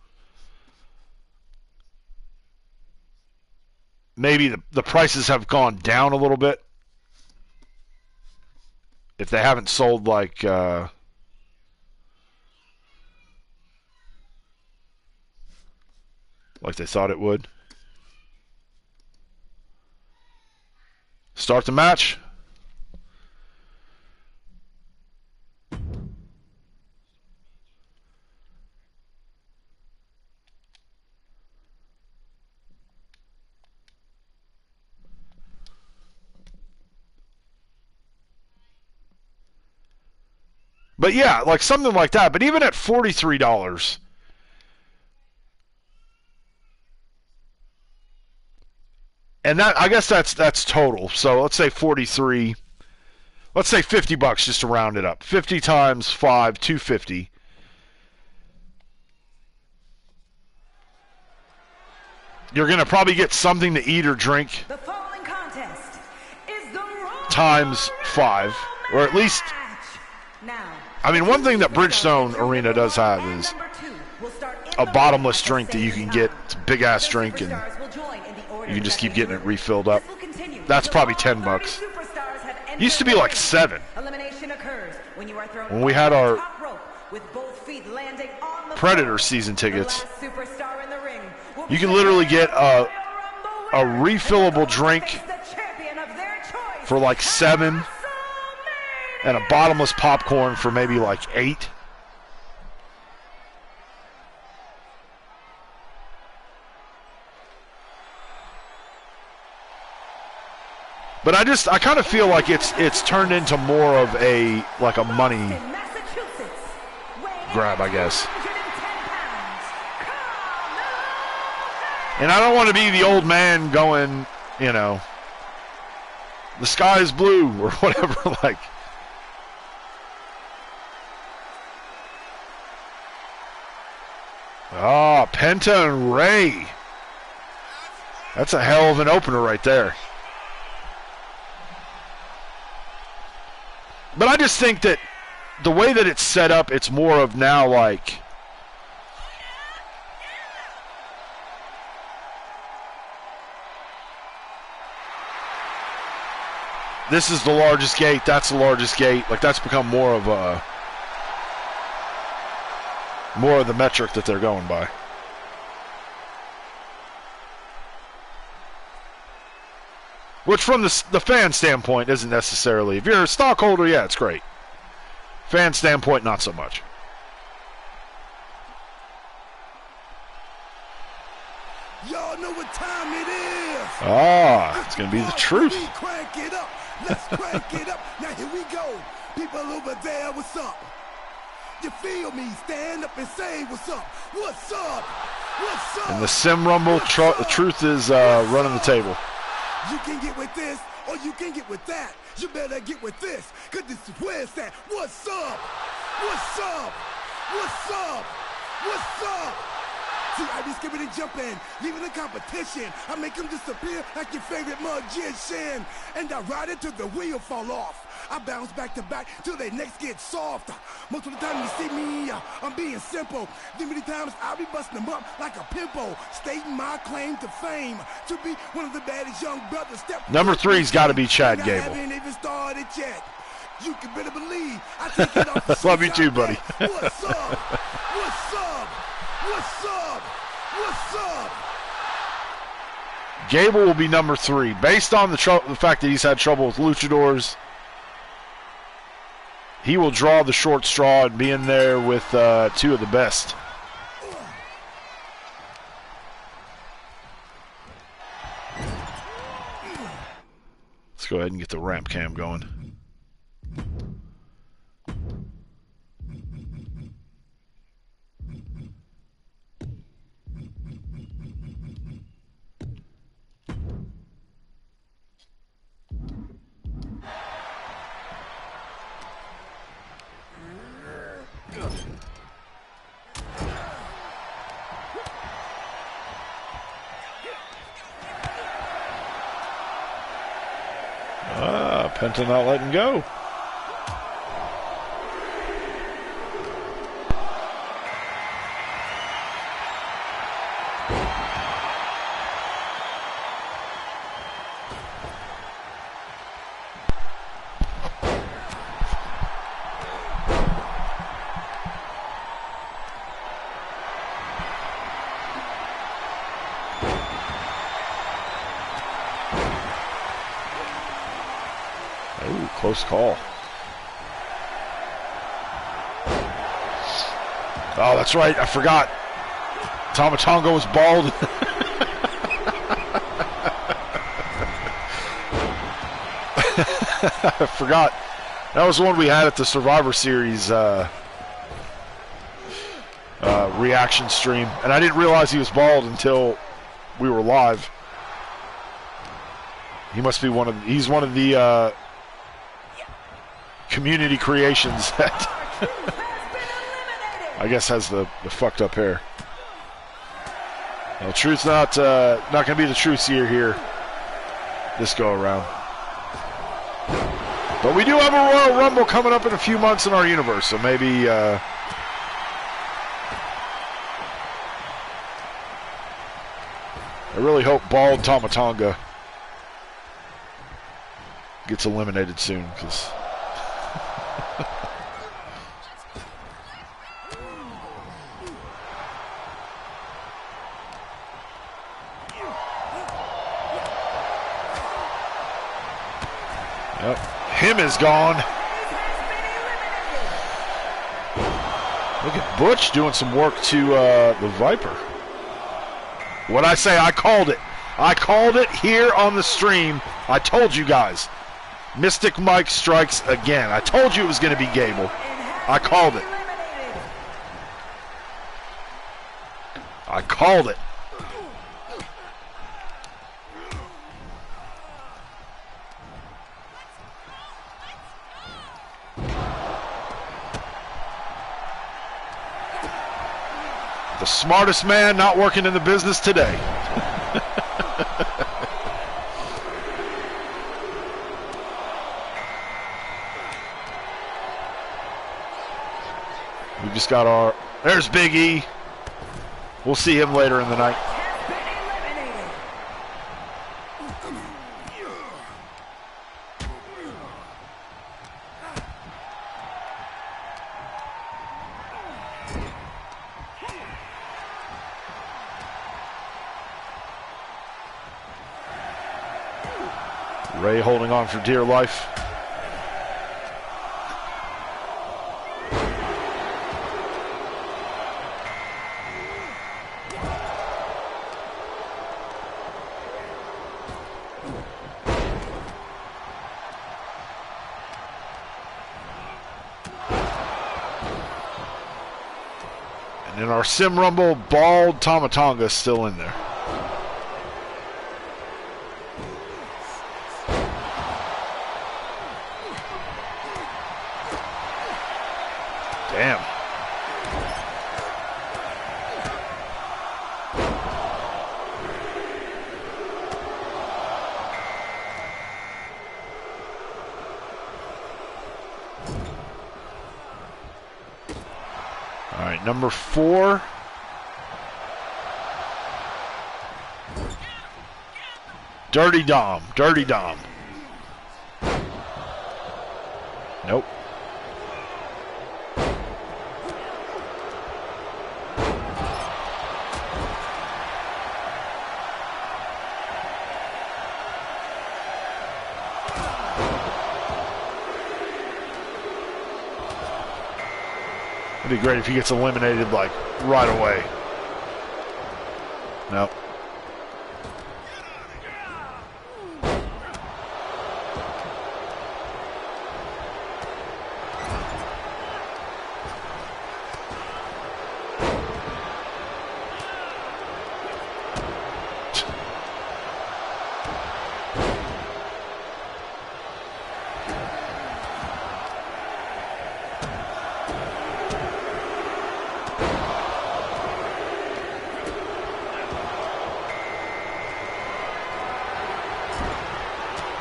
Maybe the prices have gone down a little bit. If they haven't sold like they thought it would. Start the match. But yeah, like something like that. But even at $43, and that I guess that's total. So let's say 43. Let's say $50 just to round it up. 50 times 5, $250. You're gonna probably get something to eat or drink. The following contest is the times 5, or at least. Now, I mean, one thing that Bridgestone Arena does have is a bottomless drink that you can get. It's a big ass drink, and you can just keep getting it refilled up. That's probably $10. Used to be like 7. When we had our Predator season tickets, you can literally get a refillable drink for like 7. And a bottomless popcorn for maybe like 8. But I kind of feel like it's turned into more of a money In Massachusetts, weighing grab, I guess. 110 pounds, And I don't want to be the old man going, you know, the sky is blue or whatever. Like, Penta and Ray. That's a hell of an opener right there. But I just think that the way that it's set up, it's more of now like, this is the largest gate, that's the largest gate. Like, that's become more of the metric that they're going by. Which from the fan standpoint isn't necessarily. If you're a stockholder, yeah, it's great. Fan standpoint, not so much. Y'all know what time it is. It's going to be the truth. Crank it up. Let's crank it up. Now here we go. People over there, what's up? You feel me? Stand up and say what's up. What's up? What's up? In the Sim Rumble, the truth is running the table. You can get with this or you can get with that. You better get with this, cause this is where it's at. What's up? What's up? What's up? What's up? See, I be skipping and jumping, leaving the competition. I make them disappear like your favorite magician. And I ride it till the wheel fall off. I bounce back to back till their necks get soft. Most of the time you see me, I'm being simple. Then many times I'll be busting them up like a pimple, stating my claim to fame to be one of the baddest young brothers. Number 3's got to be Chad I Gable. haven't even started yet. You can better believe I take it off the Love you too, buddy. What's up? What's up? What's up? What's up? Gable will be number 3. Based on the fact that he's had trouble with luchadors, he will draw the short straw and be in there with 2 of the best. Let's go ahead and get the ramp cam going. Penta not letting go. Close call. Oh, that's right. I forgot. Tama Tonga was bald. I forgot. That was the one we had at the Survivor Series reaction stream. And I didn't realize he was bald until we were live. He must be he's one of the community creations that I guess has the fucked up hair. Well, Truth's not going to be the Truth's year here this go around. But we do have a Royal Rumble coming up in a few months in our universe, so maybe I really hope bald Tama Tonga gets eliminated soon, because him is gone. Look at Butch doing some work to the Viper. What I say, I called it. I called it here on the stream. I told you guys. Mystic Mike strikes again. I told you it was going to be Gable. I called it. I called it. The smartest man not working in the business today. We just got our... There's Big E. We'll see him later in the night. Ray holding on for dear life. And in our Sim Rumble, Bald Tama Tonga is still in there. Damn. All right, number 4. Dirty Dom. Dirty Dom. Nope. It'd be great if he gets eliminated, like, right away. Nope.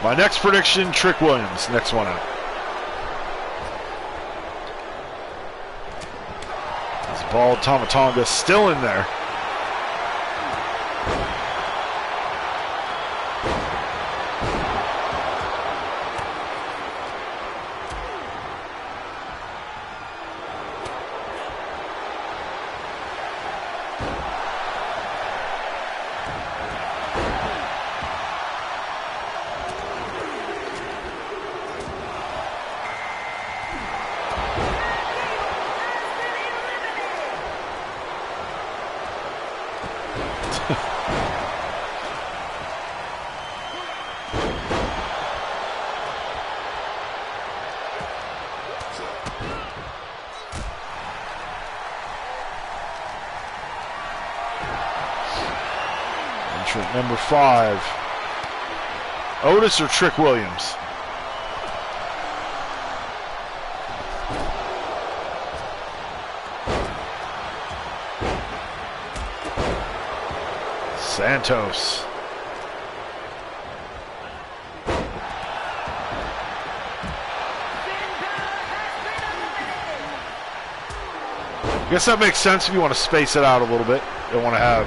My next prediction, Trick Williams, next one out. This Bald Tama Tonga still in there. Entrant number 5. Otis or Trick Williams? Santos. I guess that makes sense if you want to space it out a little bit. You don't want to have...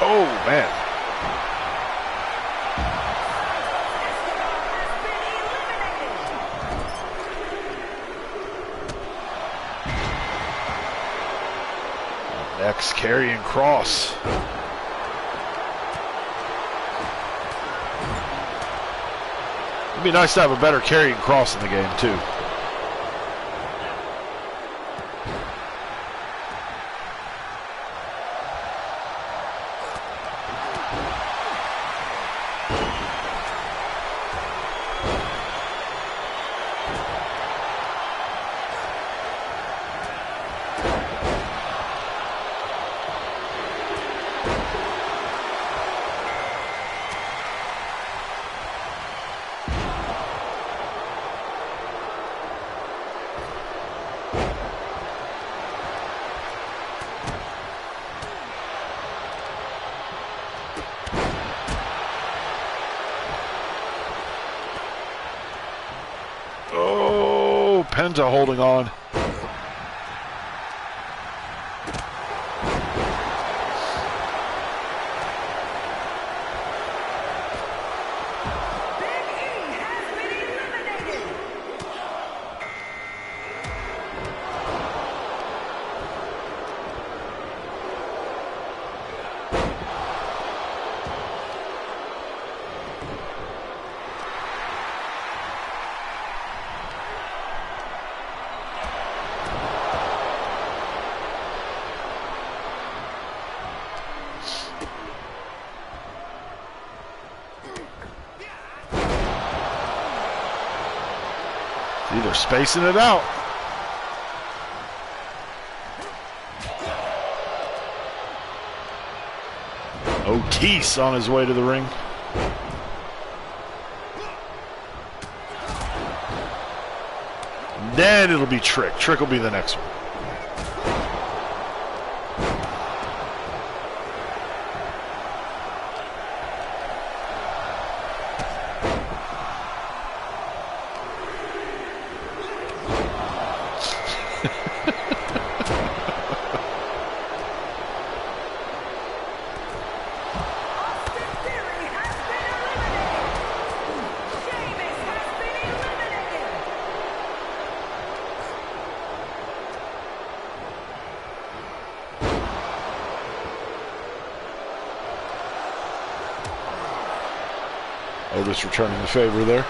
Oh, man. Next, Karrion Kross. It'd be nice to have a better Karrion Kross in the game, too. Penta holding on. Big E has been eliminated. They're spacing it out. Otis on his way to the ring. Then it'll be Trick. Trick will be the next one. Austin Theory has been eliminated. Sheamus has been eliminated. Otis returning the favor there.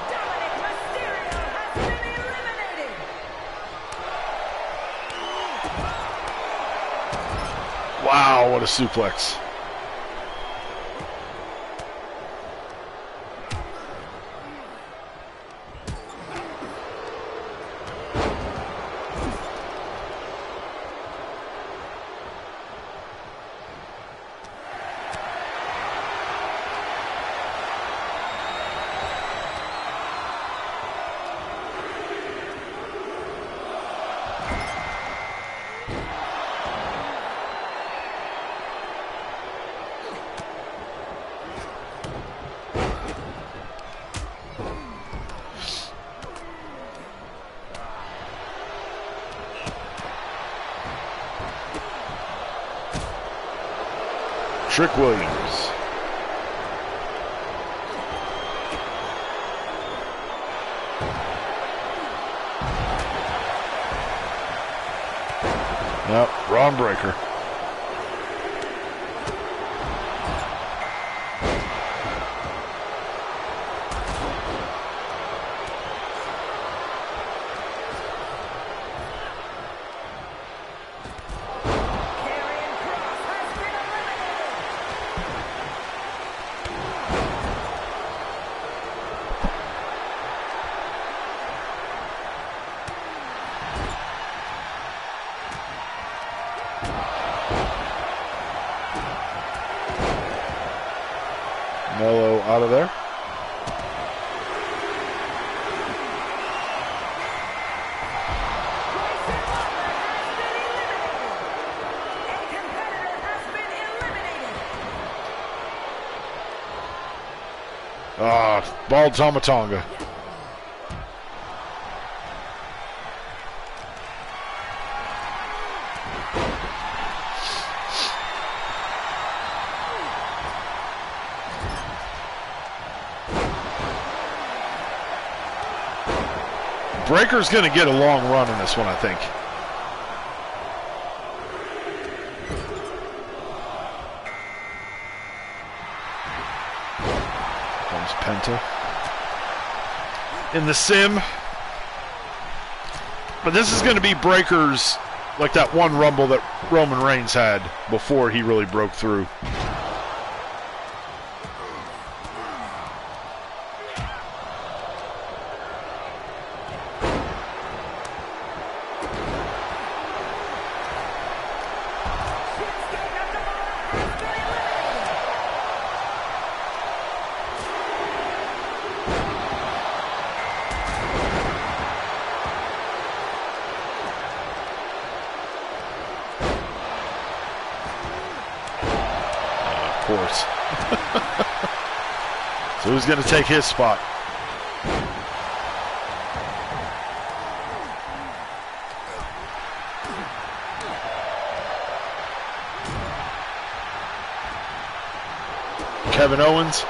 Dominic Mysterio has been eliminated. Wow, what a suplex. Trick Williams. Yep, Braun Breaker. Karrion Kross has been eliminated. Mello out of there. Grayson Waller has been eliminated. A competitor has been eliminated. Bald Tama Tonga. Breaker's going to get a long run in this one, I think. Penta. In the sim. But this is going to be breakers like that one Rumble that Roman Reigns had before he really broke through. So who's going to take his spot? Kevin Owens.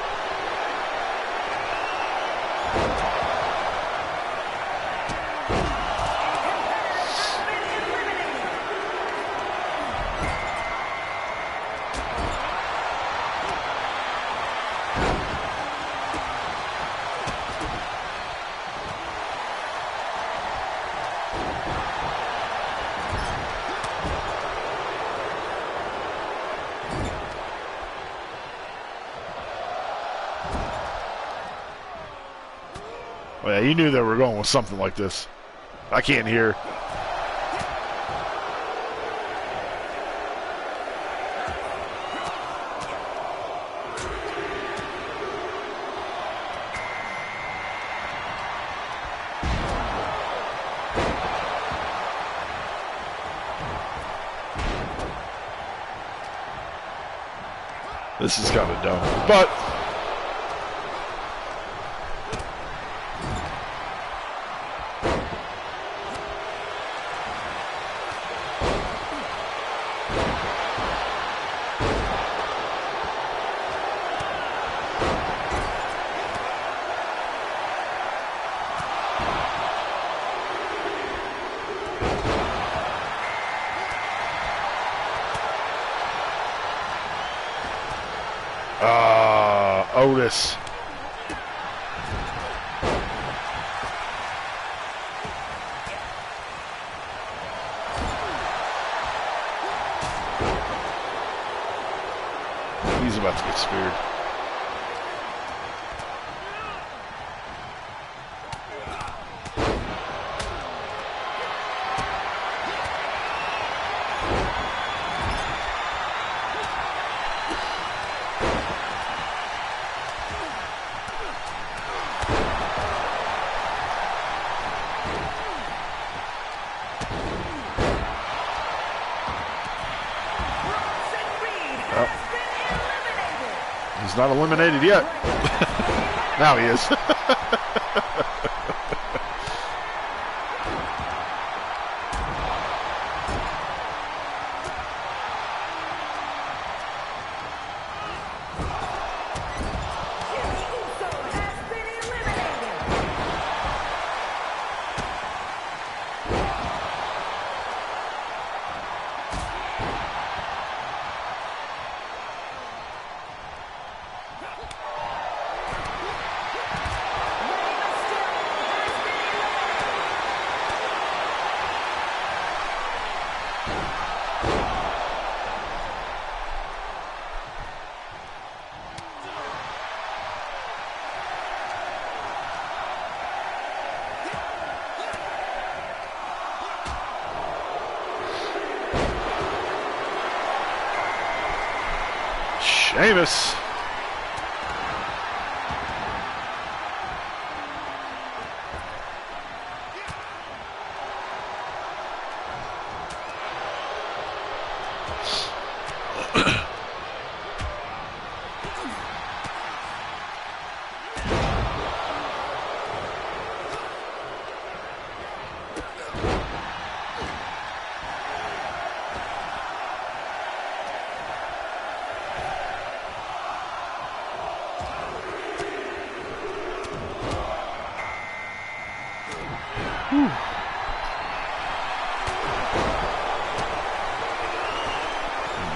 Oh, yeah, you knew they were going with something like this. I can't hear. This is kind of dumb, but Otis. He's about to get speared. He's not eliminated yet. Now he is. Sheamus.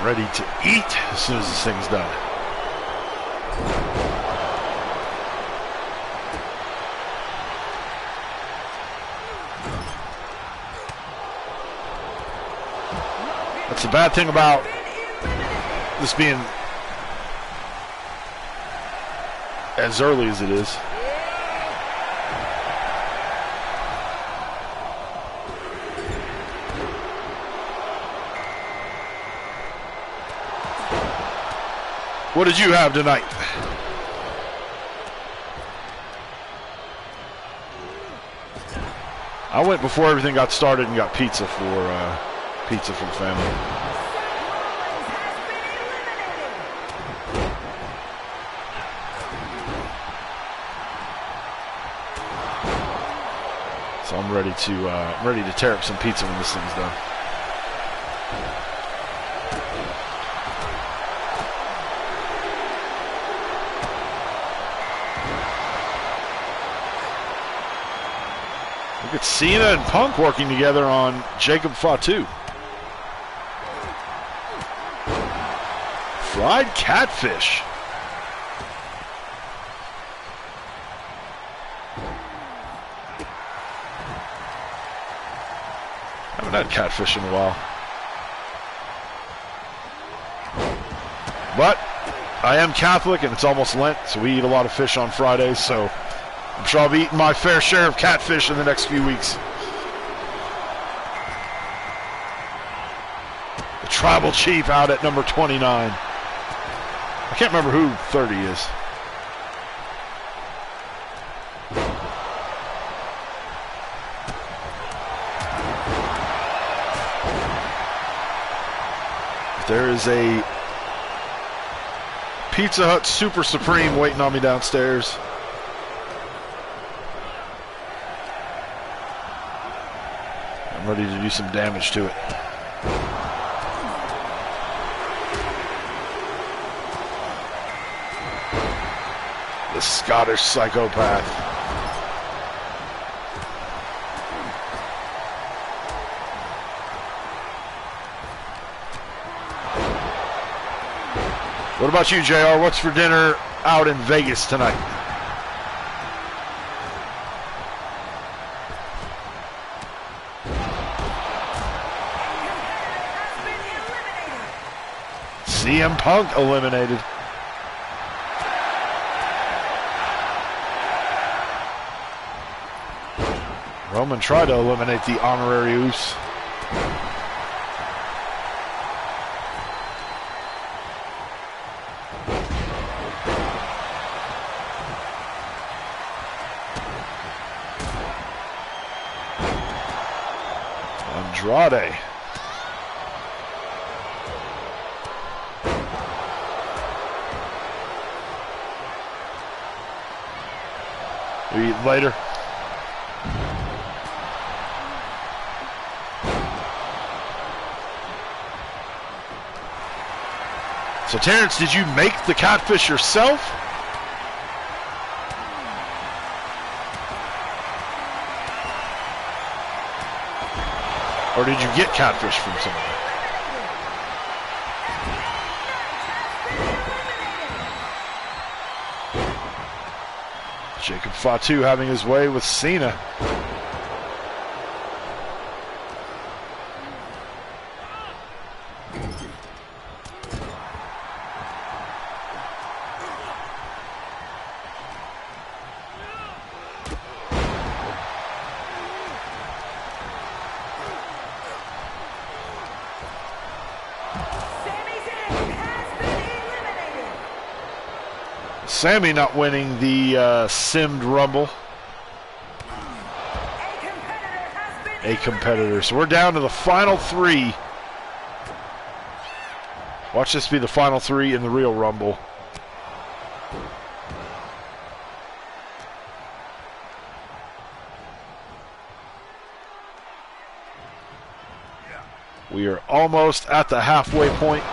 Ready to eat as soon as this thing's done. That's the bad thing about this being as early as it is. What did you have tonight? I went before everything got started and got pizza for the family. So I'm ready to tear up some pizza when this thing's done. Look at Cena and Punk working together on Jacob Fatu. Fried catfish. Haven't had catfish in a while. But I am Catholic and it's almost Lent, so we eat a lot of fish on Fridays, so I'm sure I'll be eating my fair share of catfish in the next few weeks. The Tribal Chief out at number 29. I can't remember who 30 is. There is a Pizza Hut Super Supreme waiting on me downstairs. I'm ready to do some damage to it. The Scottish Psychopath. What about you, JR? What's for dinner out in Vegas tonight? CM Punk eliminated. Roman tried to eliminate the honorary Uce. Andrade. We eat later. So Terrence, did you make the catfish yourself? Or did you get catfish from somewhere? Jacob Fatu having his way with Cena. Sammy not winning the Simmed Rumble. A competitor. So we're down to the final three. Watch this be the final three in the real Rumble. We are almost at the halfway point.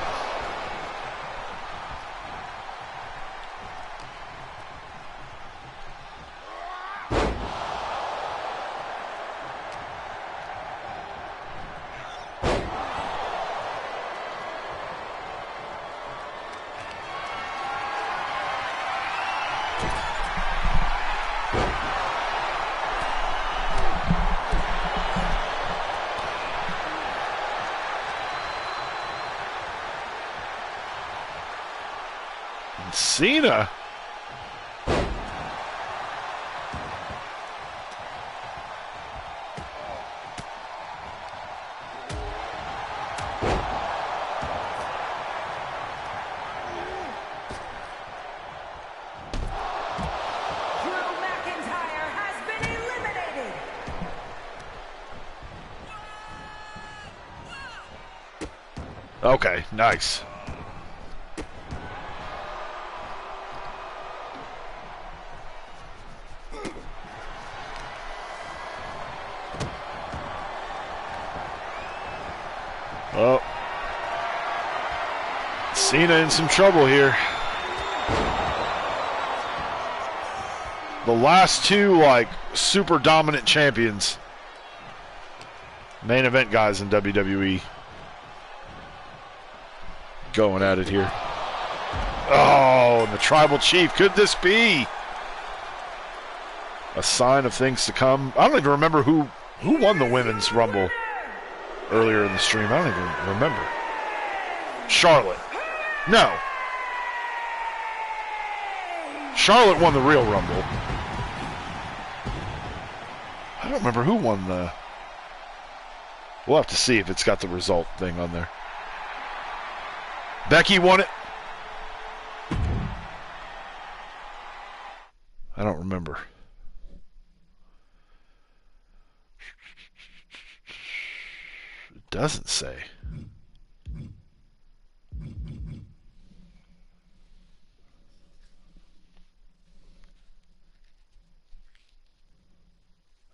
Cena. Okay, nice. Oh. Cena in some trouble here. The last two, like, super dominant champions. Main event guys in WWE. Going at it here. Oh, and the Tribal Chief. Could this be a sign of things to come? I don't even remember who won the Women's Rumble earlier in the stream. I don't even remember. Charlotte. No. Charlotte won the Real Rumble. I don't remember who won the... We'll have to see if it's got the result thing on there. Becky won it. I don't remember. It doesn't say.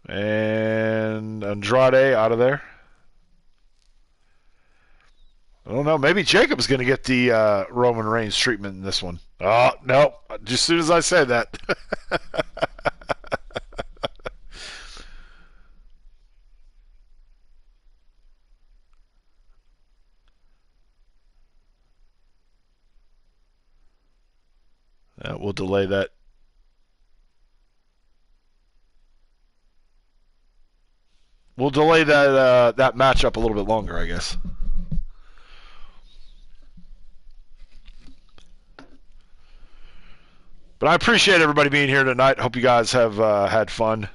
And Andrade out of there. I don't know. Maybe Jacob's going to get the Roman Reigns treatment in this one. Oh, no. Just as soon as I say that. We'll delay that. We'll delay that matchup a little bit longer, I guess. But I appreciate everybody being here tonight. Hope you guys have had fun.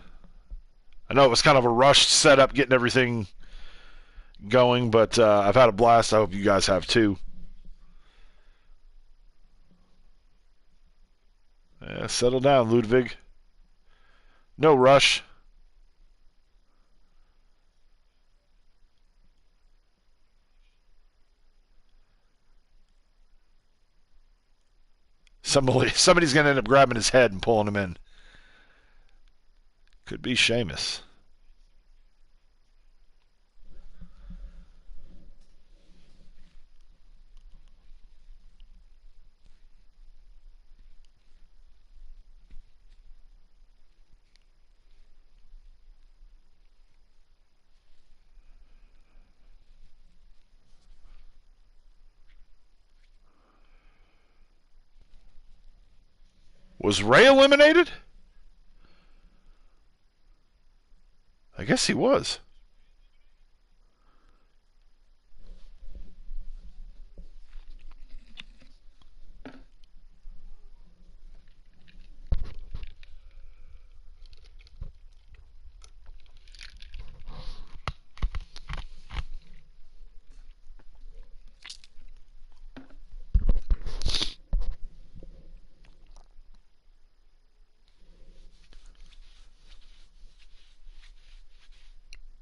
I know it was kind of a rushed setup getting everything going, but I've had a blast. I hope you guys have too. Yeah, settle down, Ludwig. No rush. Somebody's going to end up grabbing his head and pulling him in. Could be Sheamus. Was Ray eliminated? I guess he was.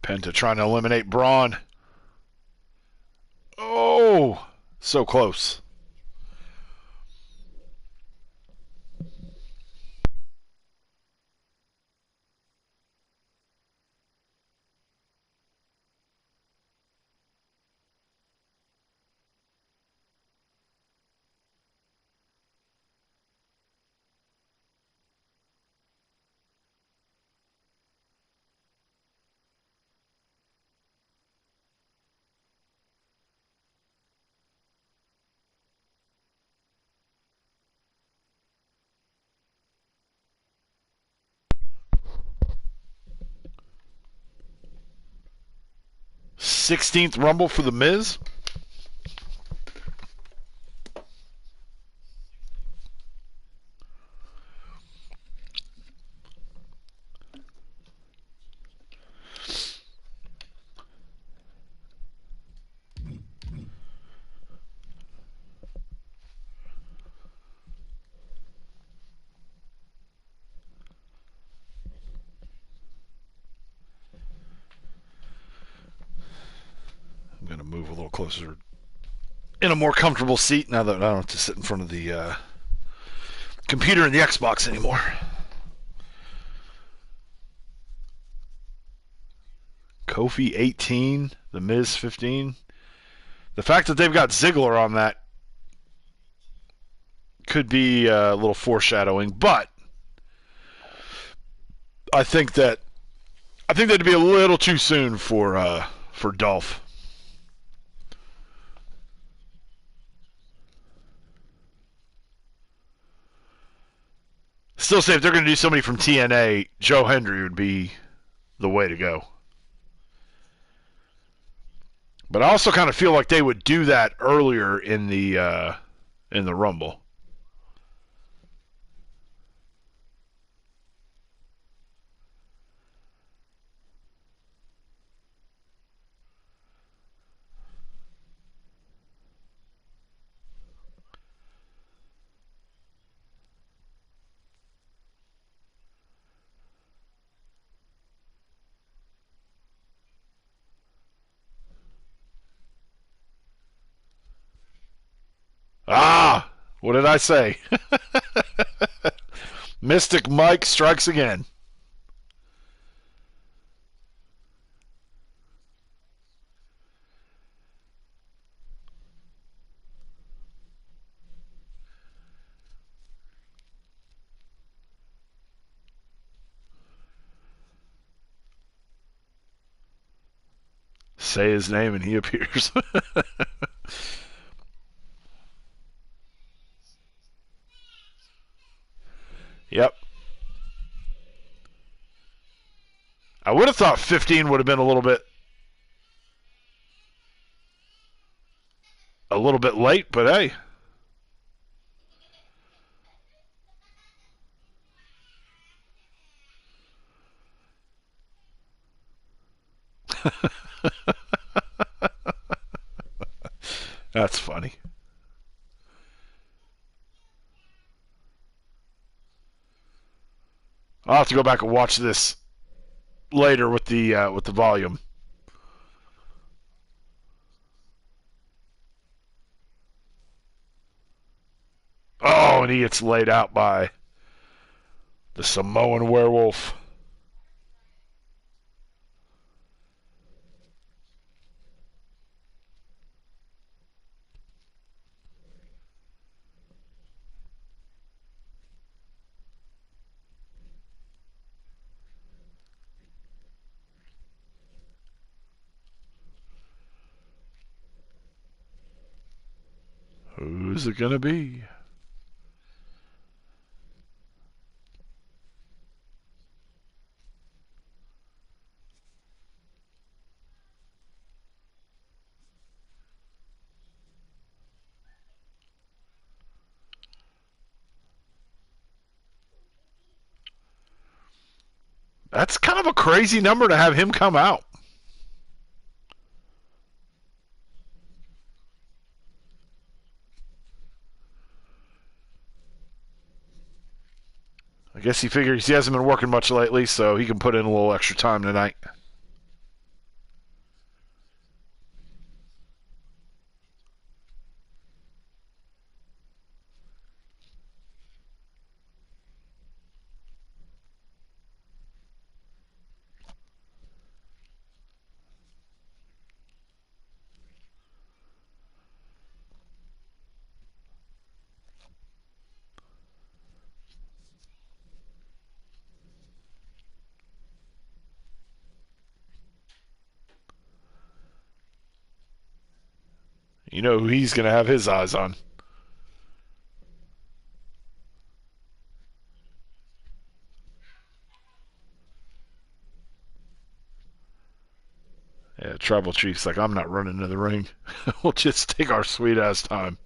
Penta trying to eliminate Braun. Oh, so close. '16th Rumble for The Miz. move a little closer in a more comfortable seat now that I don't have to sit in front of the computer and the Xbox anymore. Kofi 18, The Miz 15. The fact that they've got Ziggler on that could be a little foreshadowing, but I think that'd be a little too soon for Dolph. Still say if they're going to do somebody from TNA, Joe Hendry would be the way to go. But I also kind of feel like they would do that earlier in the Rumble. Ah, what did I say? Mystic Mike strikes again. Say his name and he appears. Yep. I would have thought 15 would have been a little bit late, but hey. That's funny. I'll have to go back and watch this later with the volume. Oh, and he gets laid out by the Samoan werewolf. Who's it gonna be? That's kind of a crazy number to have him come out. I guess he figures he hasn't been working much lately, so he can put in a little extra time tonight. You know who he's going to have his eyes on. Yeah, Tribal Chief's like, I'm not running to the ring. We'll just take our sweet ass time.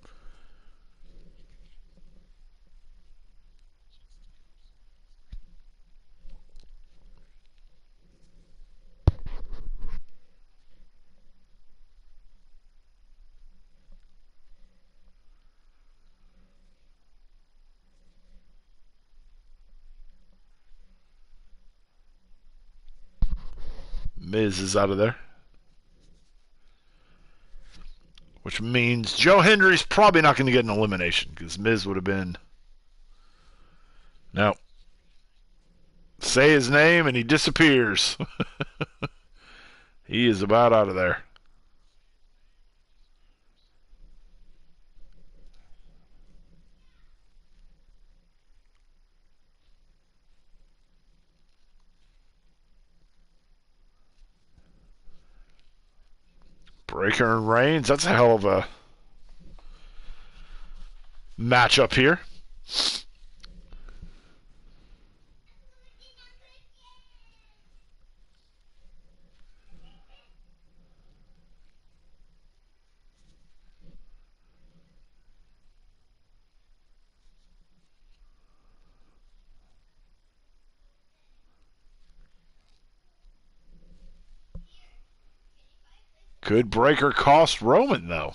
Miz is out of there. which means Joe Hendry's probably not going to get an elimination because Miz would have been. No. Say his name and he disappears. He is about out of there. Breaker and Reigns, that's a hell of a matchup here. Could Breaker cost Roman, though?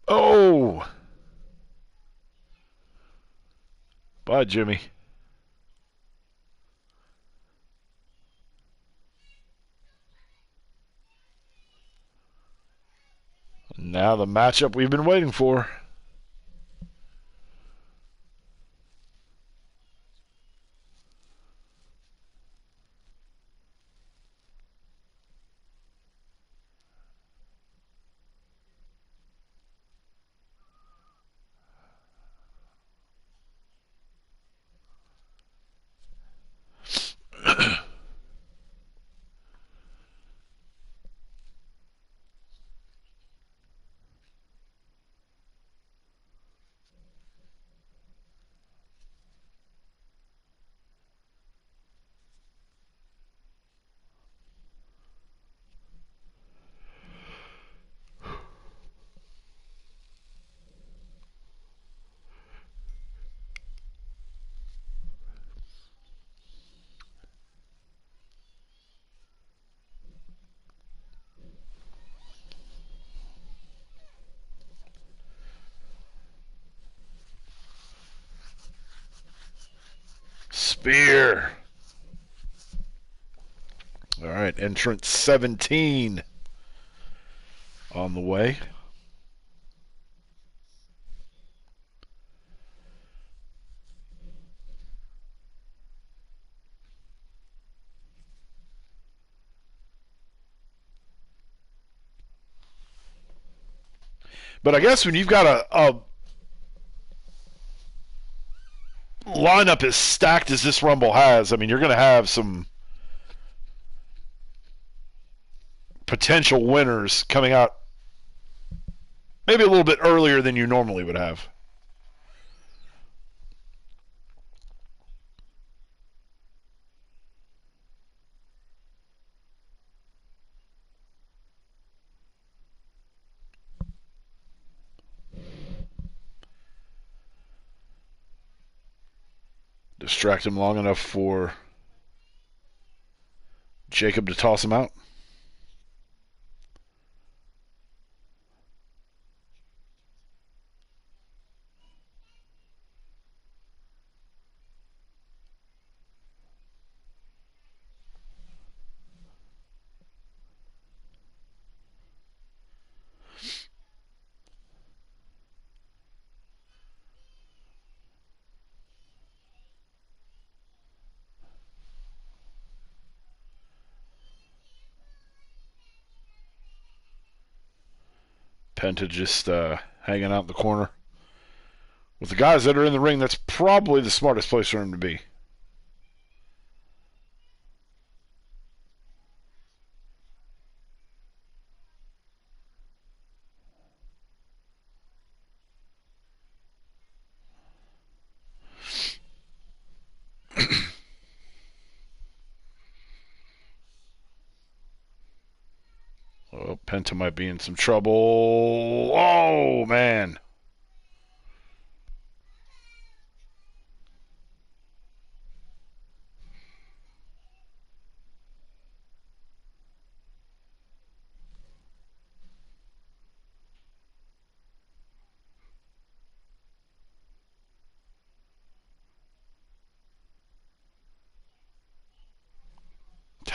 Oh! Bye, Jimmy. Now the matchup we've been waiting for. Spear. All right, entrance 17 on the way. But I guess when you've got a lineup as stacked as this Rumble has, I mean, you're going to have some potential winners coming out maybe a little bit earlier than you normally would have. Distract him long enough for Jacob to toss him out. Penta just hanging out in the corner. With the guys that are in the ring, that's probably the smartest place for him to be. Oh, Penta might be in some trouble. Oh, man.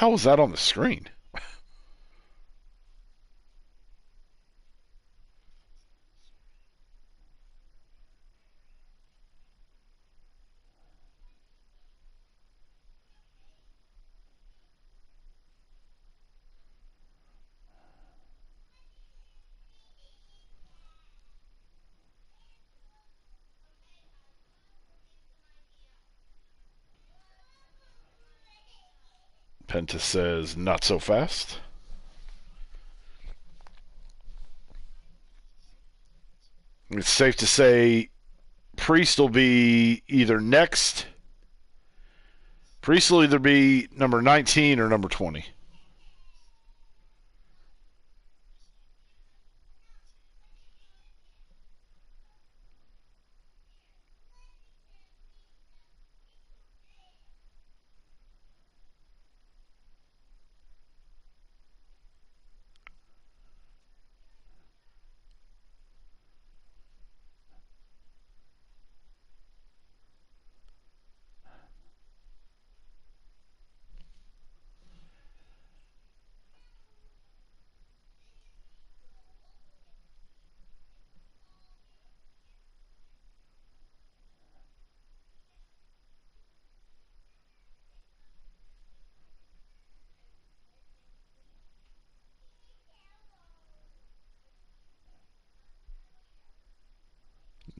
hell was that on the screen? Penta says, not so fast. It's safe to say Priest will be either next. Priest will either be number 19 or number 20.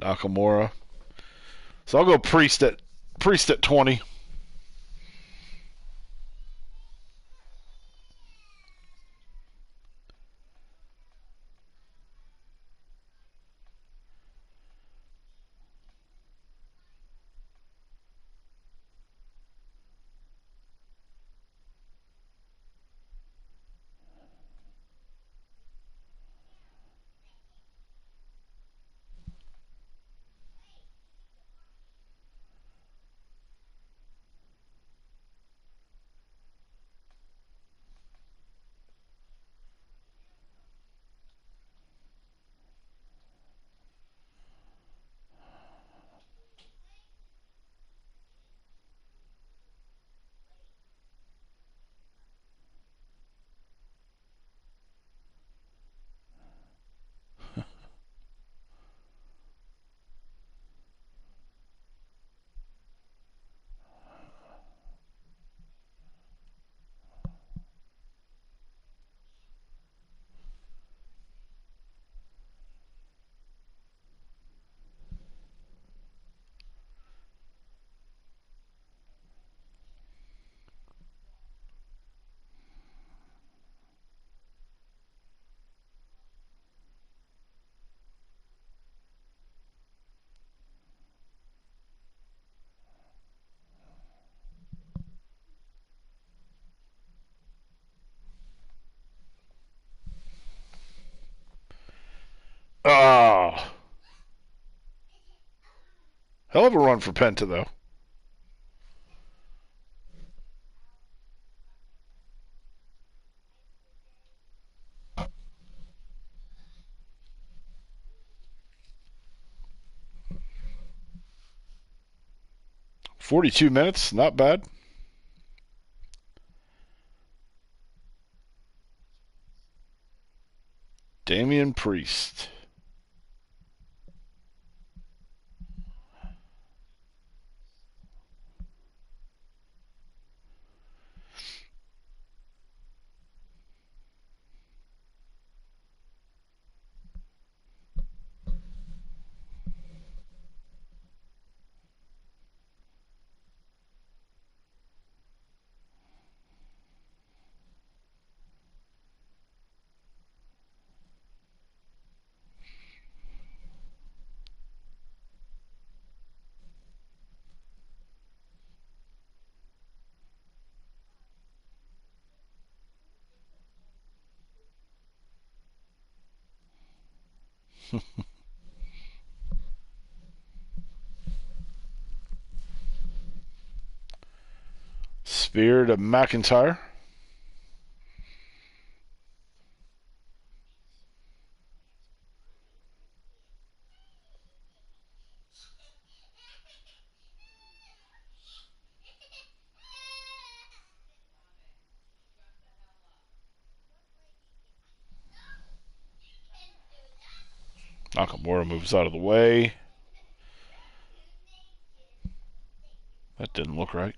Nakamura. So I'll go Priest at 20. Oh. Hell of a run for Penta, though. $42, not bad. Damian Priest. Spear to McIntyre. Nakamura moves out of the way. That didn't look right.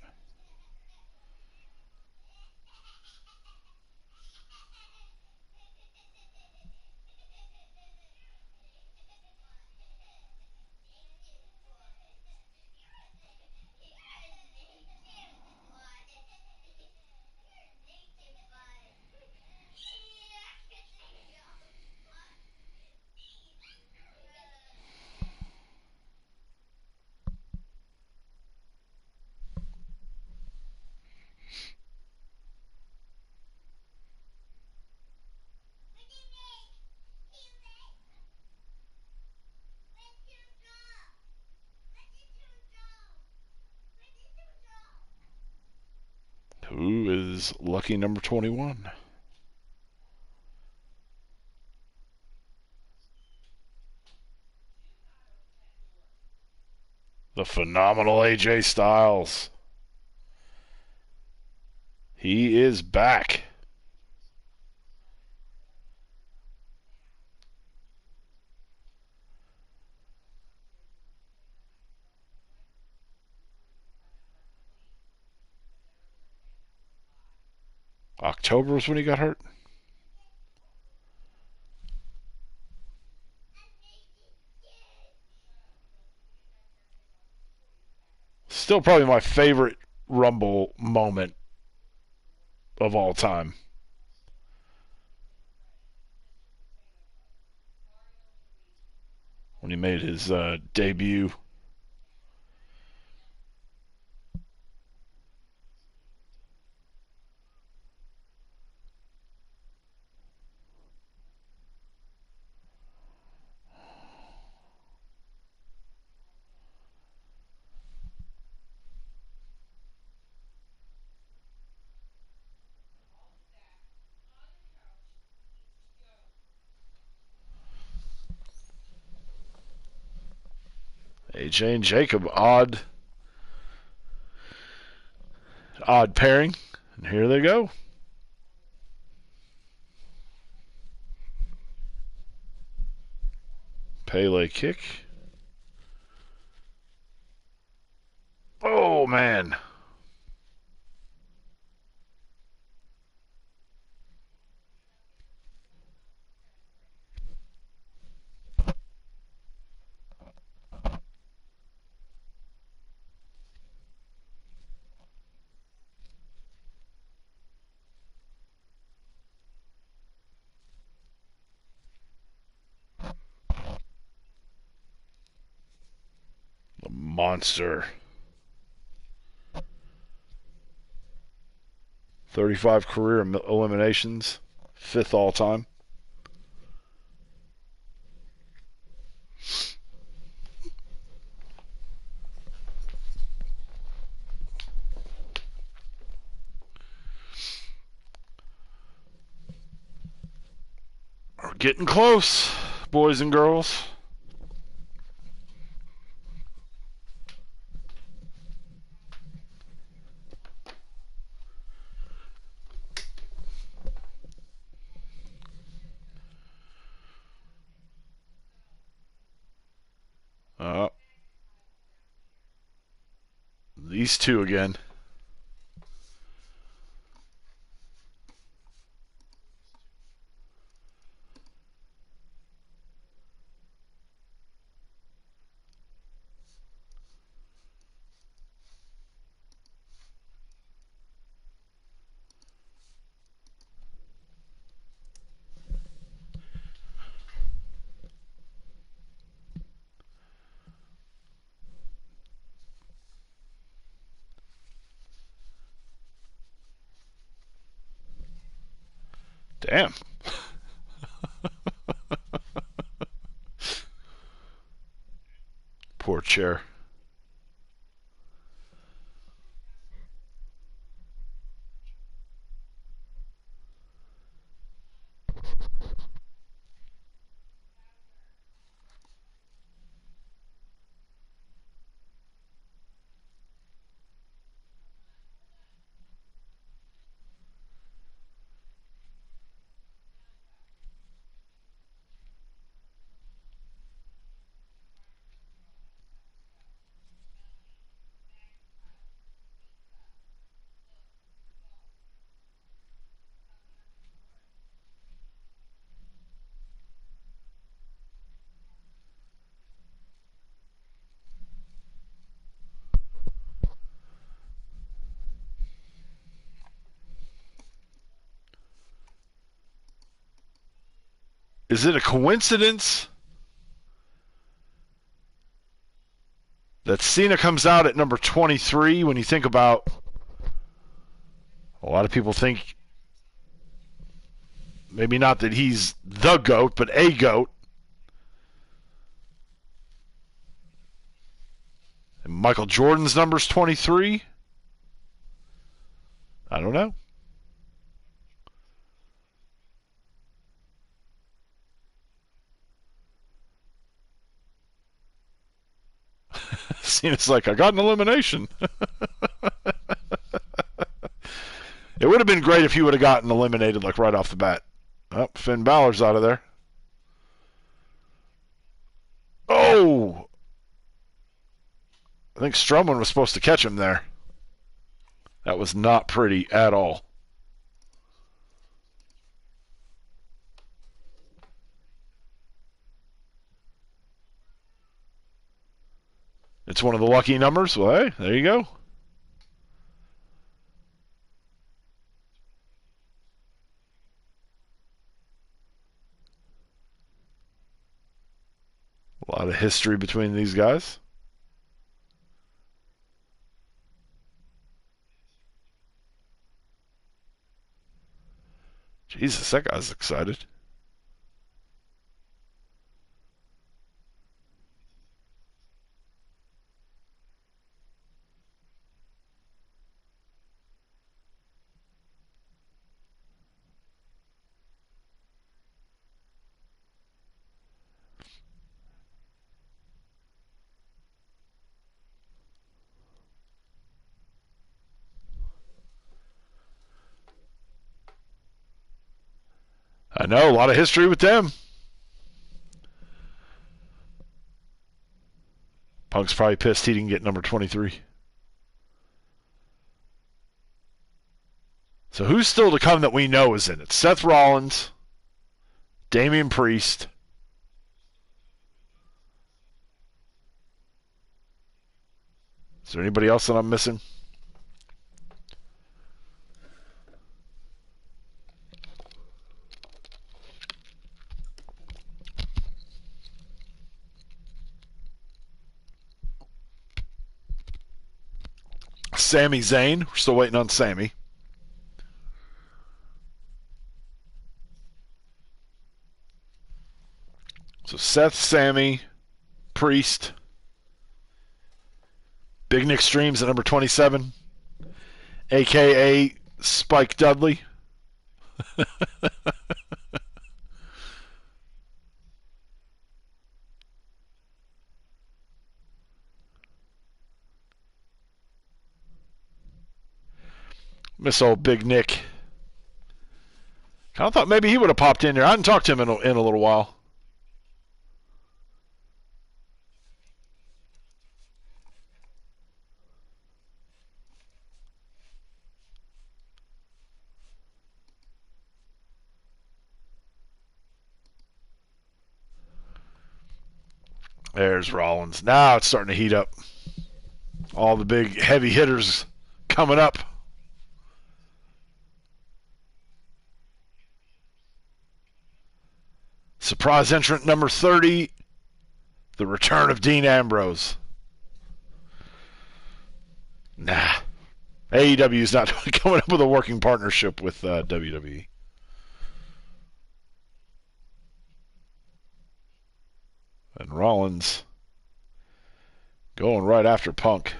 Who is lucky number 21? The phenomenal AJ Styles. He is back. October was when he got hurt. Still probably my favorite Rumble moment of all time. When he made his debut. AJ and Jacob, odd pairing. And here they go. Pele kick. Oh, man. The monster. 35 career eliminations. 5th all time. We're getting close, boys and girls. These two again. Damn. Poor chair. is it a coincidence that Cena comes out at number 23 when you think about a lot of people think maybe not that he's the GOAT, but a GOAT. And Michael Jordan's number's 23? I don't know. Cena's like, I got an elimination. It would have been great if he would have gotten eliminated like right off the bat. Oh, Finn Balor's out of there. Oh! I think Strowman was supposed to catch him there. That was not pretty at all. It's one of the lucky numbers. Well, hey, there you go. A lot of history between these guys. Jesus, that guy's excited. I know, a lot of history with them. Punk's probably pissed he didn't get number 23. So who's still to come that we know is in it? Seth Rollins, Damian Priest. Is there anybody else that I'm missing? Sami Zayn. We're still waiting on Sami. So Seth, Sami, Priest, Big Nick Streams at number 27, a.k.a. Spike Dudley. Miss old Big Nick. Kind of thought maybe he would have popped in there. I hadn't talked to him in a little while. There's Rollins. Now it's starting to heat up. All the big heavy hitters coming up. Surprise entrant number 30, the return of Dean Ambrose. Nah. AEW is not coming up with a working partnership with WWE. And Rollins going right after Punk.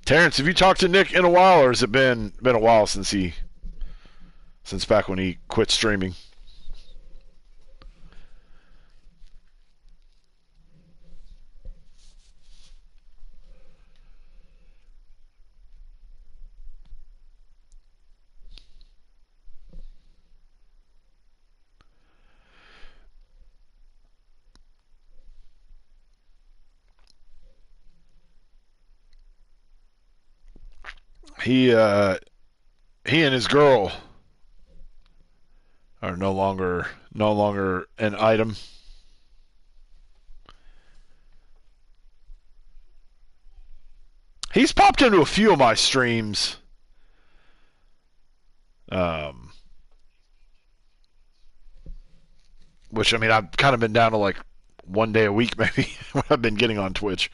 Terrence, have you talked to Nick in a while, or has it been a while since back when he quit streaming? He and his girl are no longer an item. He's popped into a few of my streams. Which, I mean, I've kind of been down to like one day a week maybe when I've been getting on Twitch.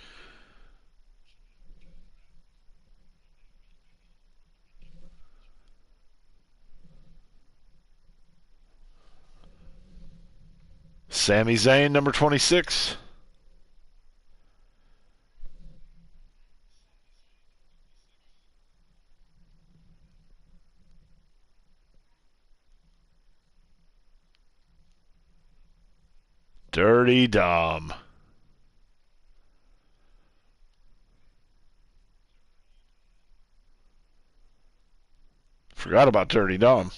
Sami Zayn, number 26. Dirty Dom. Forgot about Dirty Dom.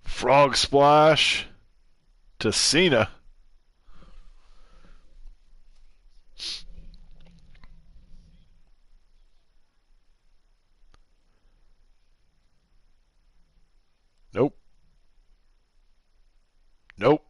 Frog Splash to Cena. Nope. Nope.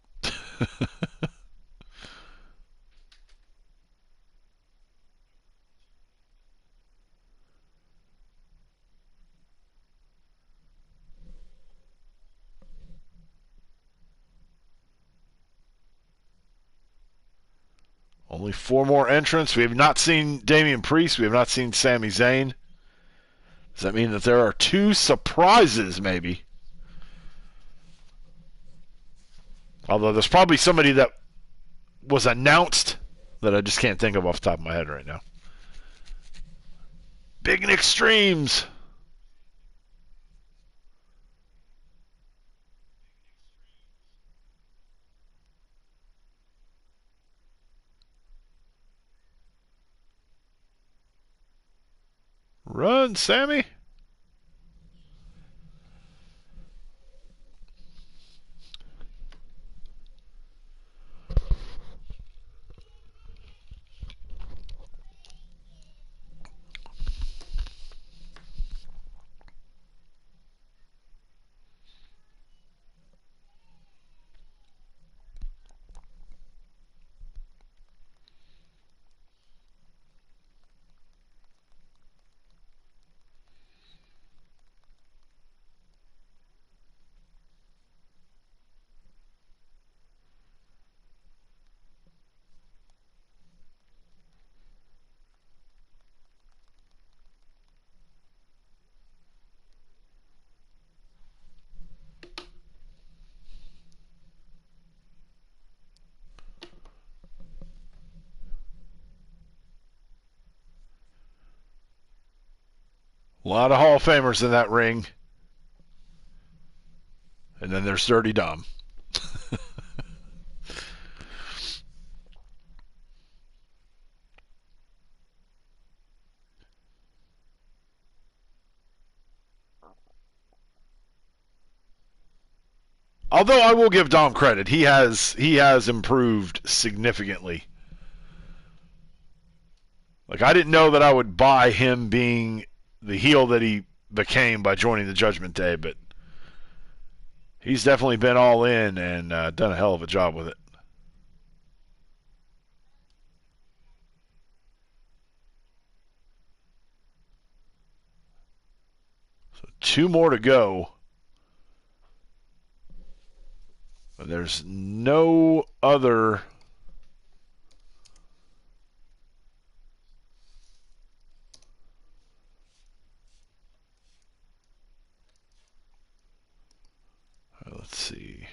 Only 4 more entrants. We have not seen Damian Priest. We have not seen Sami Zayn. Does that mean that there are 2 surprises, maybe? Although there's probably somebody that was announced that I just can't think of off the top of my head right now. Big and Extremes. Run, Sammy. A lot of Hall of Famers in that ring. And then there's Dirty Dom. Although I will give Dom credit, he has improved significantly. Like, I didn't know that I would buy him being the heel that he became by joining the Judgment Day, but he's definitely been all in and done a hell of a job with it. So 2 more to go. There's no other let's see.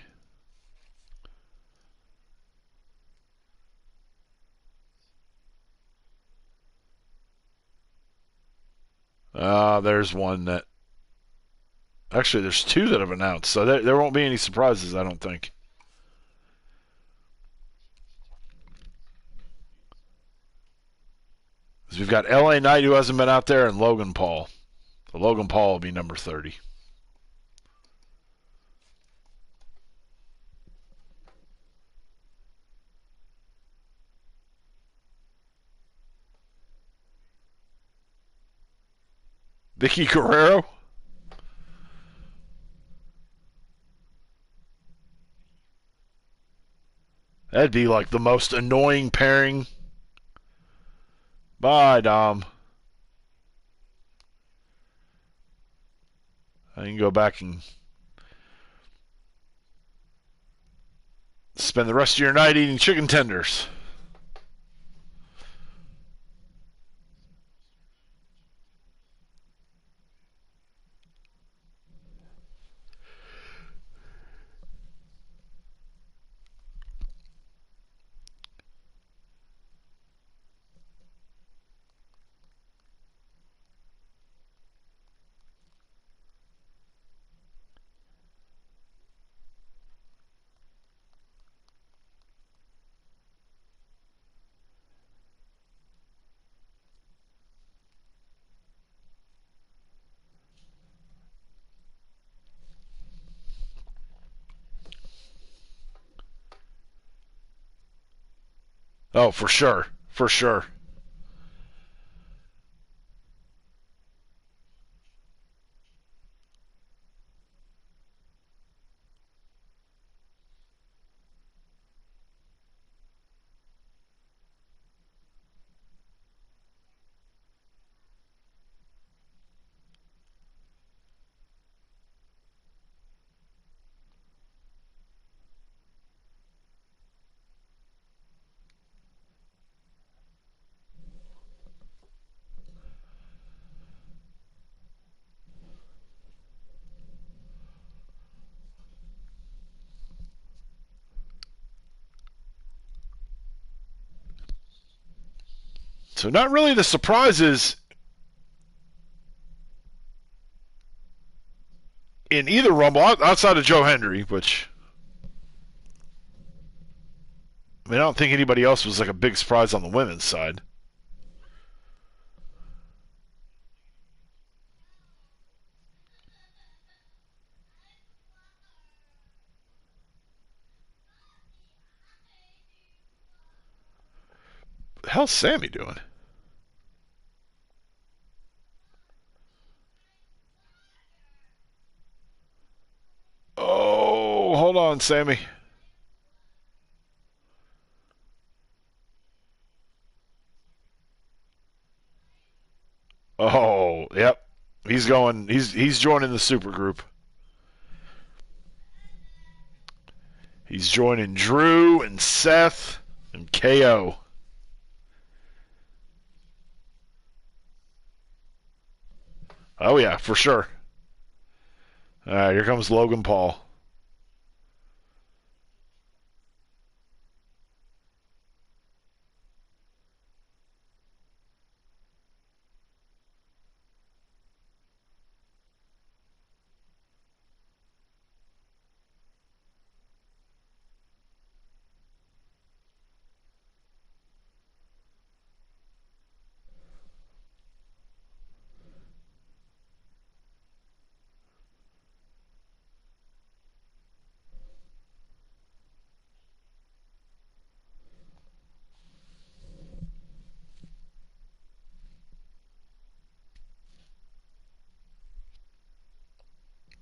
There's one that Actually, there's 2 that have announced, so there won't be any surprises, I don't think. Because we've got LA Knight, who hasn't been out there, and Logan Paul. So Logan Paul will be number 30. Vicky Guerrero? That'd be like the most annoying pairing. Bye, Dom. I can go back and spend the rest of your night eating chicken tenders. Oh, for sure. For sure. So not really the surprises in either Rumble outside of Joe Hendry, which I mean, I don't think anybody else was like a big surprise on the women's side. The hell's Sammy doing? Oh, hold on, Sammy. Oh, yep. He's going. He's joining the super group. He's joining Drew and Seth and KO. Oh yeah, for sure. All right, here comes Logan Paul.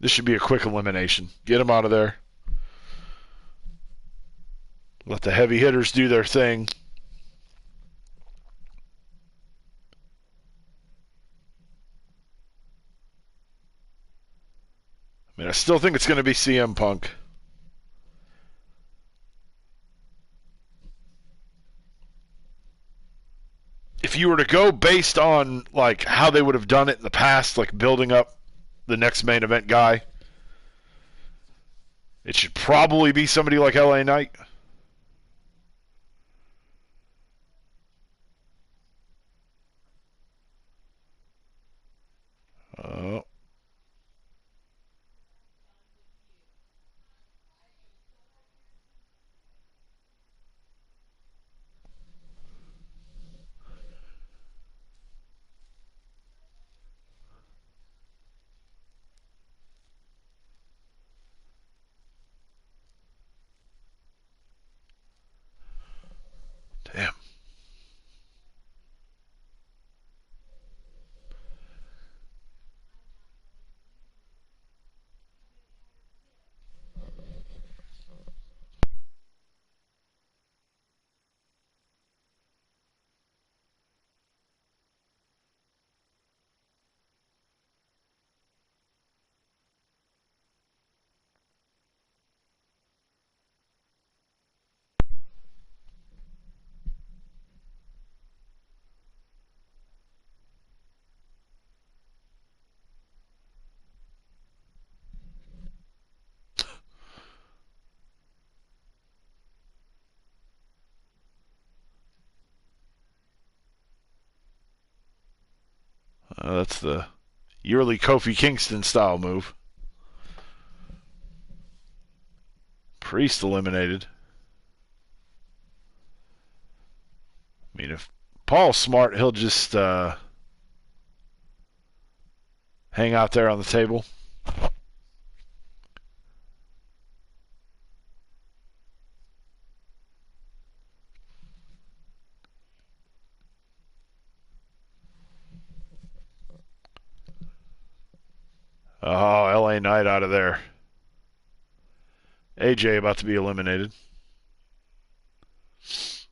This should be a quick elimination. Get him out of there. Let the heavy hitters do their thing. I mean, I still think it's going to be CM Punk. If you were to go based on like how they would have done it in the past, like building up the next main event guy, it should probably be somebody like LA Knight. Oh. That's the yearly Kofi Kingston style move. Priest eliminated. I mean, if Paul's smart, he'll just hang out there on the table. Oh, LA Knight out of there. AJ about to be eliminated. What's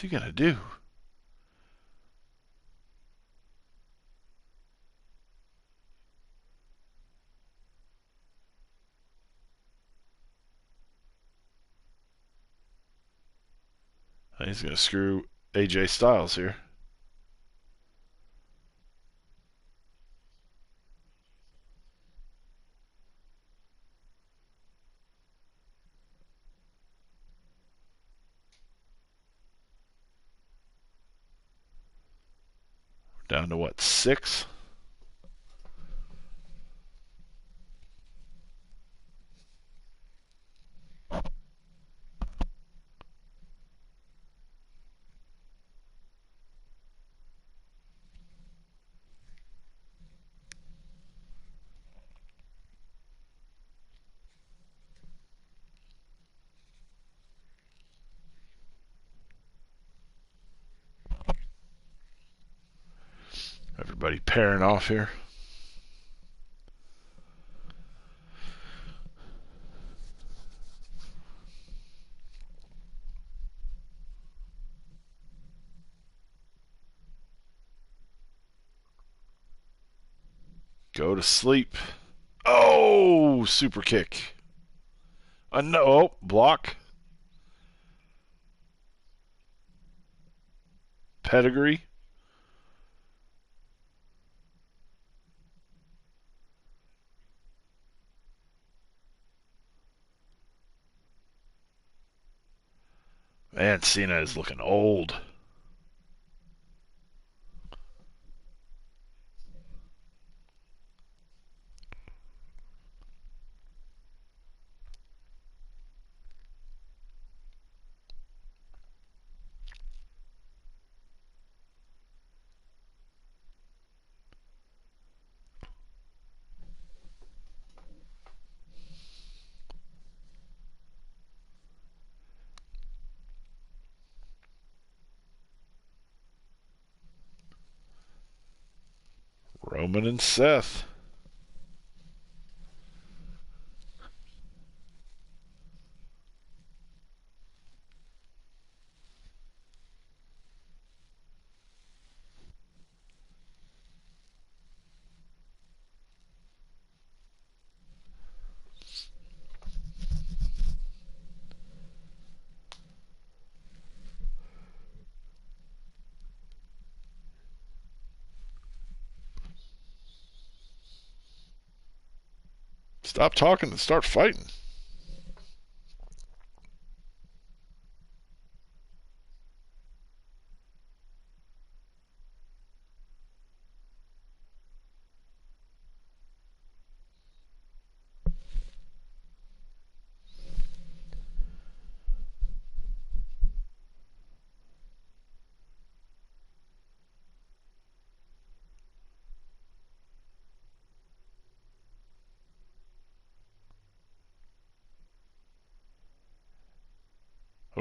he going to do? He's going to screw AJ Styles here. Down to what, 6? Everybody pairing off here. Go to sleep. Oh, super kick. No, block. Pedigree. Man, Cena is looking old. Roman and Seth. Stop talking and start fighting.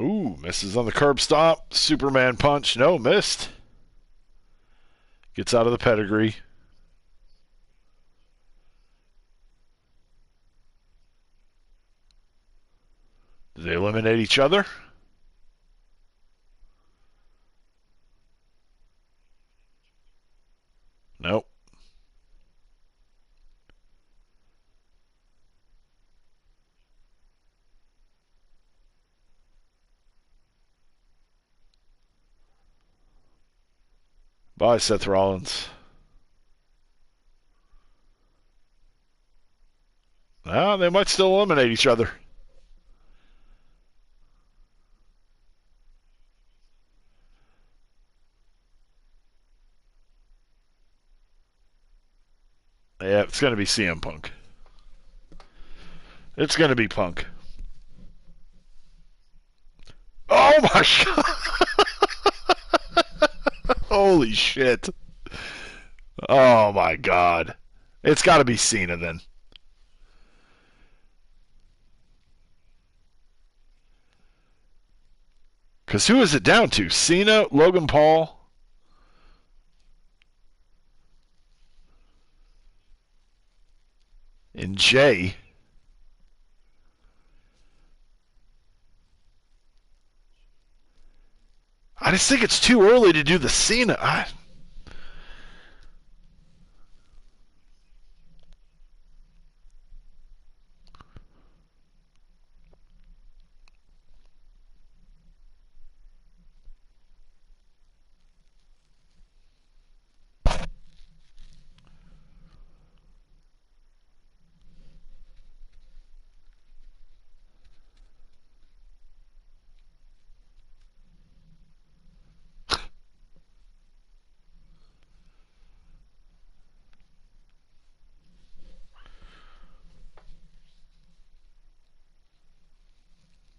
Ooh, misses on the curb stomp. Superman punch. No, missed. Gets out of the pedigree. Do they eliminate each other? Nope. Bye, Seth Rollins. Ah, they might still eliminate each other. Yeah, it's going to be CM Punk. It's going to be Punk. Oh my God. Holy shit. Oh my God. It's got to be Cena then. Because who is it down to? Cena, Logan Paul, and Jay. I just think it's too early to do the Cena.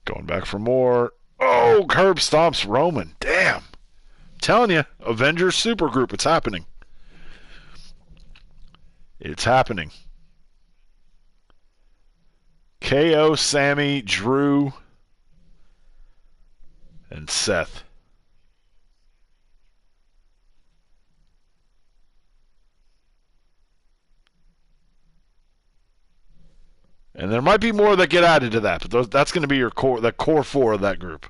Going back for more. Oh, curb stomps Roman. Damn. I'm telling you, Avengers Supergroup, it's happening. It's happening. KO, Sammy, Drew, and Seth. And there might be more that get added to that, but that's going to be your core, the core four of that group.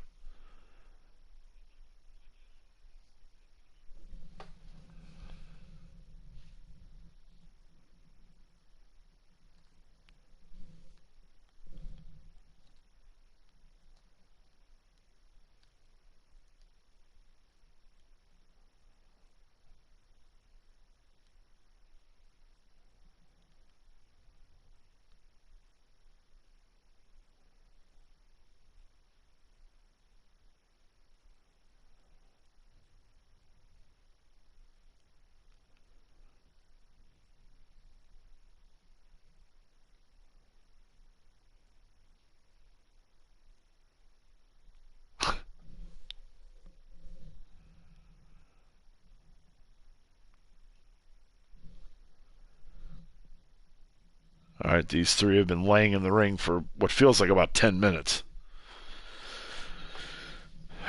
All right, these three have been laying in the ring for what feels like about 10 minutes.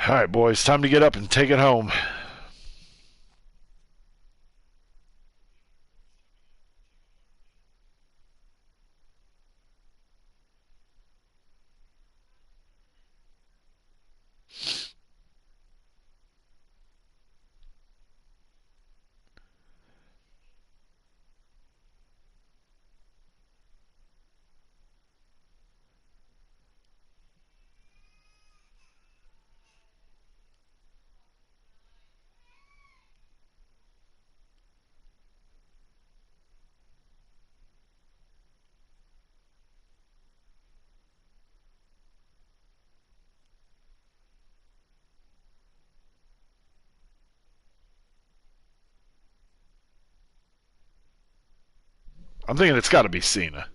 All right, boys, time to get up and take it home. I'm thinking it's got to be Cena.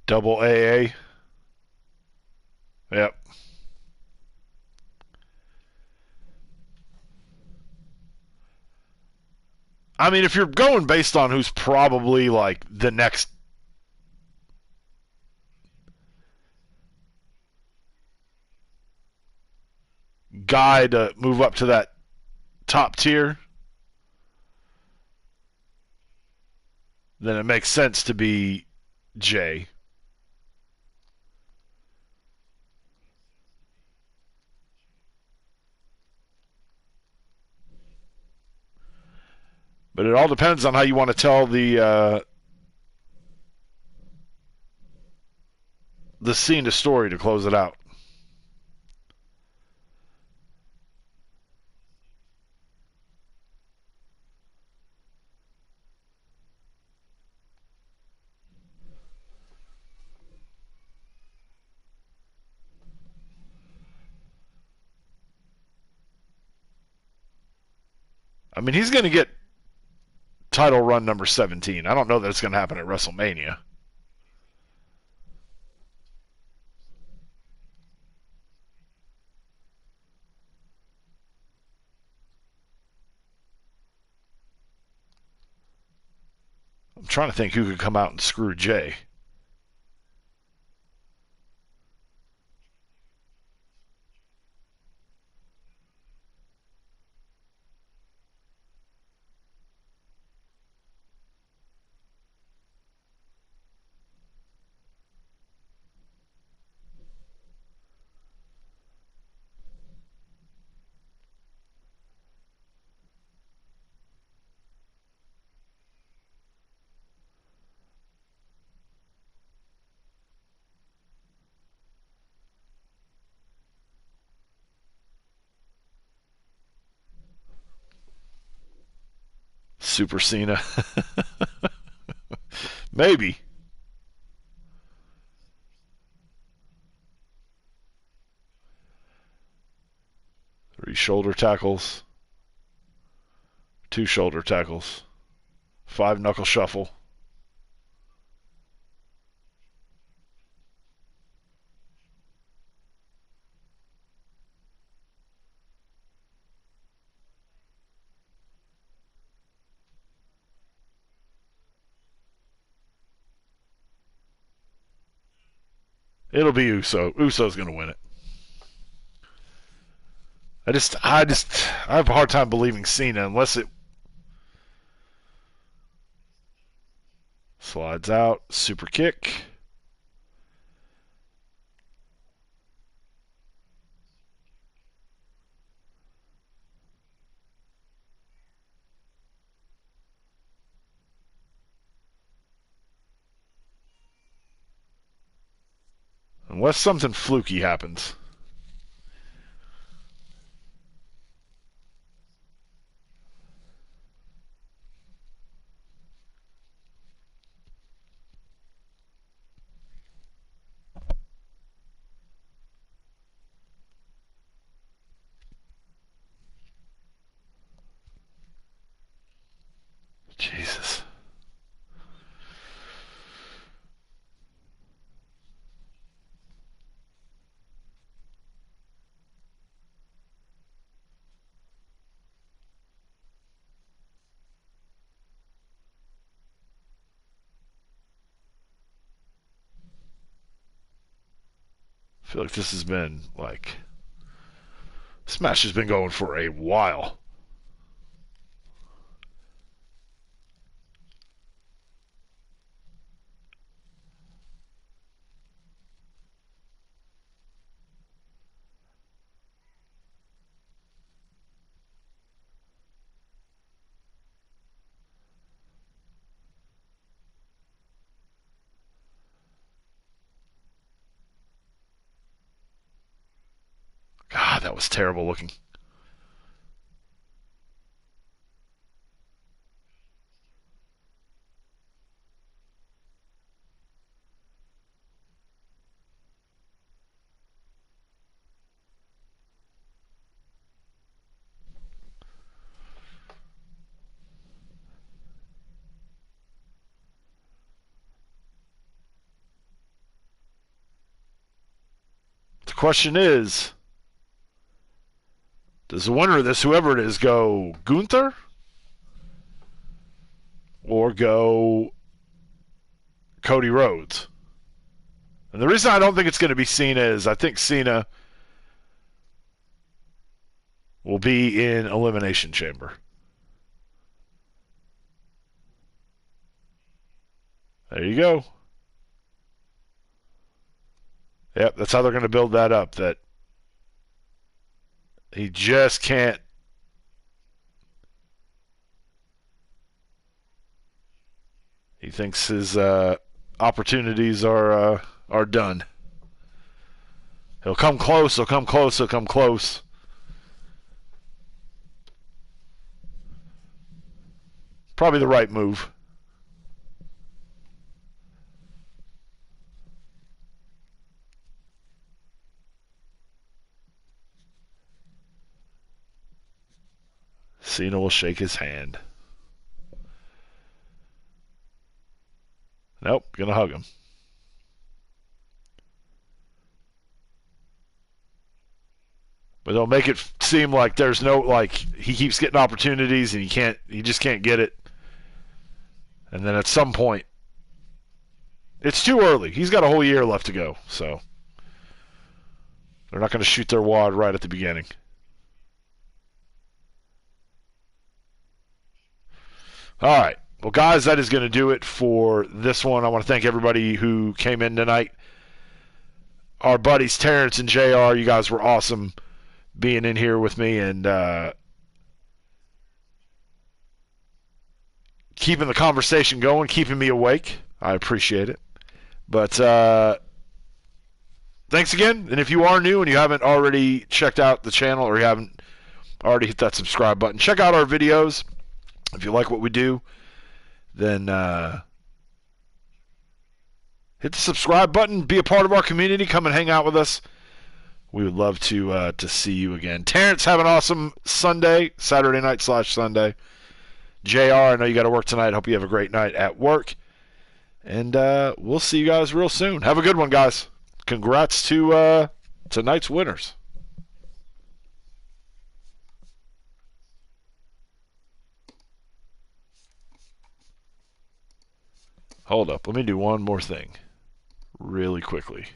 Double AA. Yep. I mean, if you're going based on who's probably like the next guy to move up to that top tier, then it makes sense to be Jay. But it all depends on how you want to tell the Cena story to close it out. I mean, he's going to get title run number 17. I don't know that it's going to happen at WrestleMania. I'm trying to think who could come out and screw Jay. Super Cena. Maybe. 3 shoulder tackles. 2 shoulder tackles. 5 knuckle shuffle. It'll be Uso. Uso's going to win it. I have a hard time believing Cena unless it slides out. Super kick. Unless something fluky happens. Jesus. I feel like this has been like this match has been going for a while. God, that was terrible looking. The question is, does the winner of this, whoever it is, go Gunther or go Cody Rhodes? And the reason I don't think it's going to be Cena is I think Cena will be in Elimination Chamber. There you go. Yep, that's how they're going to build that up. That he just can't. He thinks his opportunities are done. He'll come close. He'll come close. He'll come close. Probably the right move. Cena will shake his hand. Nope, gonna hug him. But they'll make it seem like there's no, like, he keeps getting opportunities and he just can't get it. And then at some point, it's too early. He's got a whole year left to go, so they're not going to shoot their wad right at the beginning. All right. Well, guys, that is going to do it for this one. I want to thank everybody who came in tonight. Our buddies Terrence and JR, you guys were awesome being in here with me and keeping the conversation going, keeping me awake. I appreciate it. But thanks again. And if you are new and you haven't already checked out the channel or you haven't already hit that subscribe button, check out our videos. If you like what we do, then hit the subscribe button. Be a part of our community. Come and hang out with us. We would love to see you again. Terrence, have an awesome Sunday, Saturday night / Sunday. JR, I know you got to work tonight. Hope you have a great night at work. And we'll see you guys real soon. Have a good one, guys. Congrats to tonight's winners. Hold up. Let me do one more thing really quickly.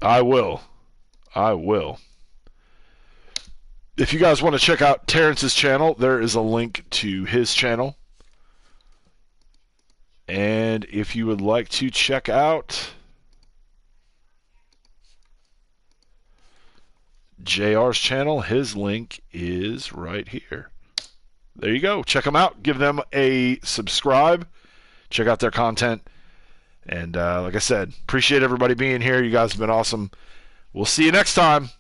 I will. If you guys want to check out Terrence's channel, there is a link to his channel. And if you would like to check out JR's channel, his link is right here. There you go. Check them out. Give them a subscribe. Check out their content. And like I said, appreciate everybody being here. You guys have been awesome. We'll see you next time.